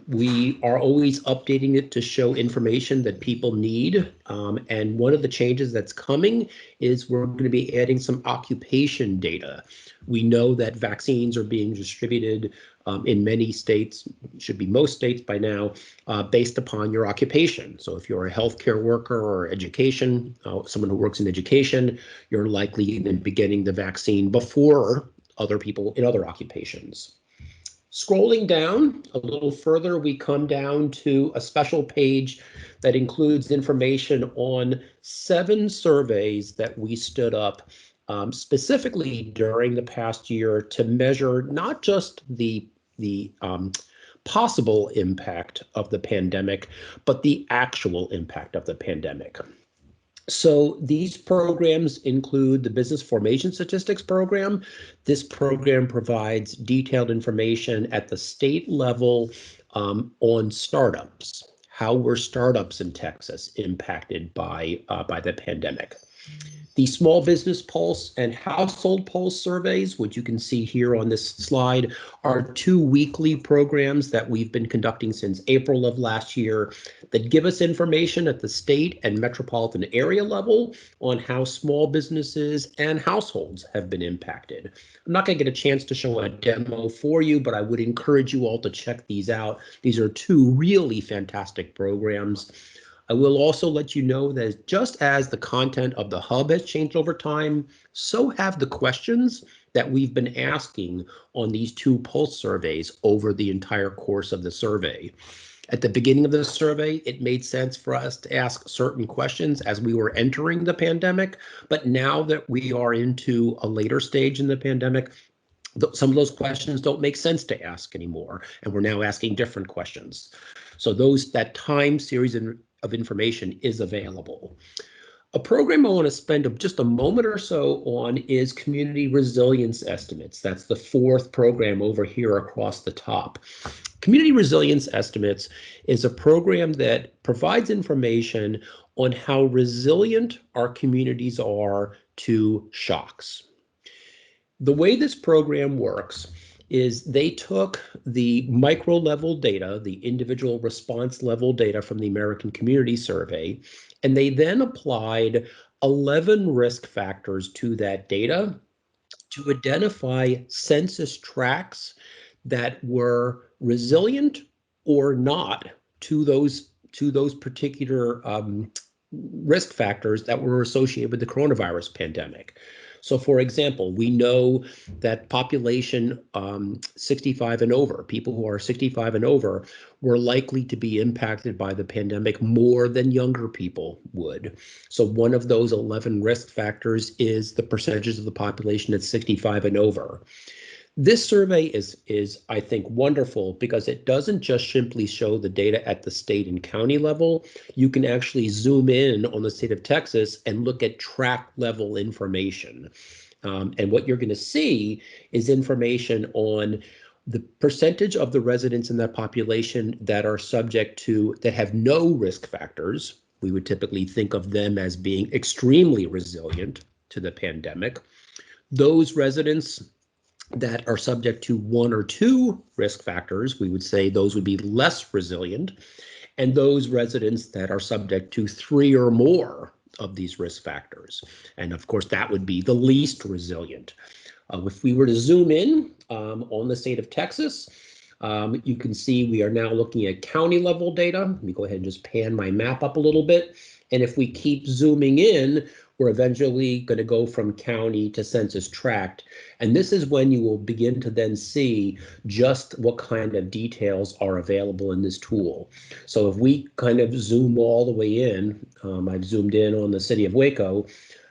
We are always updating it to show information that people need. And one of the changes that's coming is we're going to be adding some occupation data. We know that vaccines are being distributed in many states, should be most states by now, based upon your occupation. So if you're a healthcare worker or education, someone who works in education, you're likely to be getting the vaccine before other people in other occupations. Scrolling down a little further, we come down to a special page that includes information on 7 surveys that we stood up specifically during the past year to measure not just the possible impact of the pandemic, but the actual impact of the pandemic. So these programs include the Business Formation Statistics Program. This program provides detailed information at the state level on startups. How were startups in Texas impacted by the pandemic? The Small Business Pulse and Household Pulse surveys, which you can see here on this slide, are 2 weekly programs that we've been conducting since April of last year that give us information at the state and metropolitan area level on how small businesses and households have been impacted. I'm not going to get a chance to show a demo for you, but I would encourage you all to check these out. These are 2 really fantastic programs. I will also let you know that just as the content of the hub has changed over time, so have the questions that we've been asking on these 2 pulse surveys over the entire course of the survey. At the beginning of the survey, it made sense for us to ask certain questions as we were entering the pandemic, but now that we are into a later stage in the pandemic, some of those questions don't make sense to ask anymore, and we're now asking different questions. So that time series of information is available. A program I want to spend just a moment or so on is community resilience estimates. That's the fourth program over here across the top. Community resilience estimates is a program that provides information on how resilient our communities are to shocks. The way this program works is they took the micro level data, the individual response level data from the American Community Survey, and they then applied 11 risk factors to that data to identify census tracts that were resilient or not to those particular risk factors that were associated with the coronavirus pandemic. So, for example, we know that population 65 and over, people who are 65 and over, were likely to be impacted by the pandemic more than younger people would. So one of those 11 risk factors is the percentages of the population that's 65 and over. This survey is, I think, wonderful because it doesn't just simply show the data at the state and county level. You can actually zoom in on the state of Texas and look at tract level information. And what you're going to see is information on the percentage of the residents in that population that are subject to, that have no risk factors. We would typically think of them as being extremely resilient to the pandemic. Those residents that are subject to one or two risk factors, we would say those would be less resilient, and those residents that are subject to three or more of these risk factors. And of course, that would be the least resilient. If we were to zoom in on the state of Texas, you can see we are now looking at county level data. Let me go ahead and just pan my map up a little bit. And if we keep zooming in, we're eventually going to go from county to census tract. And this is when you will begin to then see just what kind of details are available in this tool. So if we kind of zoom all the way in, I've zoomed in on the city of Waco,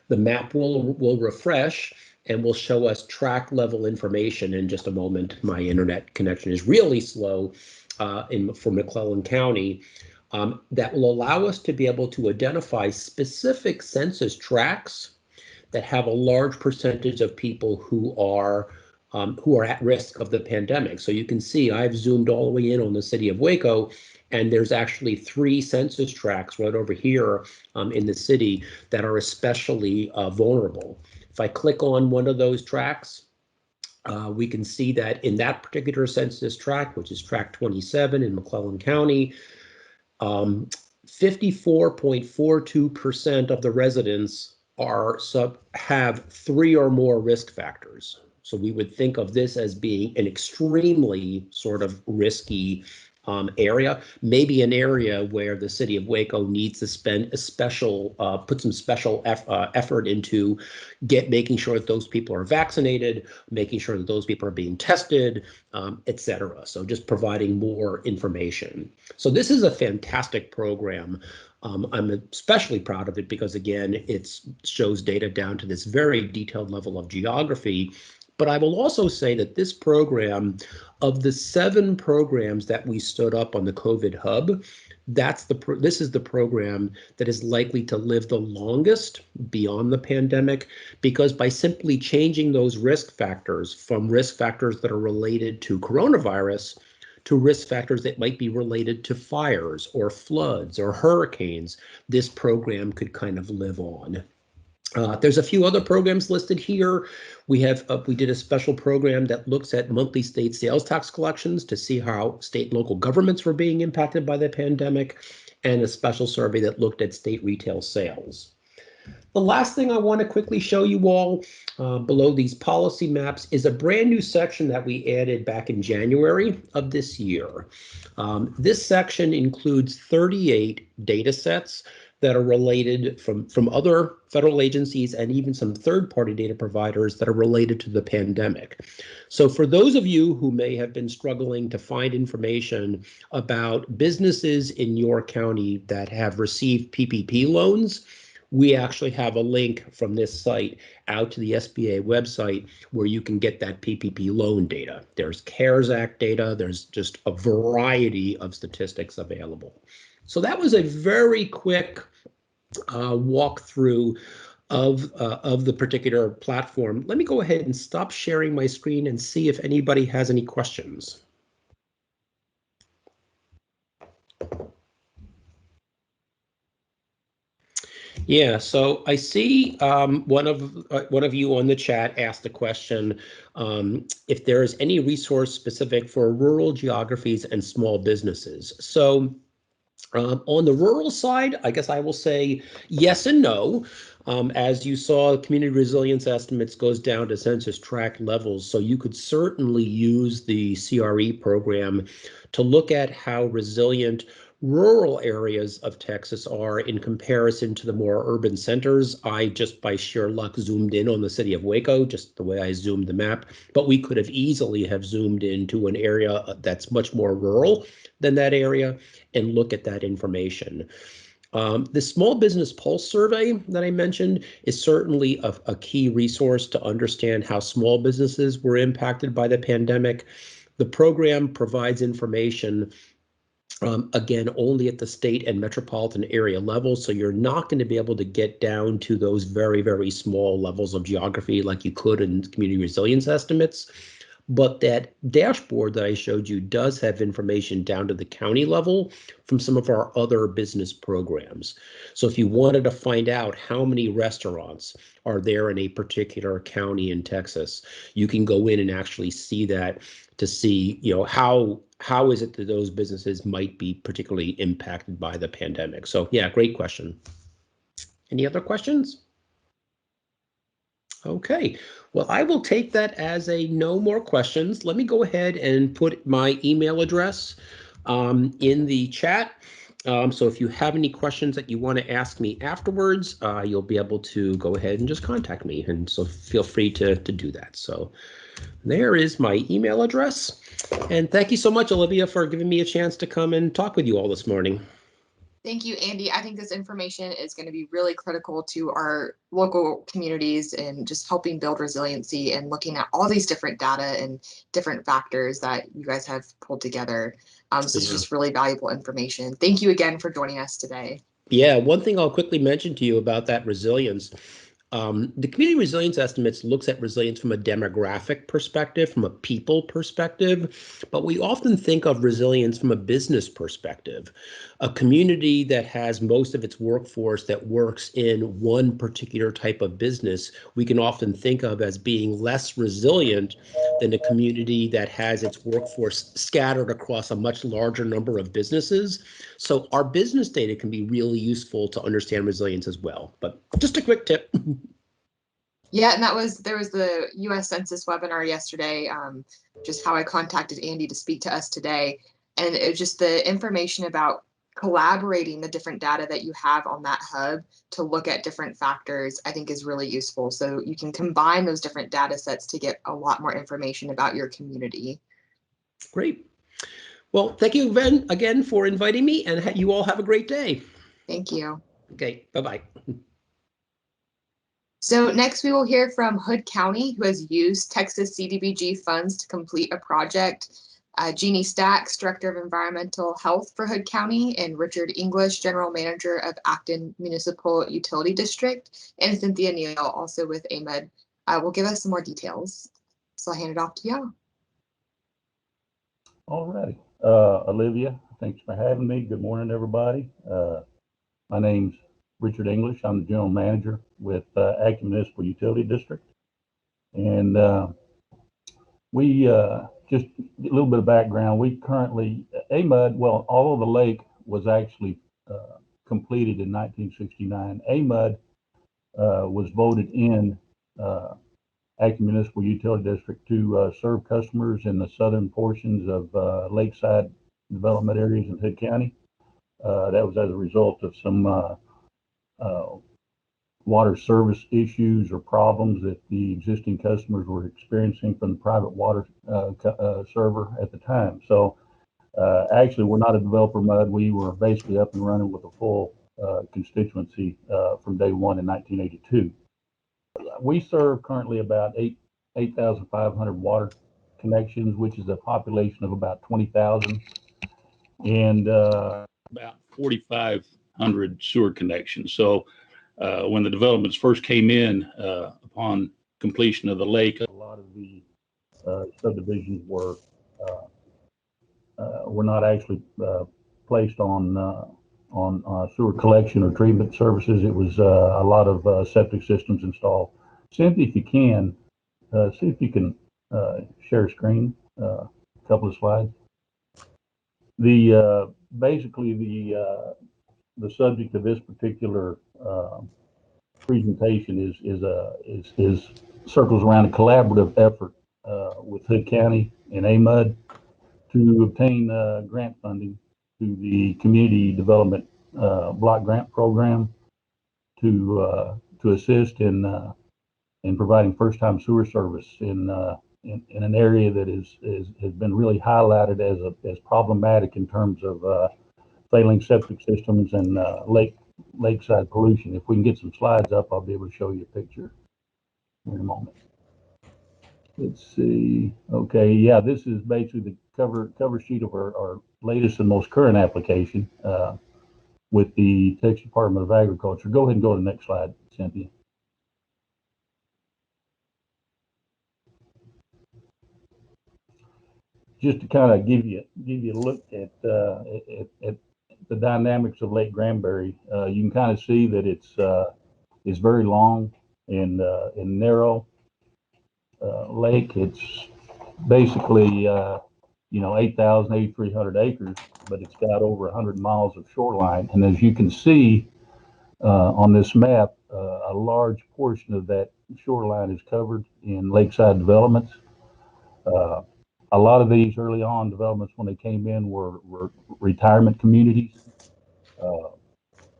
the map will refresh and will show us tract level information in just a moment. My internet connection is really slow for McClellan County. That will allow us to be able to identify specific census tracts that have a large percentage of people who are at risk of the pandemic. So you can see I've zoomed all the way in on the city of Waco, and there's actually 3 census tracts right over here in the city that are especially vulnerable. If I click on one of those tracts, we can see that in that particular census tract, which is tract 27 in McClellan County, 54.42% of the residents have 3 or more risk factors. So we would think of this as being an extremely sort of risky area, maybe an area where the city of Waco needs to spend put some special effort into making sure that those people are vaccinated, making sure that those people are being tested, et cetera. So just providing more information. So this is a fantastic program. I'm especially proud of it because, again, it shows data down to this very detailed level of geography. But I will also say that this program, of the 7 programs that we stood up on the COVID hub, this is the program that is likely to live the longest beyond the pandemic, because by simply changing those risk factors from risk factors that are related to coronavirus to risk factors that might be related to fires or floods or hurricanes, this program could kind of live on. There's a few other programs listed here. We did a special program that looks at monthly state sales tax collections to see how state and local governments were being impacted by the pandemic, and a special survey that looked at state retail sales. The last thing I want to quickly show you all below these policy maps is a brand new section that we added back in January of this year. This section includes 38 data sets that are related from other federal agencies and even some third-party data providers that are related to the pandemic. So for those of you who may have been struggling to find information about businesses in your county that have received PPP loans, we actually have a link from this site out to the SBA website where you can get that PPP loan data. There's CARES Act data. There's just a variety of statistics available. So that was a very quick walkthrough of the particular platform. Let me go ahead and stop sharing my screen and see if anybody has any questions. Yeah, so I see one of you on the chat asked a question if there is any resource specific for rural geographies and small businesses. So on the rural side, I guess I will say yes and no. As you saw, community resilience estimates goes down to census tract levels. So you could certainly use the CRE program to look at how resilient rural areas of Texas are in comparison to the more urban centers. I just by sheer luck zoomed in on the city of Waco, just the way I zoomed the map, but we could have easily have zoomed into an area that's much more rural than that area and look at that information. The Small Business Pulse Survey that I mentioned is certainly a key resource to understand how small businesses were impacted by the pandemic. The program provides information again, only at the state and metropolitan area level. So you're not going to be able to get down to those very, very small levels of geography like you could in community resilience estimates. But that dashboard that I showed you does have information down to the county level from some of our other business programs. So if you wanted to find out how many restaurants are there in a particular county in Texas, you can go in and actually see that to see, how is it that those businesses might be particularly impacted by the pandemic? So yeah, great question. Any other questions? Okay, well, I will take that as a no more questions. Let me go ahead and put my email address in the chat. So if you have any questions that you want to ask me afterwards, you'll be able to go ahead and just contact me. And so feel free to do that. So there is my email address. And thank you so much, Olivia, for giving me a chance to come and talk with you all this morning. Thank you, Andy. I think this information is going to be really critical to our local communities and just helping build resiliency and looking at all these different data and different factors that you guys have pulled together. So it's just really valuable information. Thank you again for joining us today. Yeah, one thing I'll quickly mention to you about that resilience. The community resilience estimates looks at resilience from a demographic perspective, from a people perspective, but we often think of resilience from a business perspective. A community that has most of its workforce that works in one particular type of business, we can often think of as being less resilient than a community that has its workforce scattered across a much larger number of businesses. So our business data can be really useful to understand resilience as well. But just a quick tip. Yeah, and there was the U.S. Census webinar yesterday, just how I contacted Andy to speak to us today. And it was just the information about collaborating the different data that you have on that hub to look at different factors, I think is really useful. So you can combine those different data sets to get a lot more information about your community. Great. Well, thank you again for inviting me, and you all have a great day. Thank you. Okay, bye-bye. So next we will hear from Hood County, who has used Texas CDBG funds to complete a project. Jeannie Stacks, Director of Environmental Health for Hood County, and Richard English, General Manager of Acton Municipal Utility District, and Cynthia Neal, also with AMED, will give us some more details. So I'll hand it off to y'all. All righty. Olivia, thanks for having me. Good morning, everybody. My name's Richard English. I'm the General Manager with Acton Municipal Utility District. And we just a little bit of background. We currently, AMUD, well, although the lake was actually completed in 1969, AMUD was voted in Acton Municipal Utility District to serve customers in the southern portions of lakeside development areas in Hood County. That was as a result of some water service issues or problems that the existing customers were experiencing from the private water server at the time. So actually, we're not a developer MUD. We were basically up and running with a full constituency from day one in 1982. We serve currently about 8,500 water connections, which is a population of about 20,000. And about 4,500 sewer connections. So when the developments first came in upon completion of the lake, a lot of the subdivisions were not actually placed on sewer collection or treatment services. It was a lot of septic systems installed. Cynthia, if you can, see if you can share screen, a couple of slides. The basically the subject of this particular presentation is circles around a collaborative effort with Hood County and AMUD to obtain grant funding through the Community Development Block Grant Program to assist in providing first-time sewer service in an area that has been really highlighted as problematic in terms of failing septic systems and lakeside pollution. If we can get some slides up, I'll be able to show you a picture in a moment. Let's see. Okay, yeah, this is basically the cover sheet of our latest and most current application with the Texas Department of Agriculture. Go ahead and go to the next slide, Cynthia. Just to kind of give you a look at the dynamics of Lake Granbury, you can kind of see that it's very long and narrow lake. It's basically 8,300 acres, but it's got over 100 miles of shoreline. And as you can see on this map, a large portion of that shoreline is covered in lakeside developments. A lot of these early on developments, when they came in, were retirement communities,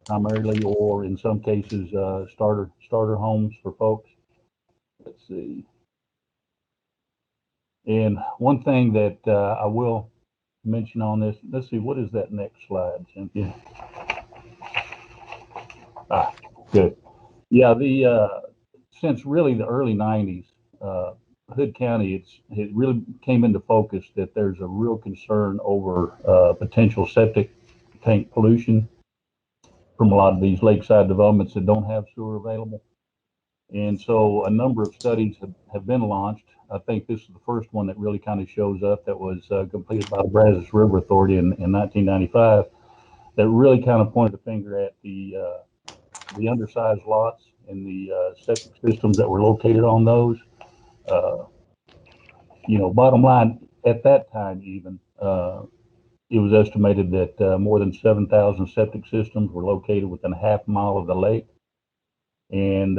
primarily, or in some cases, starter homes for folks. Let's see. And one thing that I will mention on this, let's see, what is that next slide, Cynthia? Good. Yeah, since really the early 90s, Hood County, it really came into focus that there's a real concern over potential septic tank pollution from a lot of these lakeside developments that don't have sewer available. And so a number of studies have been launched. I think this is the first one that really kind of shows up that was completed by the Brazos River Authority in 1995 that really kind of pointed the finger at the undersized lots and the septic systems that were located on those. Bottom line, at that time even, it was estimated that more than 7,000 septic systems were located within a half mile of the lake. And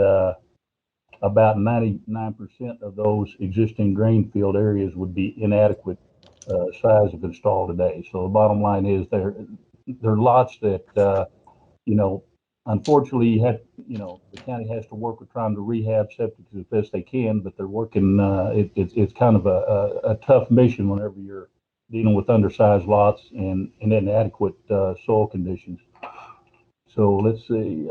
about 99% of those existing drain field areas would be inadequate size if installed today. So the bottom line is there are lots that, unfortunately, the county has to work with trying to rehab septic as best they can, but they're working. It's kind of a tough mission whenever you're dealing with undersized lots and inadequate soil conditions. So let's see.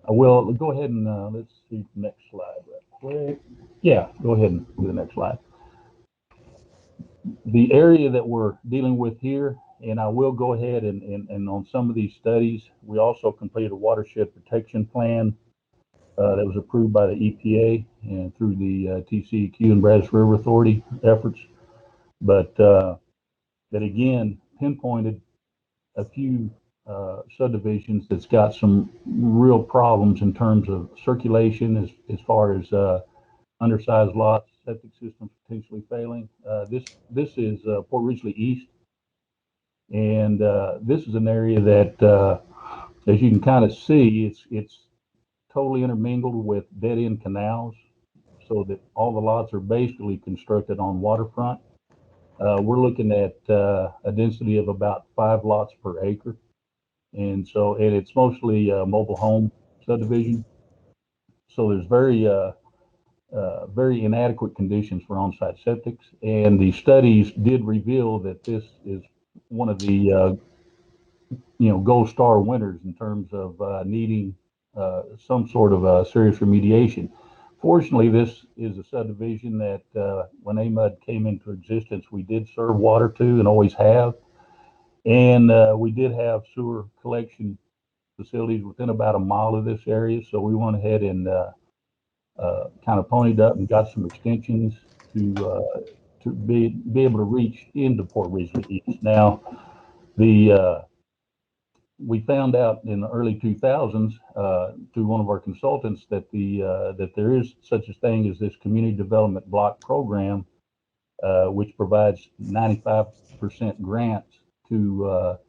I will go ahead and let's see the next slide right quick. Yeah, go ahead and do the next slide. The area that we're dealing with here, and I will go ahead and on some of these studies, we also completed a watershed protection plan that was approved by the EPA and through the TCEQ and Brazos River Authority efforts, but that again pinpointed a few subdivisions that's got some real problems in terms of circulation as far as undersized lots, septic systems potentially failing. This is Port Ridgely East, and this is an area that, as you can kind of see, it's totally intermingled with dead-end canals, so that all the lots are basically constructed on waterfront. We're looking at a density of about 5 lots per acre. And it's mostly mobile home subdivision. So there's very inadequate conditions for on-site septics. And the studies did reveal that this is one of the, gold star winners in terms of needing some sort of serious remediation. Fortunately, this is a subdivision that when AMUD came into existence, we did serve water to and always have. And we did have sewer collection facilities within about a mile of this area, so we went ahead and kind of ponied up and got some extensions to be able to reach into Port Ridgely East. Now, we found out in the early 2000s through one of our consultants that that there is such a thing as this community development block program, which provides 95% grants to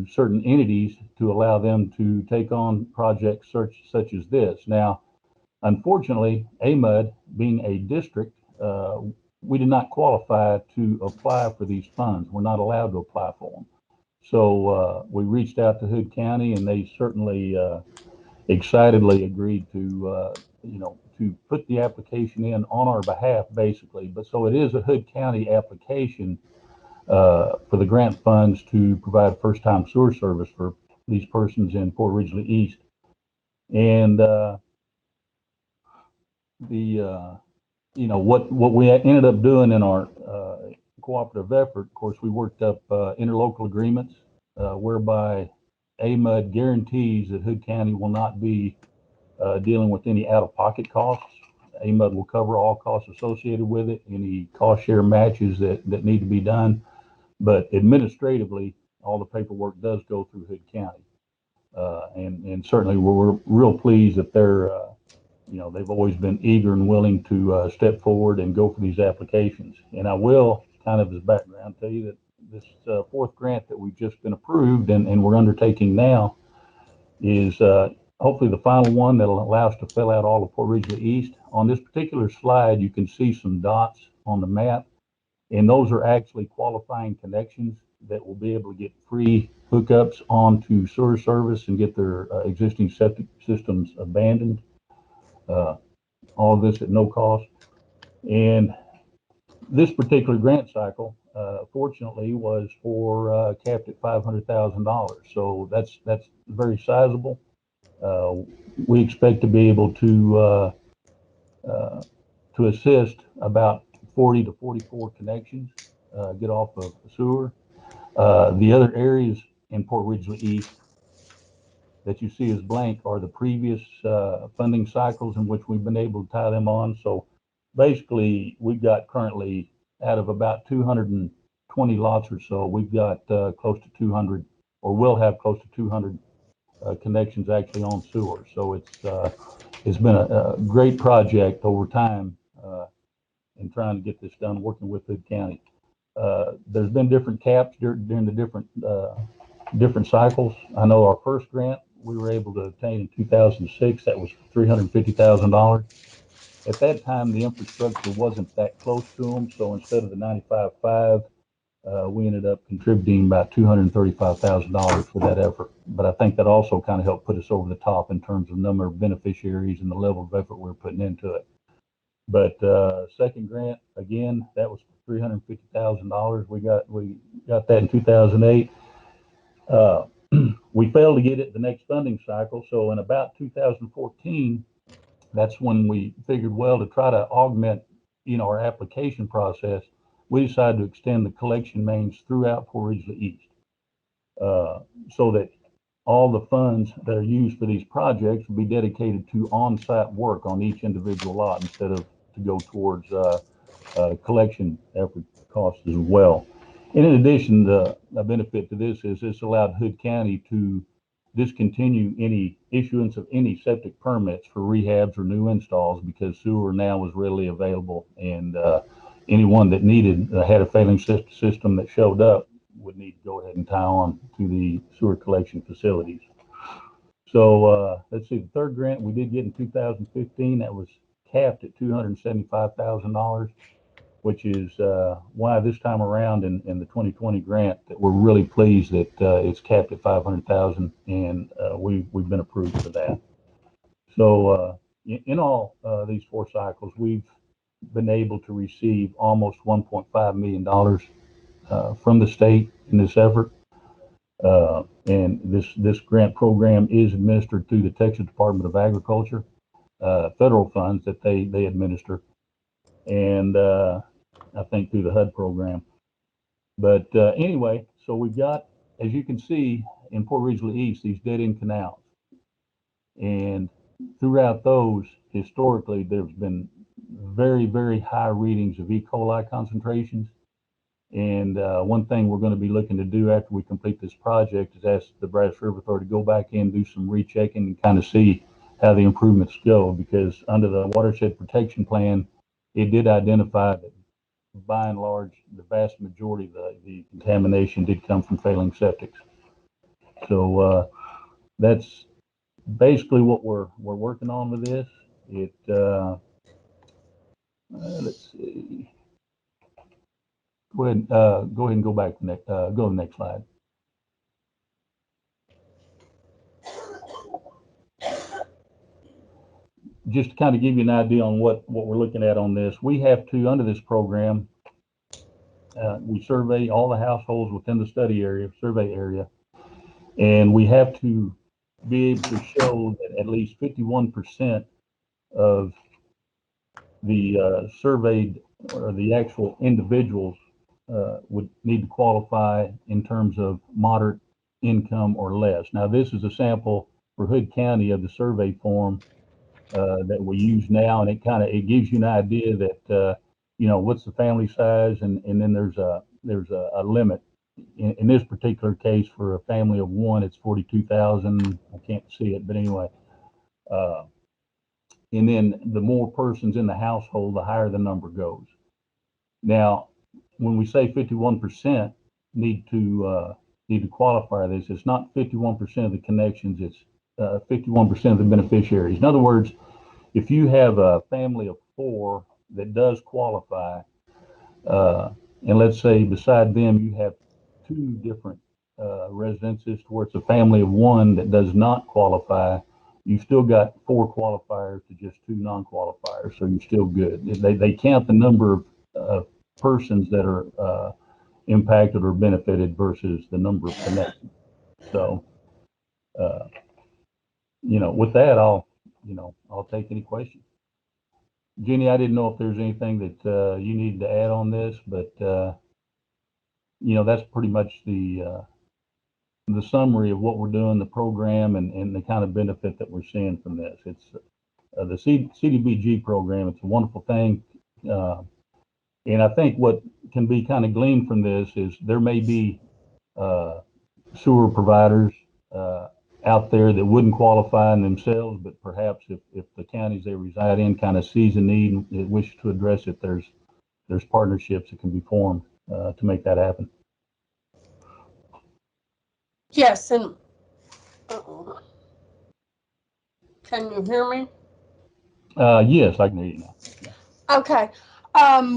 certain entities to allow them to take on projects such as this. Now, unfortunately, AMUD being a district, we did not qualify to apply for these funds. We're not allowed to apply for them. So we reached out to Hood County, and they certainly excitedly agreed to to put the application in on our behalf, basically. But so it is a Hood County application for the grant funds to provide first-time sewer service for these persons in Port Ridgely East. And what we ended up doing in our cooperative effort, of course, we worked up interlocal agreements whereby AMUD guarantees that Hood County will not be dealing with any out-of-pocket costs. AMUD will cover all costs associated with it, any cost share matches that need to be done. But administratively, all the paperwork does go through Hood County. And certainly we're real pleased that they've always been eager and willing to step forward and go for these applications. And I will, kind of as background, tell you that this fourth grant that we've just been approved and we're undertaking now is hopefully the final one that'll allow us to fill out all of Port Ridgely East. On this particular slide, you can see some dots on the map, and those are actually qualifying connections that will be able to get free hookups onto sewer service and get their existing septic systems abandoned. All of this at no cost. And this particular grant cycle, fortunately, was for capped at $500,000. So that's very sizable. We expect to be able to assist about 40 to 44 connections get off of sewer. The other areas in Port Ridgely East that you see as blank are the previous funding cycles in which we've been able to tie them on. So basically, we've got currently out of about 220 lots or so, we've got close to 200, or will have close to 200 connections actually on sewer. So it's been a great project over time in trying to get this done, working with Hood County. There's been different caps during the different cycles. I know our first grant we were able to obtain in 2006. That was $350,000. At that time, the infrastructure wasn't that close to them, so instead of the 95.5, we ended up contributing about $235,000 for that effort. But I think that also kind of helped put us over the top in terms of number of beneficiaries and the level of effort we're putting into it. But second grant, again, that was $350,000. We got that in 2008. We failed to get it the next funding cycle. So in about 2014, that's when we figured, well, to try to augment, our application process, we decided to extend the collection mains throughout Port Ridgely East, so that all the funds that are used for these projects will be dedicated to on-site work on each individual lot instead of to go towards collection effort costs as well. And in addition, the benefit to this is this allowed Hood County to discontinue any issuance of any septic permits for rehabs or new installs because sewer now was readily available, and anyone that had a failing system that showed up would need to go ahead and tie on to the sewer collection facilities. So let's see, the third grant we did get in 2015, that was capped at $275,000, which is why this time around in the 2020 grant that we're really pleased that it's capped at $500,000, and we've been approved for that. So in all these four cycles, we've been able to receive almost $1.5 million from the state in this effort. And this grant program is administered through the Texas Department of Agriculture, federal funds that they administer, and I think through the HUD program. But anyway, so we've got as you can see in Port Ridgely East, these dead-end canals, and throughout those, historically, there's been very, very high readings of E. coli concentrations. And one thing we're going to be looking to do after we complete this project is ask the Brazos River Authority to go back in, do some rechecking, and kind of see how the improvements go, because under the watershed protection plan, it did identify that by and large, the vast majority of the contamination did come from failing septics. So that's basically what we're working on with this. Let's see. Go ahead and go back to next. Go to the next slide. Just to kind of give you an idea on what we're looking at on this, we have to, under this program, we survey all the households within the study area, survey area, and we have to be able to show that at least 51% of the surveyed or the actual individuals would need to qualify in terms of moderate income or less. Now, this is a sample for Hood County of the survey form that we use now, and it gives you an idea that what's the family size, and then there's a limit. In this particular case, for a family of one, it's 42,000. I can't see it, but anyway. And then the more persons in the household, the higher the number goes. Now, when we say 51% need to qualify this, it's not 51% of the connections, it's 51% of the beneficiaries. In other words, if you have a family of 4 that does qualify, and let's say beside them you have 2 different residences towards a family of 1 that does not qualify, you've still got 4 qualifiers to just 2 non-qualifiers, so you're still good. They count the number of persons that are impacted or benefited versus the number of connections. So, with that, I'll take any questions. Jenny, I didn't know if there's anything that you needed to add on this, but that's pretty much the summary of what we're doing, the program, and the kind of benefit that we're seeing from this. It's the CDBG program. It's a wonderful thing. And I think what can be kind of gleaned from this is there may be sewer providers out there that wouldn't qualify in themselves, but perhaps if the counties they reside in kind of sees a need and wishes to address it, there's partnerships that can be formed to make that happen. Yes, and can you hear me? Yes, I can hear you now. Yeah. Okay.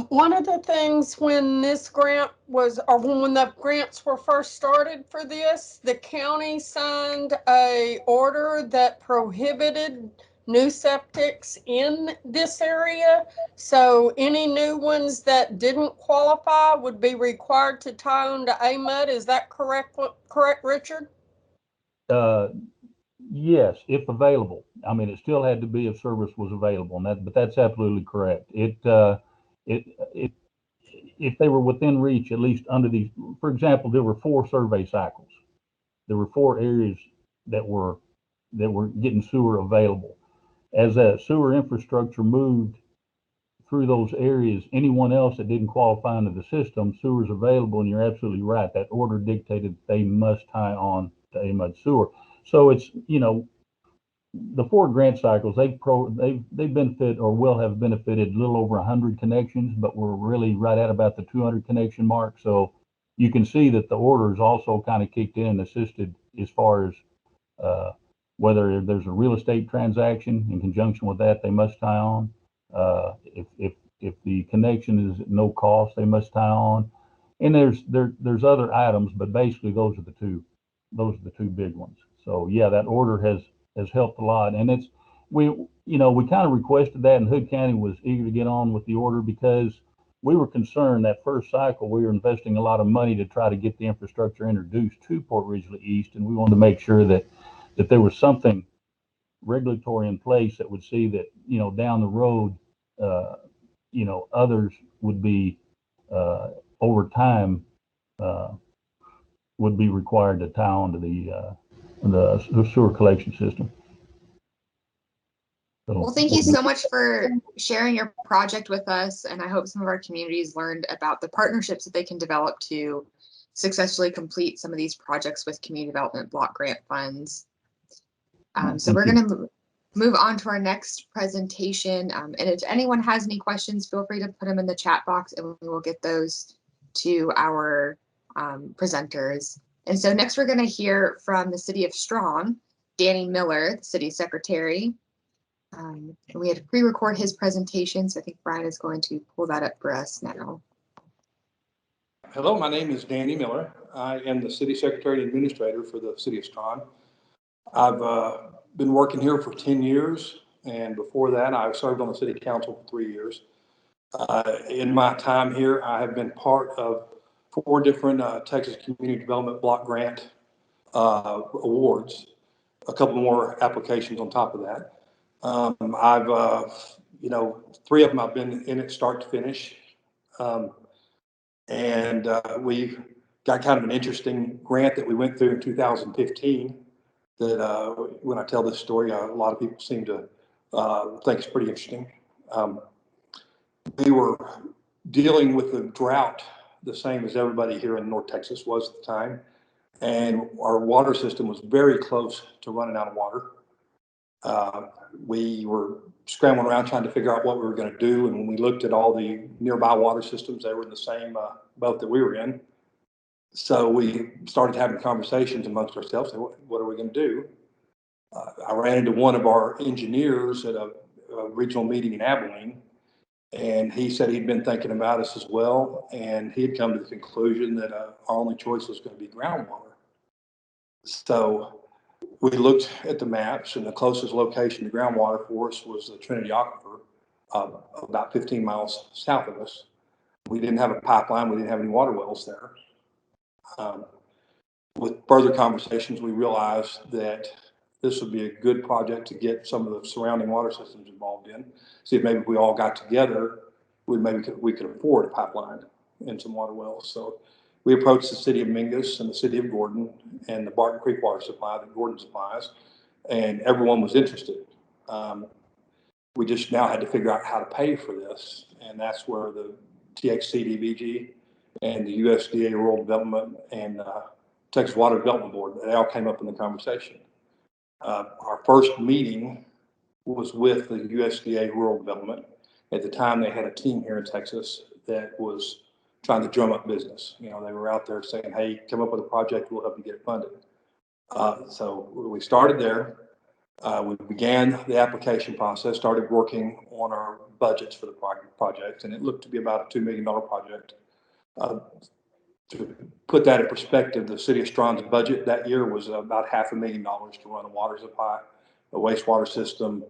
One of the things when this grant was, or when the grants were first started for this, the county signed a order that prohibited new septics in this area. So any new ones that didn't qualify would be required to tie on to AMUD. Is that correct, Richard? Yes, if available. I mean, it still had to be if service was available, and but that's absolutely correct. If they were within reach, at least under these, for example, there were 4 survey cycles. There were 4 areas that were getting sewer available. As that sewer infrastructure moved through those areas, anyone else that didn't qualify under the system, sewer's available, and you're absolutely right. That order dictated they must tie on to AMUD sewer. So it's, the 4 grant cycles, they benefit or will have benefited a little over 100 connections, but we're really right at about the 200 connection mark. So you can see that the orders also kind of kicked in and assisted as far as whether there's a real estate transaction in conjunction with that, they must tie on. If the connection is at no cost, they must tie on. And there's other items, but basically those are the two big ones. So yeah, that order has helped a lot, and we kind of requested that, and Hood County was eager to get on with the order because we were concerned that first cycle we were investing a lot of money to try to get the infrastructure introduced to Port Ridgely East, and we wanted to make sure that there was something regulatory in place that would see that down the road others would be over time would be required to tie onto the sewer collection system. So, Well, thank you so much for sharing your project with us, and I hope some of our communities learned about the partnerships that they can develop to successfully complete some of these projects with community development block grant funds. So we're going to move on to our next presentation, and if anyone has any questions, feel free to put them in the chat box and we will get those to our presenters. And so next we're going to hear from the City of Strawn, Danny Miller, the City Secretary. And we had to pre-record his presentation, so I think Brian is going to pull that up for us now. Hello, my name is Danny Miller. I am the City Secretary and Administrator for the City of Strawn. I've been working here for 10 years, and before that I served on the City Council for 3 years. In my time here, I have been part of 4 different Texas Community Development Block Grant awards, a couple more applications on top of that. I've, 3 of them I've been in it start to finish. We got kind of an interesting grant that we went through in 2015 that when I tell this story, a lot of people seem to think it's pretty interesting. We were dealing with the drought the same as everybody here in North Texas was at the time. And our water system was very close to running out of water. We were scrambling around trying to figure out what we were going to do. And when we looked at all the nearby water systems, they were in the same boat that we were in. So we started having conversations amongst ourselves. What are we going to do? I ran into one of our engineers at a regional meeting in Abilene, and he said he'd been thinking about us as well. And he had come to the conclusion that our only choice was going to be groundwater. So we looked at the maps, and the closest location to groundwater for us was the Trinity Aquifer, about 15 miles south of us. We didn't have a pipeline. We didn't have any water wells there. With further conversations, we realized that this would be a good project to get some of the surrounding water systems involved in. See if maybe if we all got together, we could afford a pipeline and some water wells. So we approached the city of Mingus and the city of Gordon and the Barton Creek Water Supply that Gordon supplies, and everyone was interested. We just now had to figure out how to pay for this, and that's where the CDBG and the USDA Rural Development and Texas Water Development Board, they all came up in the conversation. Our first meeting was with the USDA Rural Development. At the time, they had a team here in Texas that was trying to drum up business. You know, they were out there saying, hey, come up with a project, we'll help you get it funded. So we started there. We began the application process, started working on our budgets for the project, and it looked to be about a $2 million project. To put that in perspective, the city of Strawn's budget that year was about $500,000 to run a water supply, a wastewater system,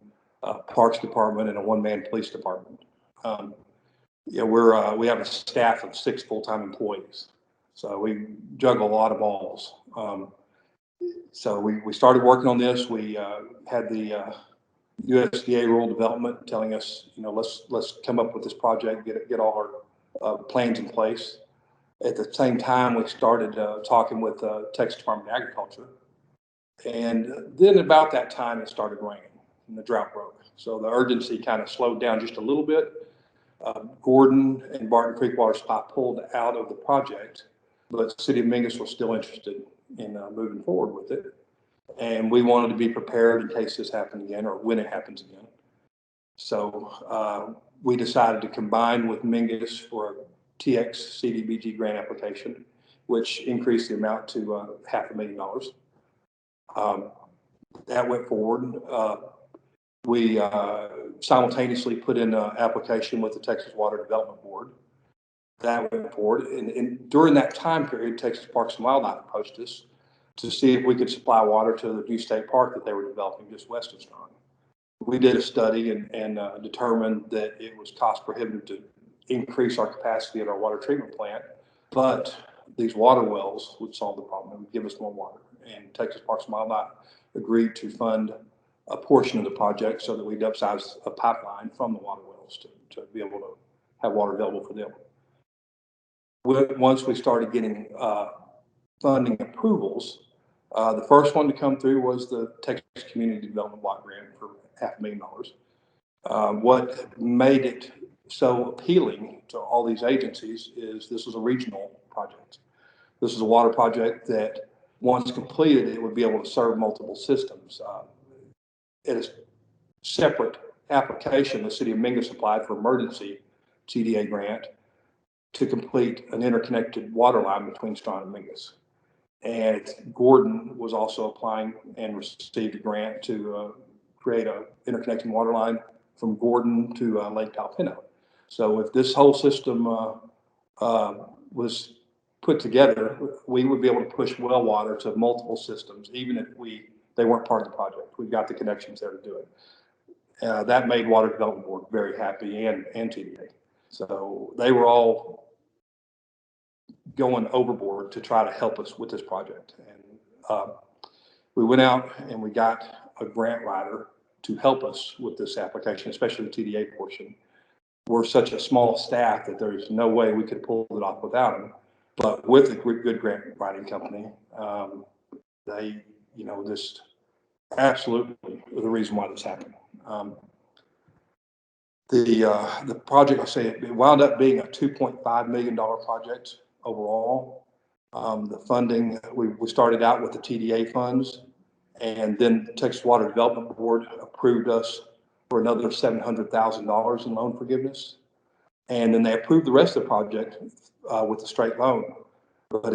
parks department, and a one-man police department. We have a staff of 6 full-time employees, so we juggle a lot of balls. So we started working on this. We had the USDA Rural Development telling us, let's come up with this project, get all our plans in place. At the same time, we started talking with Texas Department of Agriculture. And then about that time, it started raining and the drought broke. So the urgency kind of slowed down just a little bit. Gordon and Barton Creek Water Supply pulled out of the project, but the city of Mingus was still interested in moving forward with it. And we wanted to be prepared in case this happened again or when it happens again. So we decided to combine with Mingus for a TX CDBG grant application, which increased the amount to $500,000. That went forward. We simultaneously put in an application with the Texas Water Development Board. That went forward. And during that time period, Texas Parks and Wildlife approached us to see if we could supply water to the new state park that they were developing just west of Strawn. We did a study and determined that it was cost prohibitive to increase our capacity at our water treatment plant, but these water wells would solve the problem and give us more water. And Texas Parks and Wildlife agreed to fund a portion of the project so that we'd upsize a pipeline from the water wells to be able to have water available for them. Once we started getting funding approvals. The first one to come through was the Texas Community Development Block Grant for $500,000. What made it so appealing to all these agencies is this was a regional project. This is a water project that once completed, it would be able to serve multiple systems. It is separate application. The city of Mingus applied for emergency TDA grant to complete an interconnected water line between Strawn and Mingus. And Gordon was also applying and received a grant to create an interconnecting water line from Gordon to Lake Talpino. So if this whole system was put together, we would be able to push well water to multiple systems, even if they weren't part of the project. We've got the connections there to do it. That made Water Development Board very happy, and TDA. So they were all going overboard to try to help us with this project. And we went out and we got a grant writer to help us with this application, especially the TDA portion. We're such a small staff that there's no way we could pull it off without them. But with a good grant writing company, they, just absolutely the reason why this happened. The project, I say, it wound up being a $2.5 million project overall. The funding, we started out with the TDA funds, and then the Texas Water Development Board approved us for another $700,000 in loan forgiveness. And then they approved the rest of the project with a straight loan. But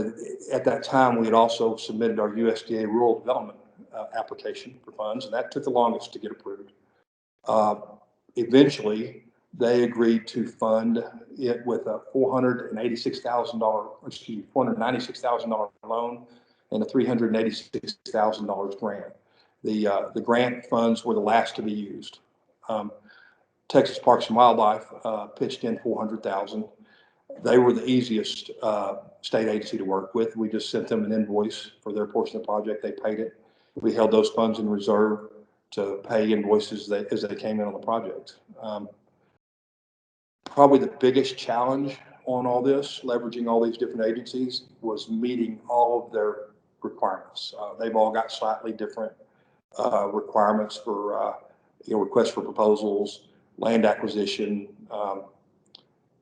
at that time, we had also submitted our USDA rural development application for funds, and that took the longest to get approved. Eventually, they agreed to fund it with a $496,000 loan and a $386,000 grant. The grant funds were the last to be used. Texas Parks and Wildlife pitched in $400,000. They were the easiest state agency to work with. We just sent them an invoice for their portion of the project. They paid it. We held those funds in reserve to pay invoices as they came in on the project. Probably the biggest challenge on all this, leveraging all these different agencies, was meeting all of their requirements. They've all got slightly different requirements for requests for proposals, land acquisition,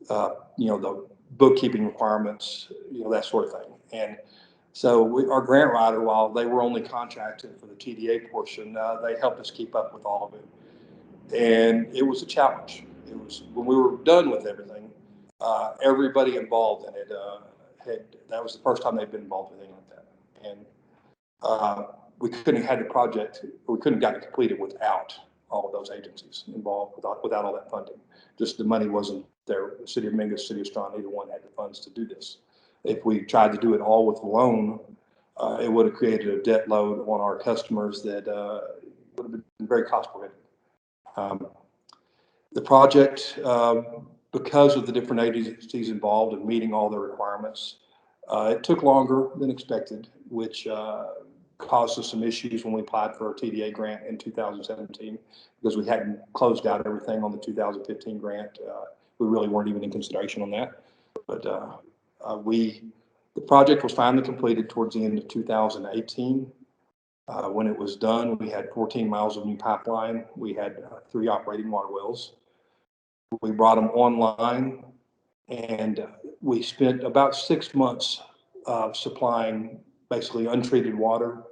the bookkeeping requirements, that sort of thing. And so our grant writer, while they were only contracted for the TDA portion, they helped us keep up with all of it. And it was a challenge. It was, when we were done with everything, everybody involved in it that was the first time they'd been involved with anything like that. And we couldn't have had the project, we couldn't have gotten it completed without all of those agencies involved, without all that funding. Just the money wasn't there. The city of Mingus, city of Strawn, neither one had the funds to do this. If we tried to do it all with a loan, it would have created a debt load on our customers that would have been very cost prohibitive. The project, because of the different agencies involved in meeting all the requirements, it took longer than expected, which caused us some issues when we applied for our TDA grant in 2017, because we hadn't closed out everything on the 2015 grant. We really weren't even in consideration on that. But the project was finally completed towards the end of 2018. When it was done, we had 14 miles of new pipeline. We had 3 operating water wells. We brought them online, and we spent about 6 months supplying basically untreated water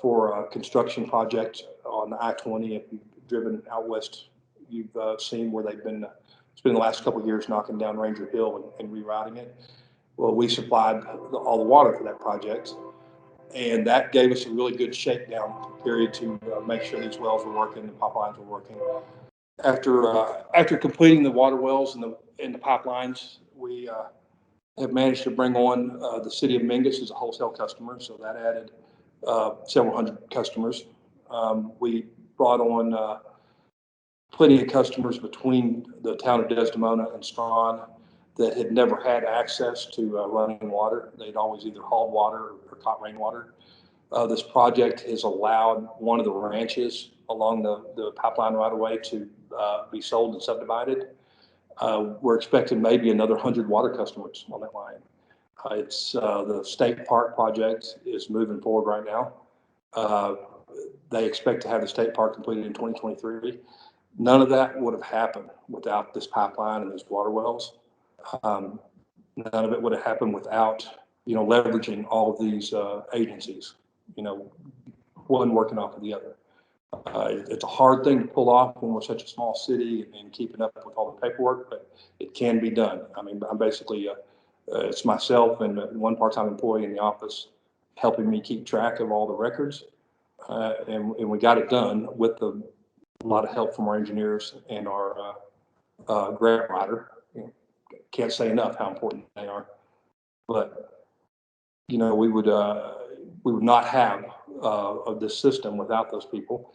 for a construction project on the I-20. If you've driven out west, you've seen where they've been spending the last couple of years knocking down Ranger Hill and rerouting it. Well, we supplied all the water for that project, and that gave us a really good shakedown period to make sure these wells were working, the pipelines were working. After completing the water wells and the pipelines, we have managed to bring on the city of Mingus as a wholesale customer, so that added several hundred customers. We brought on plenty of customers between the town of Desdemona and Strawn that had never had access to running water. They'd always either hauled water or caught rainwater. This project has allowed one of the ranches along the pipeline right away to be sold and subdivided. We're expecting maybe another 100 water customers on that line. It's the state park project is moving forward right now. They expect to have the state park completed in 2023. None of that would have happened without this pipeline and these water wells. None of it would have happened without, leveraging all of these agencies, one working off of the other. It's a hard thing to pull off when we're such a small city and keeping up with all the paperwork, but it can be done. I mean, I'm basically, it's myself and one part-time employee in the office helping me keep track of all the records. And we got it done with a lot of help from our engineers and our grant writer. Can't say enough how important they are. But we would not have this system without those people.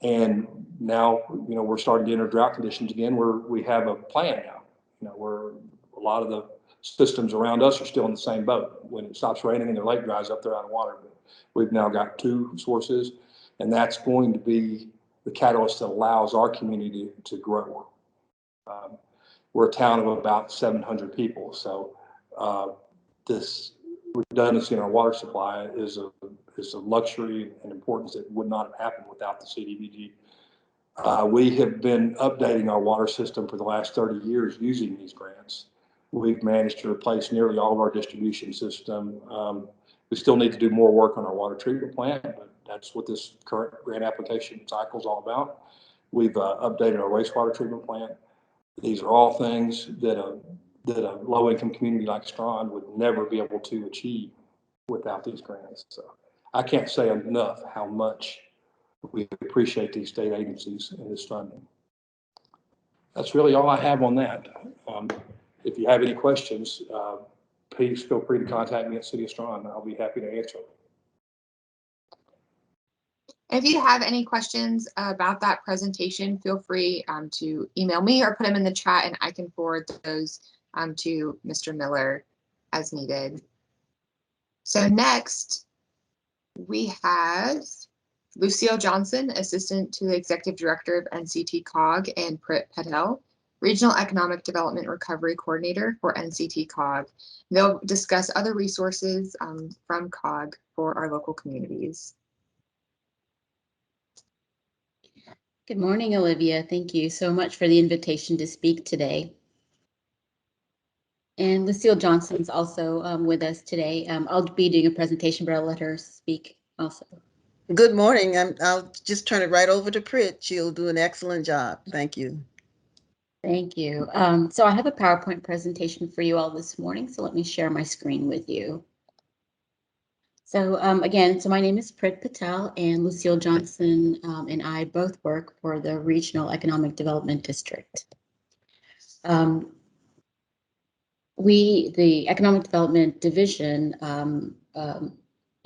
And now we're starting to enter drought conditions again, where we have a plan now. Where a lot of the systems around us are still in the same boat. When it stops raining and their lake dries up, they're out of water. But we've now got 2 sources, and that's going to be the catalyst that allows our community to grow. We're a town of about 700 people, so this redundancy in our water supply is a luxury and importance that would not have happened without the CDBG. We have been updating our water system for the last 30 years using these grants. We've managed to replace nearly all of our distribution system. We still need to do more work on our water treatment plant, but that's what this current grant application cycle is all about. We've updated our wastewater treatment plant. These are all things that a low-income community like Strawn would never be able to achieve without these grants. So I can't say enough how much we appreciate these state agencies and this funding. That's really all I have on that. If you have any questions, please feel free to contact me at City of Strawn. I'll be happy to answer. If you have any questions about that presentation, feel free to email me or put them in the chat, and I can forward those to Mr. Miller as needed. So next, we have Lucille Johnson, Assistant to the Executive Director of NCTCOG, and Prit Patel, Regional Economic Development Recovery Coordinator for NCTCOG. They'll discuss other resources from COG for our local communities. Good morning, Olivia. Thank you so much for the invitation to speak today. And Lucille Johnson's also with us today. I'll be doing a presentation, but I'll let her speak also. Good morning. I'll just turn it right over to Prit. She'll do an excellent job. Thank you. Thank you. So I have a PowerPoint presentation for you all this morning, so let me share my screen with you. So again, my name is Prit Patel, and Lucille Johnson and I both work for the Regional Economic Development District. The Economic Development Division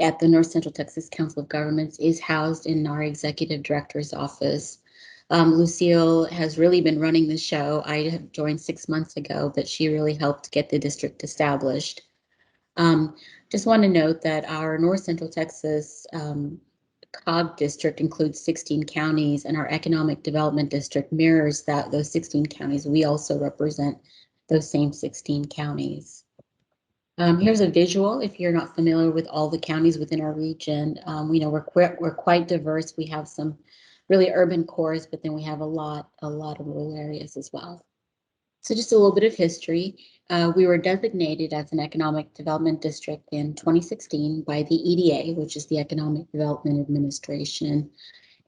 at the North Central Texas Council of Governments is housed in our Executive Director's office. Lucille has really been running the show. I have joined 6 months ago, but she really helped get the district established. Just want to note that our North Central Texas COG district includes 16 counties, and our Economic Development District mirrors those 16 counties. We also represent those same 16 counties. Here's a visual if you're not familiar with all the counties within our region. We're quite diverse. We have some really urban cores, but then we have a lot of rural areas as well. So just a little bit of history. We were designated as an economic development district in 2016 by the EDA, which is the Economic Development Administration.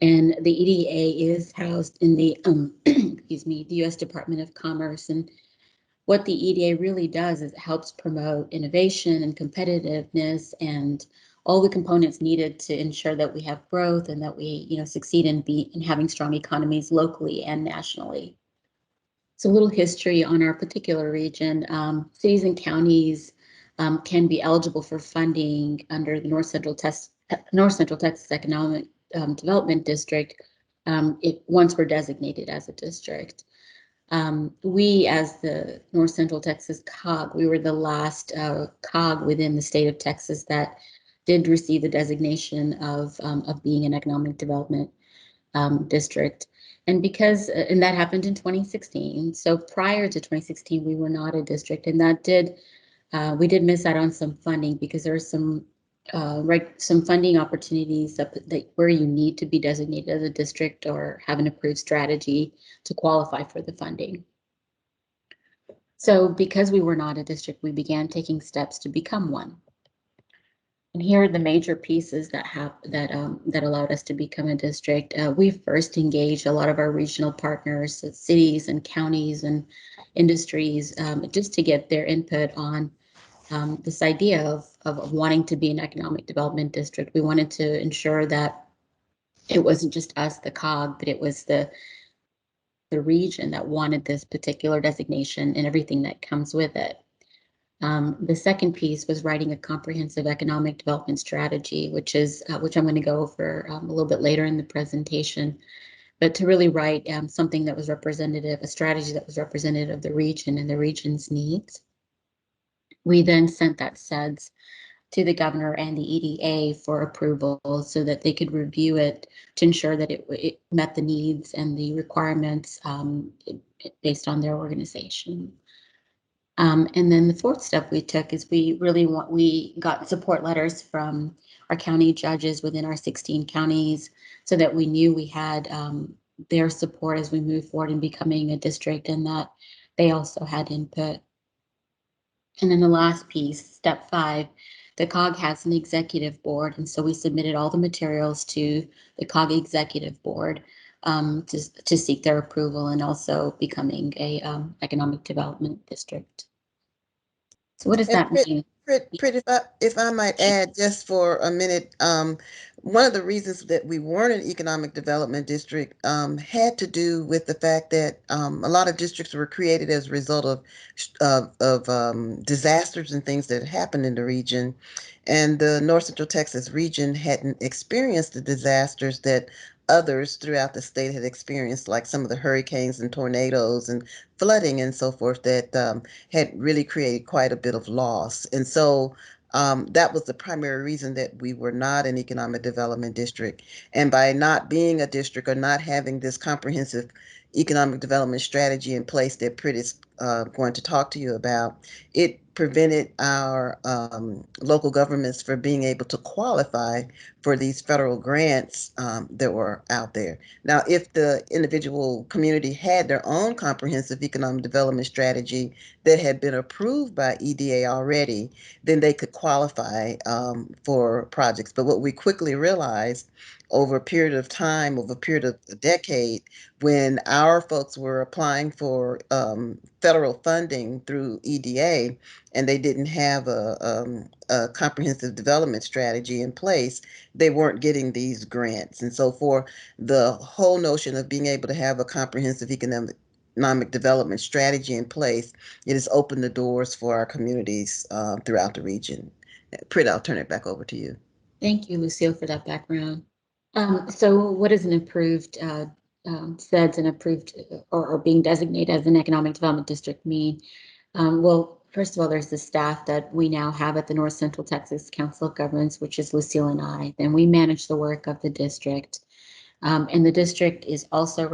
And the EDA is housed in the, the U.S. Department of Commerce. And what the EDA really does is it helps promote innovation and competitiveness and all the components needed to ensure that we have growth and that we, succeed in having strong economies locally and nationally. So a little history on our particular region. Cities and counties can be eligible for funding under the North Central Texas Economic Development District once we're designated as a district. We, as the North Central Texas COG, we were the last COG within the state of Texas that did receive the designation of being an economic development district. And that happened in 2016. So prior to 2016, we were not a district, and that did We did miss out on some funding because there are some funding opportunities that where you need to be designated as a district or have an approved strategy to qualify for the funding. So because we were not a district, we began taking steps to become one. And here are the major pieces that allowed us to become a district. We first engaged a lot of our regional partners, cities and counties and industries, just to get their input on this idea of wanting to be an economic development district. We wanted to ensure that it wasn't just us, the COG, but it was the region that wanted this particular designation and everything that comes with it. The second piece was writing a comprehensive economic development strategy, which I'm going to go over a little bit later in the presentation, but to really write something that was representative, a strategy that was representative of the region and the region's needs. We then sent that SEDS to the governor and the EDA for approval so that they could review it to ensure that it met the needs and the requirements based on their organization. And then the fourth step we took is we got support letters from our county judges within our 16 counties so that we knew we had their support as we move forward in becoming a district, and that they also had input. And then the last piece, step 5, the COG has an executive board, and so we submitted all the materials to the COG executive board to seek their approval and also becoming a economic development district. So what does that mean? Pretty, if I might add just for a minute, one of the reasons that we weren't an economic development district had to do with the fact that a lot of districts were created as a result of disasters and things that happened in the region. And the North Central Texas region hadn't experienced the disasters that others throughout the state had experienced, like some of the hurricanes and tornadoes and flooding and so forth that had really created quite a bit of loss. And so that was the primary reason that we were not an economic development district. And by not being a district or not having this comprehensive economic development strategy in place that Prit is going to talk to you about, it prevented our local governments from being able to qualify for these federal grants that were out there. Now, if the individual community had their own comprehensive economic development strategy that had been approved by EDA already, then they could qualify for projects. But what we quickly realized over a period of time, over a period of a decade, when our folks were applying for federal funding through EDA, and they didn't have a comprehensive development strategy in place, they weren't getting these grants. And so for the whole notion of being able to have a comprehensive economic development strategy in place, it has opened the doors for our communities throughout the region. Prit, I'll turn it back over to you. Thank you, Lucille, for that background. So what is an approved SEDS and approved or being designated as an economic development district mean? Well, first of all, there's the staff that we now have at the North Central Texas Council of Governments, which is Lucille and I. Then we manage the work of the district. And the district is also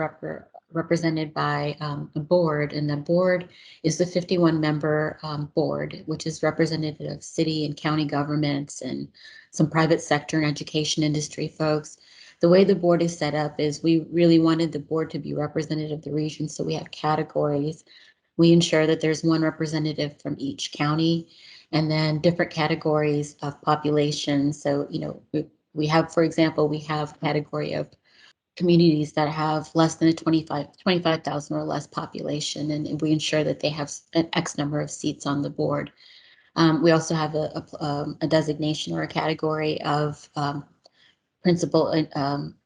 represented by a board, and the board is the 51-member board, which is representative of city and county governments and some private sector and education industry folks. The way the board is set up is we really wanted the board to be representative of the region, so we have categories. We ensure that there's one representative from each county, and then different categories of population. So, you know, we have, for example, we have a category of communities that have less than a 25,000 or less population, and we ensure that they have an X number of seats on the board. We also have a designation or a category of principal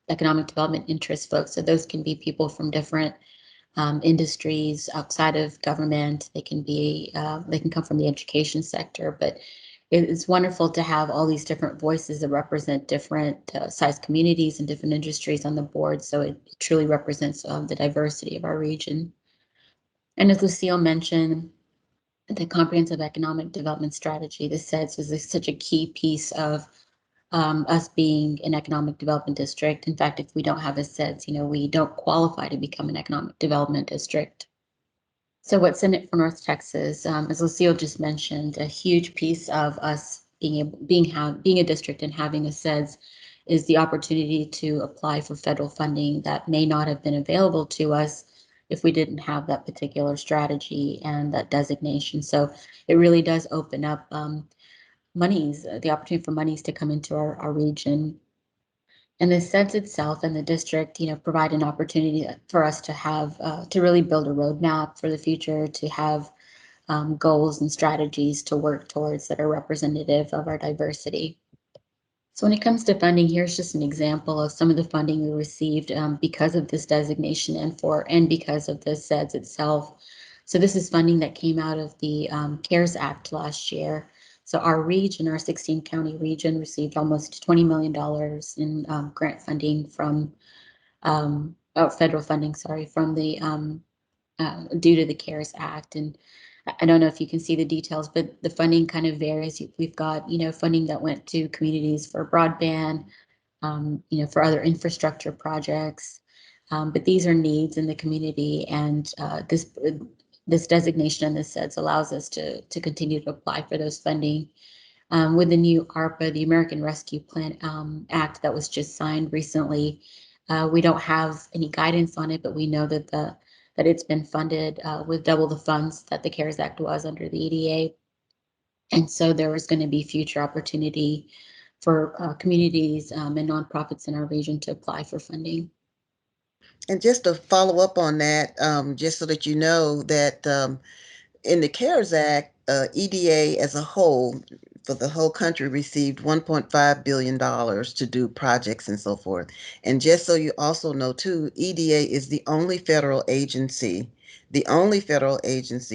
economic development interest folks. So those can be people from different industries outside of government. They can come from the education sector, but it's wonderful to have all these different voices that represent different size communities and different industries on the board. So it truly represents the diversity of our region. And as Lucille mentioned, the comprehensive economic development strategy, the SEDS, was such a key piece of us being an economic development district. In fact, if we don't have a SEDS, you know, we don't qualify to become an economic development district. So what's in it for North Texas? As Lucille just mentioned, a huge piece of us being a district and having a SEDS is the opportunity to apply for federal funding that may not have been available to us if we didn't have that particular strategy and that designation. So it really does open up monies, the opportunity for monies to come into our region. And the SEDS itself and the district, provide an opportunity for us to have, to really build a roadmap for the future, to have goals and strategies to work towards that are representative of our diversity. So when it comes to funding, here's just an example of some of the funding we received because of this designation and because of the SEDS itself. So this is funding that came out of the CARES Act last year. So our region, our 16 county region, received almost $20 million in grant funding from federal funding, from the due to the CARES Act. And I don't know if you can see the details, but the funding kind of varies. We've got, funding that went to communities for broadband, for other infrastructure projects. But these are needs in the community, and this designation and this SEDS allows us to continue to apply for those funding. With the new ARPA, the American Rescue Plan Act that was just signed recently, we don't have any guidance on it, but we know that it's been funded with double the funds that the CARES Act was under the EDA. And so there is going to be future opportunity for communities and nonprofits in our region to apply for funding. And just to follow up on that, just so that you know that in the CARES Act, EDA as a whole, for the whole country, received $1.5 billion to do projects and so forth. And just so you also know too, EDA is the only federal agency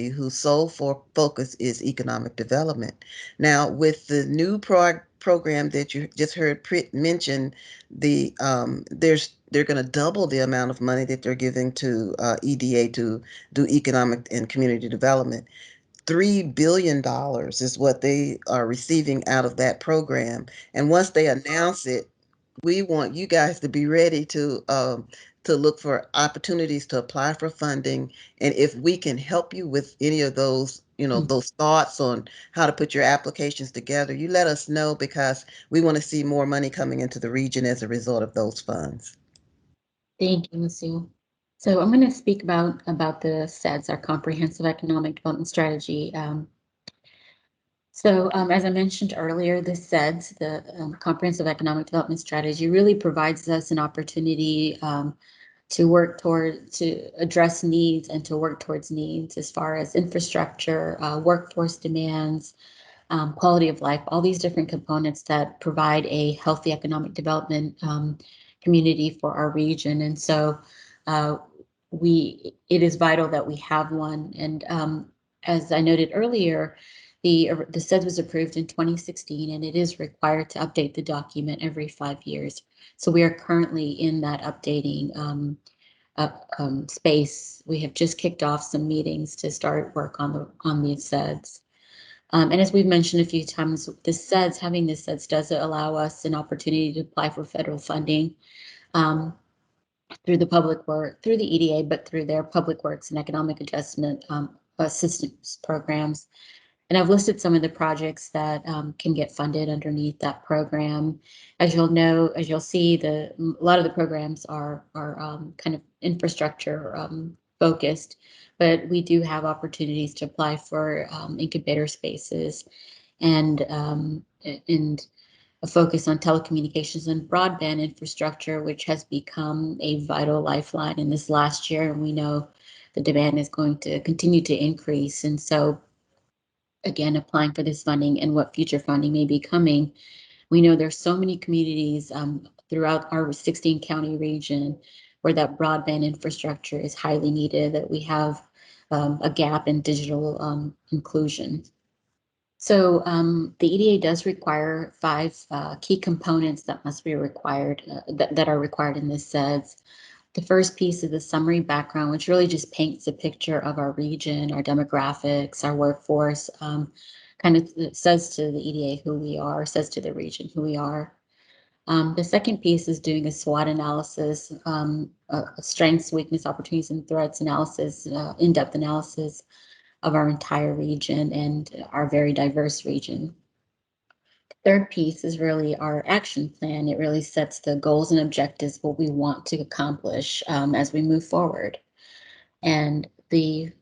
whose sole focus is economic development. Now, with the new program that you just heard mention, they're going to double the amount of money that they're giving to EDA to do economic and community development. $3 billion is what they are receiving out of that program. And once they announce it, we want you guys to be ready to look for opportunities to apply for funding. And if we can help you with any of those, those thoughts on how to put your applications together, you let us know, because we want to see more money coming into the region as a result of those funds. Thank you, Lucille. So I'm going to speak about the SEDS, our Comprehensive Economic Development Strategy. As I mentioned earlier, the SEDS, the Comprehensive Economic Development Strategy, really provides us an opportunity to address needs and to work towards needs as far as infrastructure, workforce demands, quality of life, all these different components that provide a healthy economic development community for our region. And so it is vital that we have one. And as I noted earlier, the SEDS was approved in 2016, and it is required to update the document every 5 years. So we are currently in that updating space. We have just kicked off some meetings to start work on the SEDS. And as we've mentioned a few times, having the SEDS does allow us an opportunity to apply for federal funding through the EDA, but through their public works and economic adjustment assistance programs. And I've listed some of the projects that can get funded underneath that program. As you'll see, a lot of the programs are kind of infrastructure focused, but we do have opportunities to apply for incubator spaces and a focus on telecommunications and broadband infrastructure, which has become a vital lifeline in this last year. And we know the demand is going to continue to increase. And so, again, applying for this funding and what future funding may be coming, we know there's so many communities throughout our 16 county region where that broadband infrastructure is highly needed, that we have a gap in digital inclusion. So the EDA does require 5 key components that must be required, that are required in this SEDS. The first piece is the summary background, which really just paints a picture of our region, our demographics, our workforce, kind of says to the EDA who we are, says to the region who we are. The second piece is doing a SWOT analysis, strengths, weakness, opportunities, and threats analysis, in-depth analysis of our entire region and our very diverse region. Third piece is really our action plan. It really sets the goals and objectives, what we want to accomplish as we move forward. And the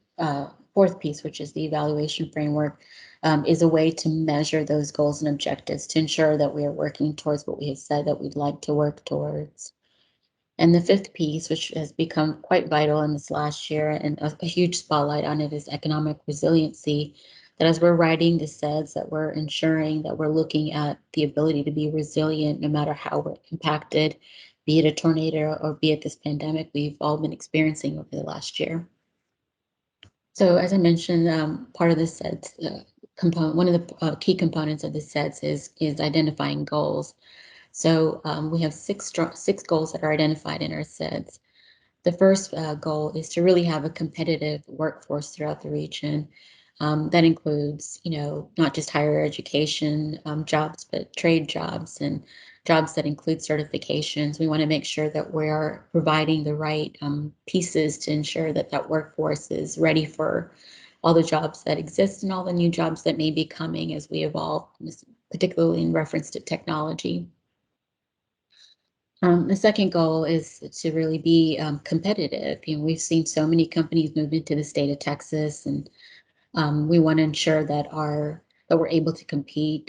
fourth piece, which is the evaluation framework, is a way to measure those goals and objectives to ensure that we are working towards what we have said that we'd like to work towards. And the fifth piece, which has become quite vital in this last year and a huge spotlight on it, is economic resiliency. That as we're writing the SEDS, that we're ensuring that we're looking at the ability to be resilient no matter how we're impacted, be it a tornado or be it this pandemic we've all been experiencing over the last year. So as I mentioned, part of the SEDS component, one of the key components of the SEDS is identifying goals. So we have six goals that are identified in our SEDS. The first goal is to really have a competitive workforce throughout the region. That includes, not just higher education jobs, but trade jobs and jobs that include certifications. We want to make sure that we are providing the right pieces to ensure that that workforce is ready for all the jobs that exist and all the new jobs that may be coming as we evolve, particularly in reference to technology. The second goal is to really be competitive. We've seen so many companies move into the state of Texas, and we want to ensure that we're able to compete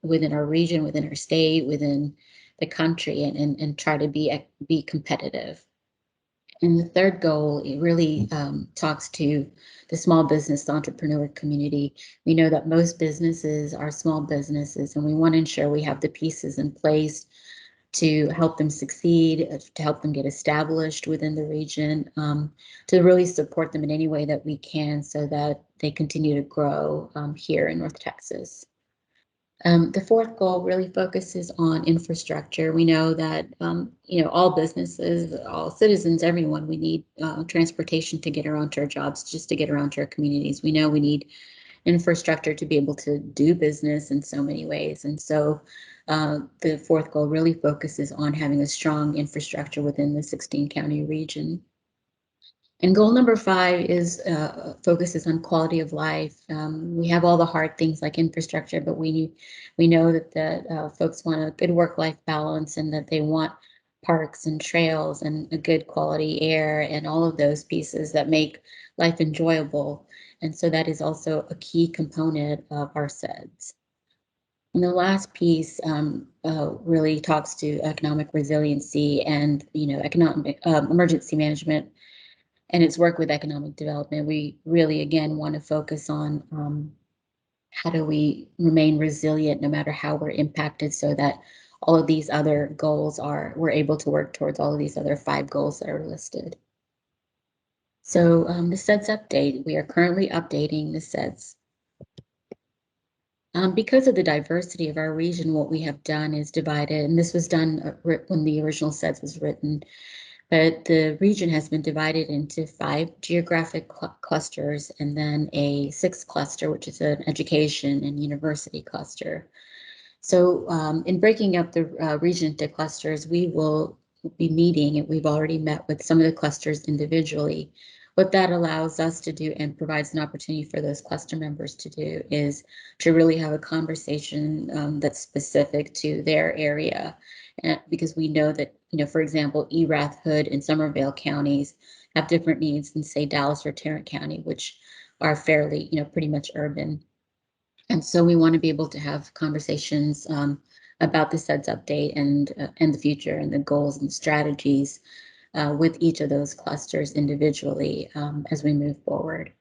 within our region, within our state, within the country, and try to be competitive. And the third goal, it really talks to the small business entrepreneur community. We know that most businesses are small businesses, and we want to ensure we have the pieces in place to help them succeed, to help them get established within the region, to really support them in any way that we can so that they continue to grow here in North Texas. The fourth goal really focuses on infrastructure. We know that, all businesses, all citizens, everyone, we need transportation to get around to our jobs, just to get around to our communities. We know we need infrastructure to be able to do business in so many ways. And so the fourth goal really focuses on having a strong infrastructure within the 16-county region. And goal number 5 is focuses on quality of life. We have all the hard things like infrastructure, but we know that folks want a good work-life balance and that they want parks and trails and a good quality air and all of those pieces that make life enjoyable. And so that is also a key component of our SEDS. And the last piece really talks to economic resiliency and economic emergency management and its work with economic development. We really, again, want to focus on how do we remain resilient no matter how we're impacted so that all of these other goals we're able to work towards all of these other 5 goals that are listed. So the SEDS update, we are currently updating the SEDS. Because of the diversity of our region, what we have done is divided, and this was done when the original SEDS was written, but the region has been divided into 5 geographic clusters and then a 6th cluster, which is an education and university cluster. So in breaking up the region into clusters, we will be meeting, and we've already met with some of the clusters individually. What that allows us to do and provides an opportunity for those cluster members to do is to really have a conversation that's specific to their area. Because we know that, for example, Erath, Hood, and Somerville counties have different needs than, say, Dallas or Tarrant County, which are fairly, pretty much urban. And so we want to be able to have conversations about the SEDS update and the future and the goals and strategies with each of those clusters individually as we move forward.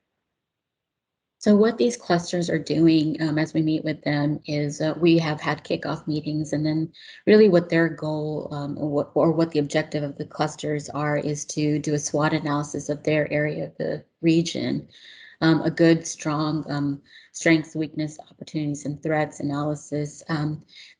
So what these clusters are doing as we meet with them is we have had kickoff meetings, and then really what their goal or what the objective of the clusters are is to do a SWOT analysis of their area of the region, a good, strong strengths, weakness, opportunities, and threats analysis.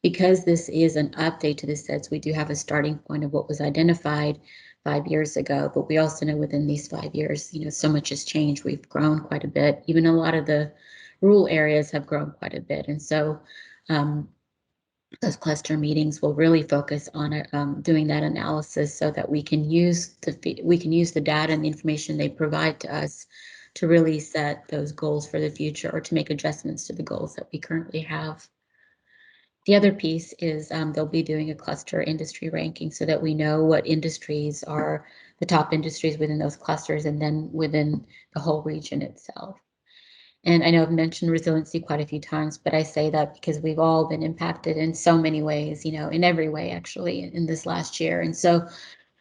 Because this is an update to the SEDS, we do have a starting point of what was identified 5 years ago, but we also know within these 5 years, so much has changed. We've grown quite a bit. Even a lot of the rural areas have grown quite a bit. And so those cluster meetings will really focus on doing that analysis so that we can use the data and the information they provide to us to really set those goals for the future or to make adjustments to the goals that we currently have. The other piece is they'll be doing a cluster industry ranking so that we know what industries are the top industries within those clusters and then within the whole region itself. And I know I've mentioned resiliency quite a few times, but I say that because we've all been impacted in so many ways, in every way, actually, in this last year. And so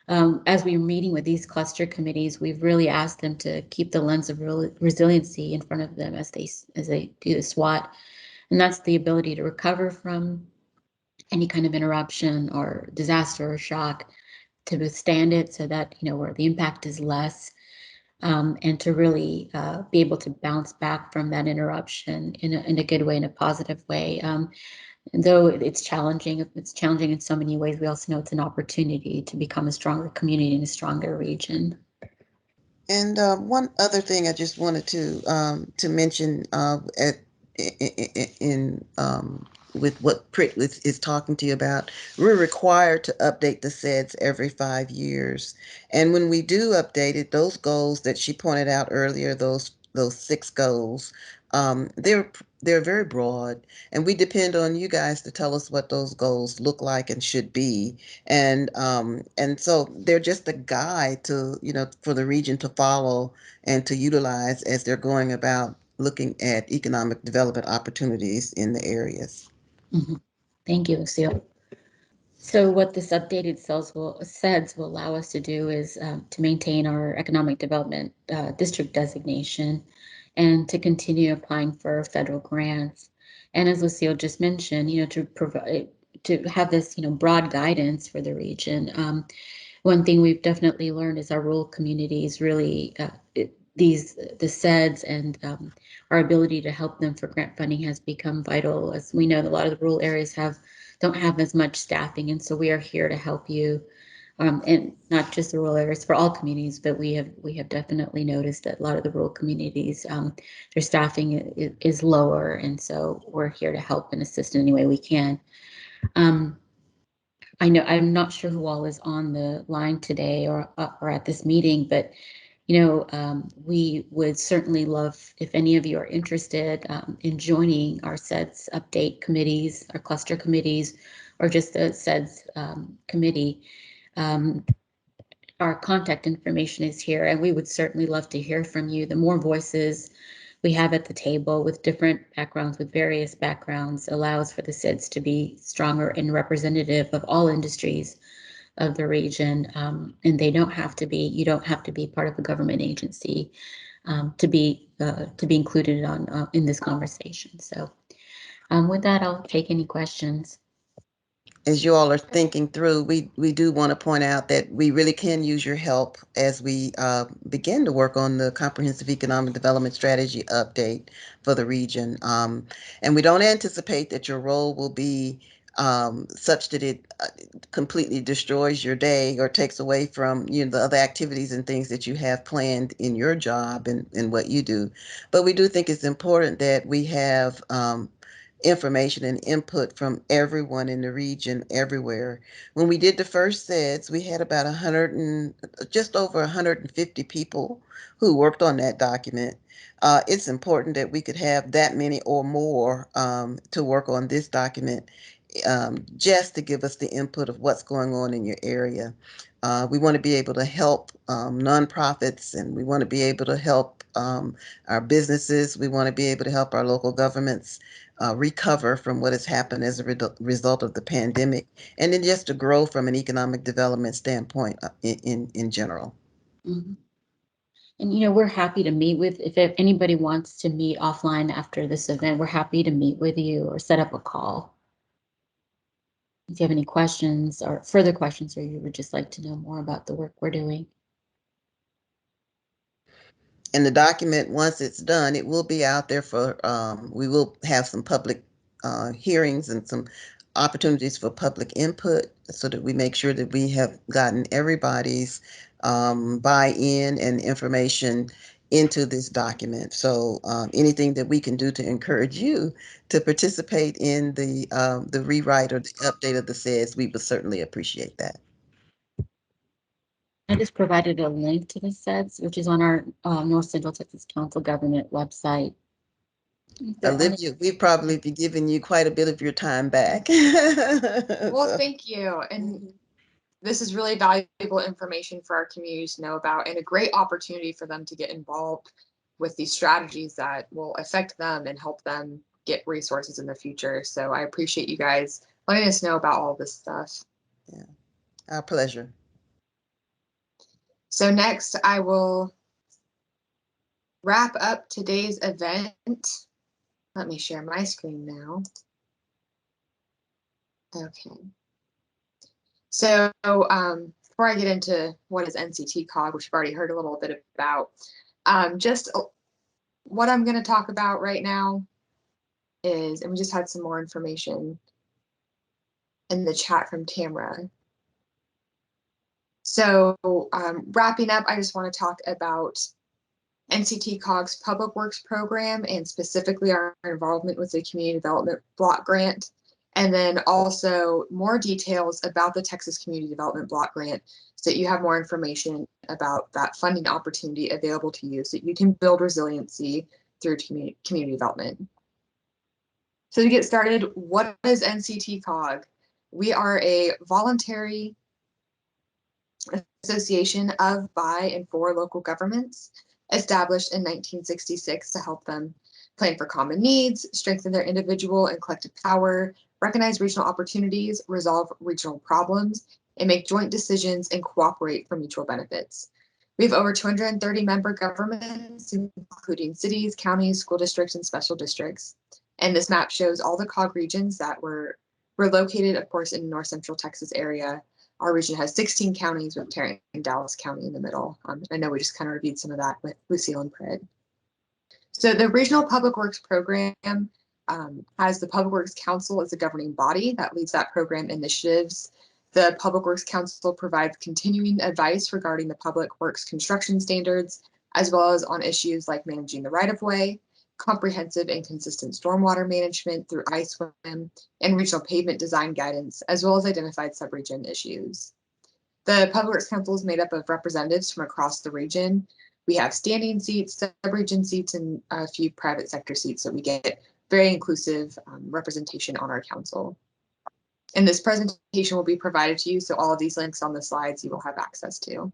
as we're meeting with these cluster committees, we've really asked them to keep the lens of resiliency in front of them as they do the SWOT. And that's the ability to recover from any kind of interruption or disaster or shock, to withstand it so that, where the impact is less. And to really be able to bounce back from that interruption in a good way, in a positive way. And though it's challenging in so many ways, we also know it's an opportunity to become a stronger community and a stronger region. And one other thing I just wanted to mention in with what Prit is talking to you about, we're required to update the SEDS every 5 years. And when we do update it, those goals that she pointed out earlier, those 6 goals, they're very broad, and we depend on you guys to tell us what those goals look like and should be. And so they're just a guide to, for the region to follow and to utilize as they're going about looking at economic development opportunities in the areas. Mm-hmm. Thank you, Lucille. So what this updated SEDS will allow us to do is to maintain our economic development district designation and to continue applying for federal grants. And as Lucille just mentioned, to provide, to have this, broad guidance for the region. One thing we've definitely learned is our rural communities really, the SEDS and our ability to help them for grant funding has become vital. As we know, a lot of the rural areas don't have as much staffing, and so we are here to help you. And not just the rural areas, for all communities, but we have definitely noticed that a lot of the rural communities, their staffing is lower, and so we're here to help and assist in any way we can. I know I'm not sure who all is on the line today or at this meeting, but we would certainly love if any of you are interested in joining our SEDS update committees, our cluster committees, or just the SEDS committee. Our contact information is here, and we would certainly love to hear from you. The more voices we have at the table with different backgrounds, with various backgrounds, allows for the SIDS to be stronger and representative of all industries of the region. And you don't have to be part of a government agency to be included in this conversation. So with that, I'll take any questions. As you all are thinking through, we do want to point out that we really can use your help as we begin to work on the Comprehensive Economic Development Strategy update for the region. And we don't anticipate that your role will be such that it completely destroys your day or takes away from the other activities and things that you have planned in your job and what you do. But we do think it's important that we have information and input from everyone in the region, everywhere. When we did the first SEDS, we had about just over 150 people who worked on that document. It's important that we could have that many or more to work on this document, just to give us the input of what's going on in your area. We want to be able to help nonprofits, and we want to be able to help our businesses. We want to be able to help our local governments recover from what has happened as a result of the pandemic, and then just to grow from an economic development standpoint in general. Mm-hmm. And we're happy to meet with, if anybody wants to meet offline after this event, we're happy to meet with you or set up a call. If you have any questions or further questions, or you would just like to know more about the work we're doing. And the document, once it's done, it will be out there for, we will have some public hearings and some opportunities for public input so that we make sure that we have gotten everybody's buy-in and information into this document. So anything that we can do to encourage you to participate in the rewrite or the update of the SEDS, we would certainly appreciate that. I just provided a link to the SEDS, which is on our North Central Texas Council Government website. Olivia, we've probably been giving you quite a bit of your time back. Well, thank you. And this is really valuable information for our communities to know about, and a great opportunity for them to get involved with these strategies that will affect them and help them get resources in the future. So I appreciate you guys letting us know about all this stuff. Yeah, our pleasure. So next, I will wrap up today's event. Let me share my screen now. Okay. So before I get into what is NCTCOG, which we've already heard a little bit about, just what I'm going to talk about right now is, and we just had some more information in the chat from Tamara. So wrapping up, I just want to talk about NCTCOG's Public Works program and specifically our involvement with the Community Development Block Grant, and then also more details about the Texas Community Development Block Grant so that you have more information about that funding opportunity available to you so that you can build resiliency through community development. So to get started, what is NCTCOG? We are a voluntary association of, by, and for local governments, established in 1966 to help them plan for common needs, strengthen their individual and collective power, recognize regional opportunities, resolve regional problems, and make joint decisions and cooperate for mutual benefits. We have over 230 member governments, including cities, counties, school districts, and special districts. And this map shows all the COG regions that were located, of course, in the North Central Texas area. Our region has 16 counties with Tarrant and Dallas County in the middle. I know we just kind of reviewed some of that with Lucille and Pred. So the Regional Public Works Program has the Public Works Council as a governing body that leads that program initiatives. The Public Works Council provides continuing advice regarding the Public Works construction standards, as well as on issues like managing the right-of-way, comprehensive and consistent stormwater management through I.S.W.M. and regional pavement design guidance, as well as identified subregion issues. The Public Works Council is made up of representatives from across the region. We have standing seats, subregion seats, and a few private sector seats, so we get very inclusive representation on our council. And this presentation will be provided to you, so all of these links on the slides you will have access to.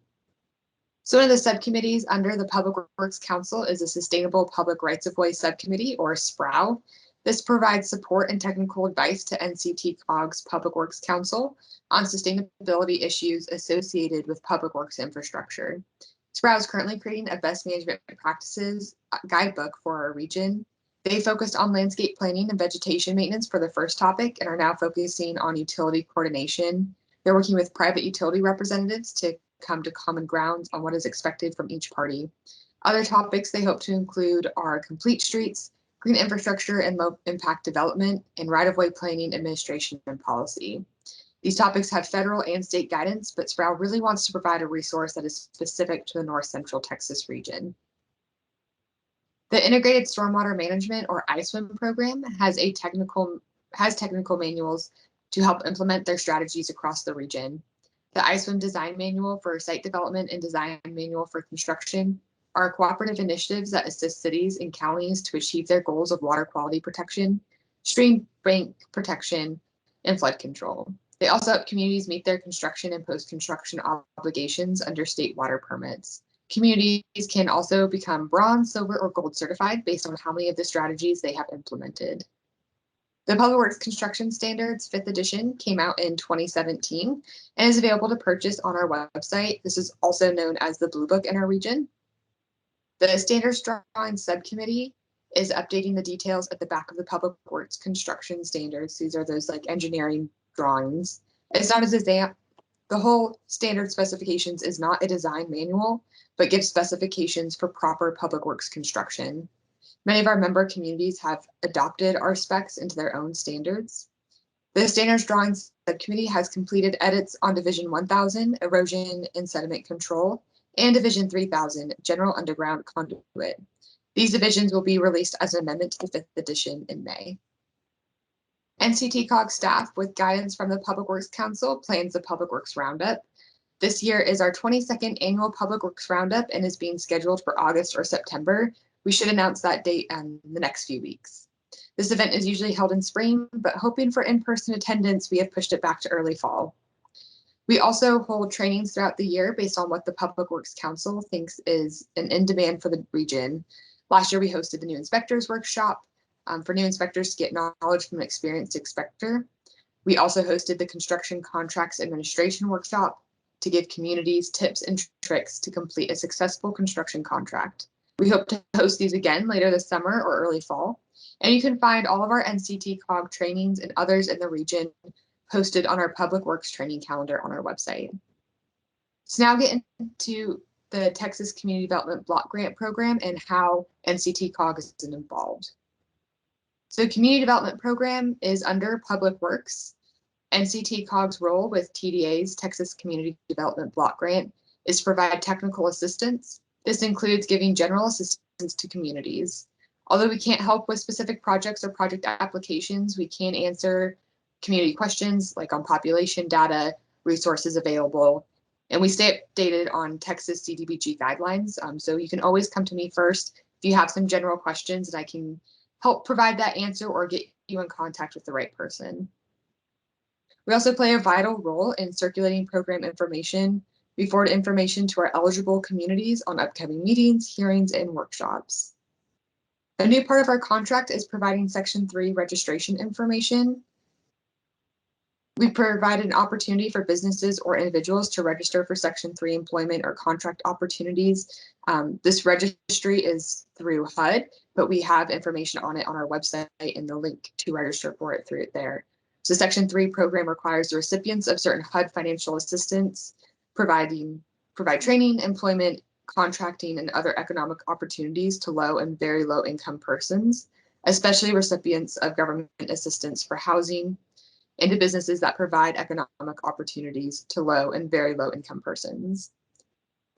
So one of the subcommittees under the Public Works Council is a Sustainable Public Rights-of-Way Subcommittee, or SPROW. This provides support and technical advice to NCTCOG's Public Works Council on sustainability issues associated with public works infrastructure. SPROW is currently creating a best management practices guidebook for our region. They focused on landscape planning and vegetation maintenance for the first topic and are now focusing on utility coordination. They're working with private utility representatives to come to common ground on what is expected from each party. Other topics they hope to include are complete streets, green infrastructure and low impact development, and right-of-way planning, administration, and policy. These topics have federal and state guidance, but SPROW really wants to provide a resource that is specific to the North Central Texas region. The Integrated Stormwater Management, or I.S.W.M. program, has technical manuals to help implement their strategies across the region. The I.S.W.M. Design Manual for Site Development and Design Manual for Construction are cooperative initiatives that assist cities and counties to achieve their goals of water quality protection, stream bank protection, and flood control. They also help communities meet their construction and post-construction obligations under state water permits. Communities can also become bronze, silver, or gold certified based on how many of the strategies they have implemented. The Public Works Construction Standards 5th edition came out in 2017 and is available to purchase on our website. This is also known as the Blue Book in our region. The Standards Drawing Subcommittee is updating the details at the back of the Public Works Construction Standards. These are those like engineering drawings. It's not as exam. The whole standard specifications is not a design manual, but gives specifications for proper public works construction. Many of our member communities have adopted our specs into their own standards. The Standards Drawing Subcommittee has completed edits on Division 1000, Erosion and Sediment Control, and Division 3000, General Underground Conduit. These divisions will be released as an amendment to the 5th edition in May. NCTCOG staff, with guidance from the Public Works Council, plans the Public Works Roundup. This year is our 22nd annual Public Works Roundup and is being scheduled for August or September. We should announce that date in the next few weeks. This event is usually held in spring, but hoping for in-person attendance, we have pushed it back to early fall. We also hold trainings throughout the year based on what the Public Works Council thinks is an in-demand for the region. Last year, we hosted the New Inspectors Workshop for new inspectors to get knowledge from an experienced inspector. We also hosted the Construction Contracts Administration Workshop to give communities tips and tricks to complete a successful construction contract. We hope to host these again later this summer or early fall. And you can find all of our NCTCOG trainings and others in the region posted on our Public Works training calendar on our website. So now get into the Texas Community Development Block Grant Program and how NCTCOG is involved. So Community Development Program is under Public Works. NCTCOG's role with TDA's Texas Community Development Block Grant is to provide technical assistance. This includes giving general assistance to communities. Although we can't help with specific projects or project applications, we can answer community questions like on population data, resources available, and we stay updated on Texas CDBG guidelines. So you can always come to me first if you have some general questions, and I can help provide that answer or get you in contact with the right person. We also play a vital role in circulating program information. We forward information to our eligible communities on upcoming meetings, hearings, and workshops. A new part of our contract is providing Section 3 registration information. We provide an opportunity for businesses or individuals to register for Section 3 employment or contract opportunities. This registry is through HUD, but we have information on it on our website and the link to register for it through it there. So Section 3 program requires the recipients of certain HUD financial assistance, provide training, employment, contracting, and other economic opportunities to low and very low income persons, especially recipients of government assistance for housing, and to businesses that provide economic opportunities to low and very low income persons.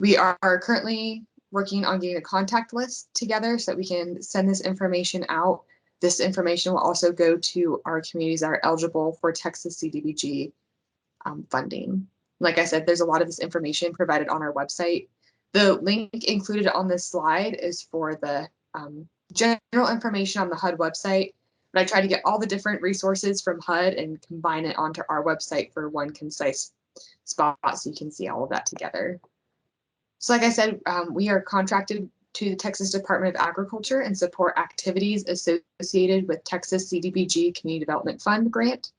We are currently working on getting a contact list together so that we can send this information out. This information will also go to our communities that are eligible for Texas CDBG funding. Like I said, there's a lot of this information provided on our website. The link included on this slide is for the general information on the HUD website, but I try to get all the different resources from HUD and combine it onto our website for one concise spot so you can see all of that together. So like I said, we are contracted to the Texas Department of Agriculture and support activities associated with Texas CDBG Community Development Fund grant.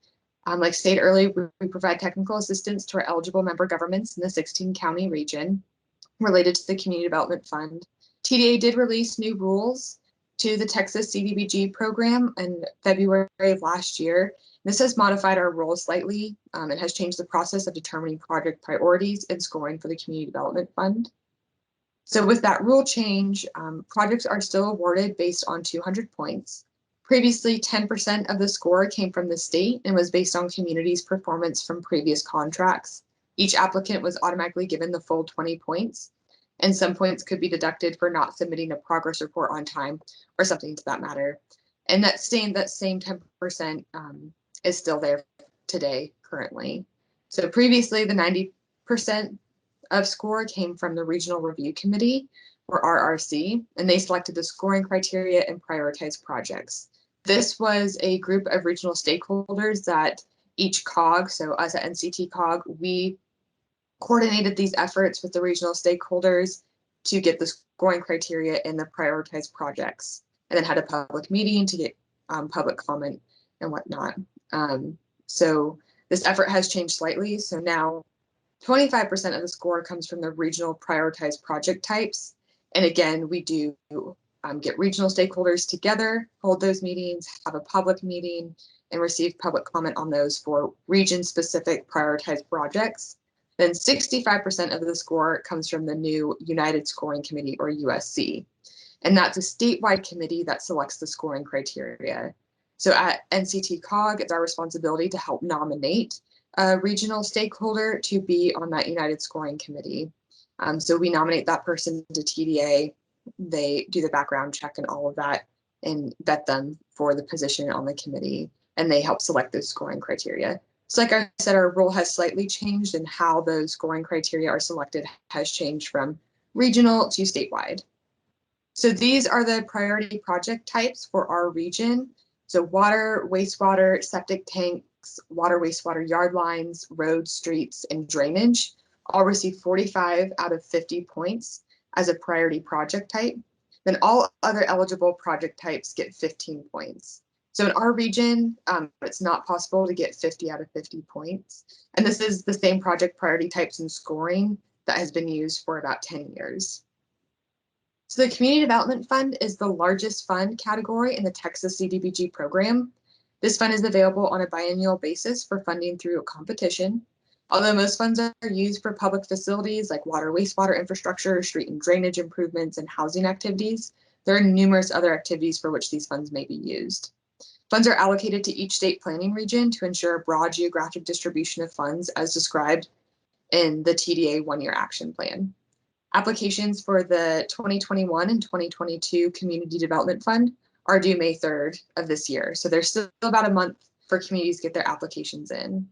Like stated earlier, we provide technical assistance to our eligible member governments in the 16-county region related to the Community Development Fund. TDA did release new rules to the Texas CDBG program in February of last year. This has modified our rules slightly. It has changed the process of determining project priorities and scoring for the Community Development Fund. So with that rule change, projects are still awarded based on 200 points. Previously, 10% of the score came from the state and was based on communities' performance from previous contracts. Each applicant was automatically given the full 20 points, and some points could be deducted for not submitting a progress report on time or something to that matter. And that same 10% is still there today currently. So previously, the 90% of score came from the Regional Review Committee, or RRC, and they selected the scoring criteria and prioritized projects. This was a group of regional stakeholders that each COG, so us at NCTCOG, we coordinated these efforts with the regional stakeholders to get the scoring criteria and the prioritized projects, and then had a public meeting to get public comment and whatnot. So this effort has changed slightly. So now 25% of the score comes from the regional prioritized project types. And again, we do get regional stakeholders together, hold those meetings, have a public meeting, and receive public comment on those for region-specific prioritized projects. Then 65% of the score comes from the new United Scoring Committee, or USC. And that's a statewide committee that selects the scoring criteria. So at NCTCOG, it's our responsibility to help nominate a regional stakeholder to be on that United Scoring Committee. So we nominate that person to TDA. They do the background check and all of that and vet them for the position on the committee, and they help select those scoring criteria. So like I said, our role has slightly changed, and how those scoring criteria are selected has changed from regional to statewide. So these are the priority project types for our region. So water, wastewater, septic tanks, water, wastewater yard lines, roads, streets, and drainage all receive 45 out of 50 points as a priority project type. Then all other eligible project types get 15 points. So in our region, it's not possible to get 50 out of 50 points. And this is the same project priority types and scoring that has been used for about 10 years. So the Community Development Fund is the largest fund category in the Texas CDBG program. This fund is available on a biennial basis for funding through a competition. Although most funds are used for public facilities like water, wastewater infrastructure, street and drainage improvements, and housing activities, there are numerous other activities for which these funds may be used. Funds are allocated to each state planning region to ensure a broad geographic distribution of funds as described in the TDA one-year action plan. Applications for the 2021 and 2022 Community Development Fund are due May 3rd of this year. So there's still about a month for communities to get their applications in.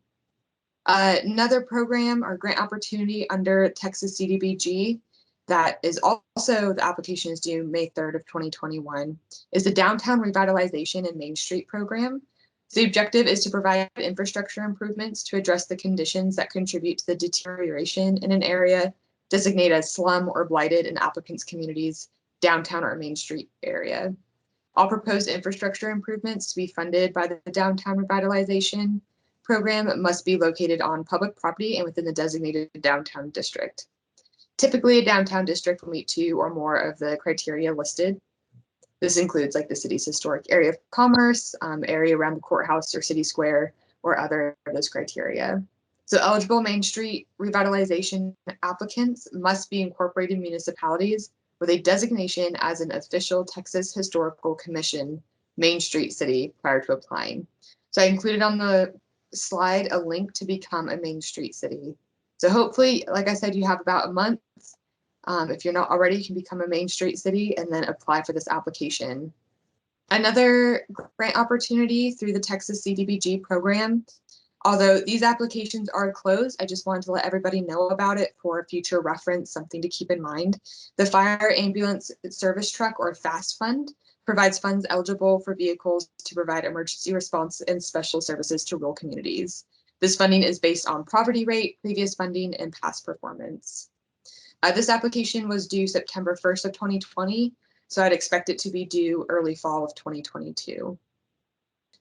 Another program or grant opportunity under Texas CDBG that is also, the application is due May 3rd of 2021, is the Downtown Revitalization and Main Street Program. So the objective is to provide infrastructure improvements to address the conditions that contribute to the deterioration in an area designated as slum or blighted in applicants' communities, downtown or Main Street area. All proposed infrastructure improvements to be funded by the Downtown Revitalization Program must be located on public property and within the designated downtown district. Typically, a downtown district will meet 2 or more of the criteria listed. This includes like the city's historic area of commerce, area around the courthouse or city square, or other of those criteria. So eligible Main Street revitalization applicants must be incorporated municipalities with a designation as an official Texas Historical Commission Main Street city prior to applying. So I included on the slide a link to become a Main Street city. So hopefully, like I said, you have about a month. If you're not already, you can become a Main Street city and then apply for this application. Another grant opportunity through the Texas CDBG program. Although these applications are closed, I just wanted to let everybody know about it for future reference, something to keep in mind. The Fire Ambulance Service Truck or FAST Fund provides funds eligible for vehicles to provide emergency response and special services to rural communities. This funding is based on poverty rate, previous funding, and past performance. This application was due September 1st of 2020, so I'd expect it to be due early fall of 2022.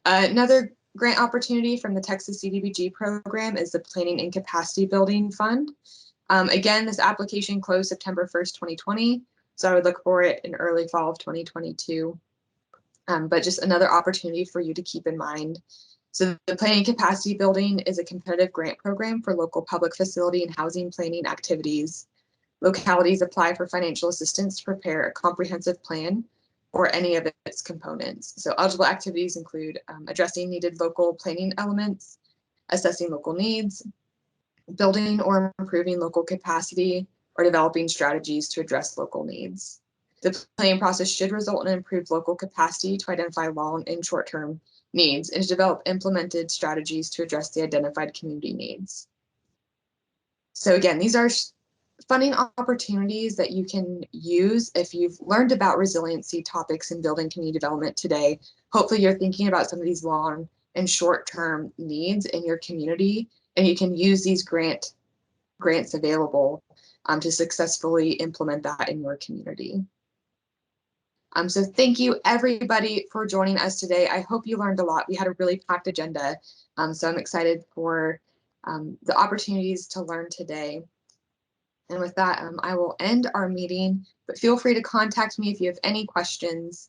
Another grant opportunity from the Texas CDBG program is the Planning and Capacity Building Fund. Again, this application closed September 1st, 2020, so I would look for it in early fall of 2022. But just another opportunity for you to keep in mind. So the Planning and Capacity Building is a competitive grant program for local public facility and housing planning activities. Localities apply for financial assistance to prepare a comprehensive plan or any of its components. So eligible activities include addressing needed local planning elements, assessing local needs, building or improving local capacity, or developing strategies to address local needs. The planning process should result in improved local capacity to identify long and short-term needs and to develop implemented strategies to address the identified community needs. So again, these are funding opportunities that you can use if you've learned about resiliency topics in building community development today. Hopefully you're thinking about some of these long and short-term needs in your community, and you can use these grants available to successfully implement that in your community. So thank you everybody for joining us today. I hope you learned a lot. We had a really packed agenda, so I'm excited for the opportunities to learn today. And with that, I will end our meeting, but feel free to contact me if you have any questions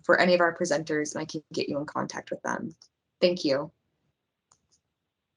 for any of our presenters, and I can get you in contact with them. Thank you.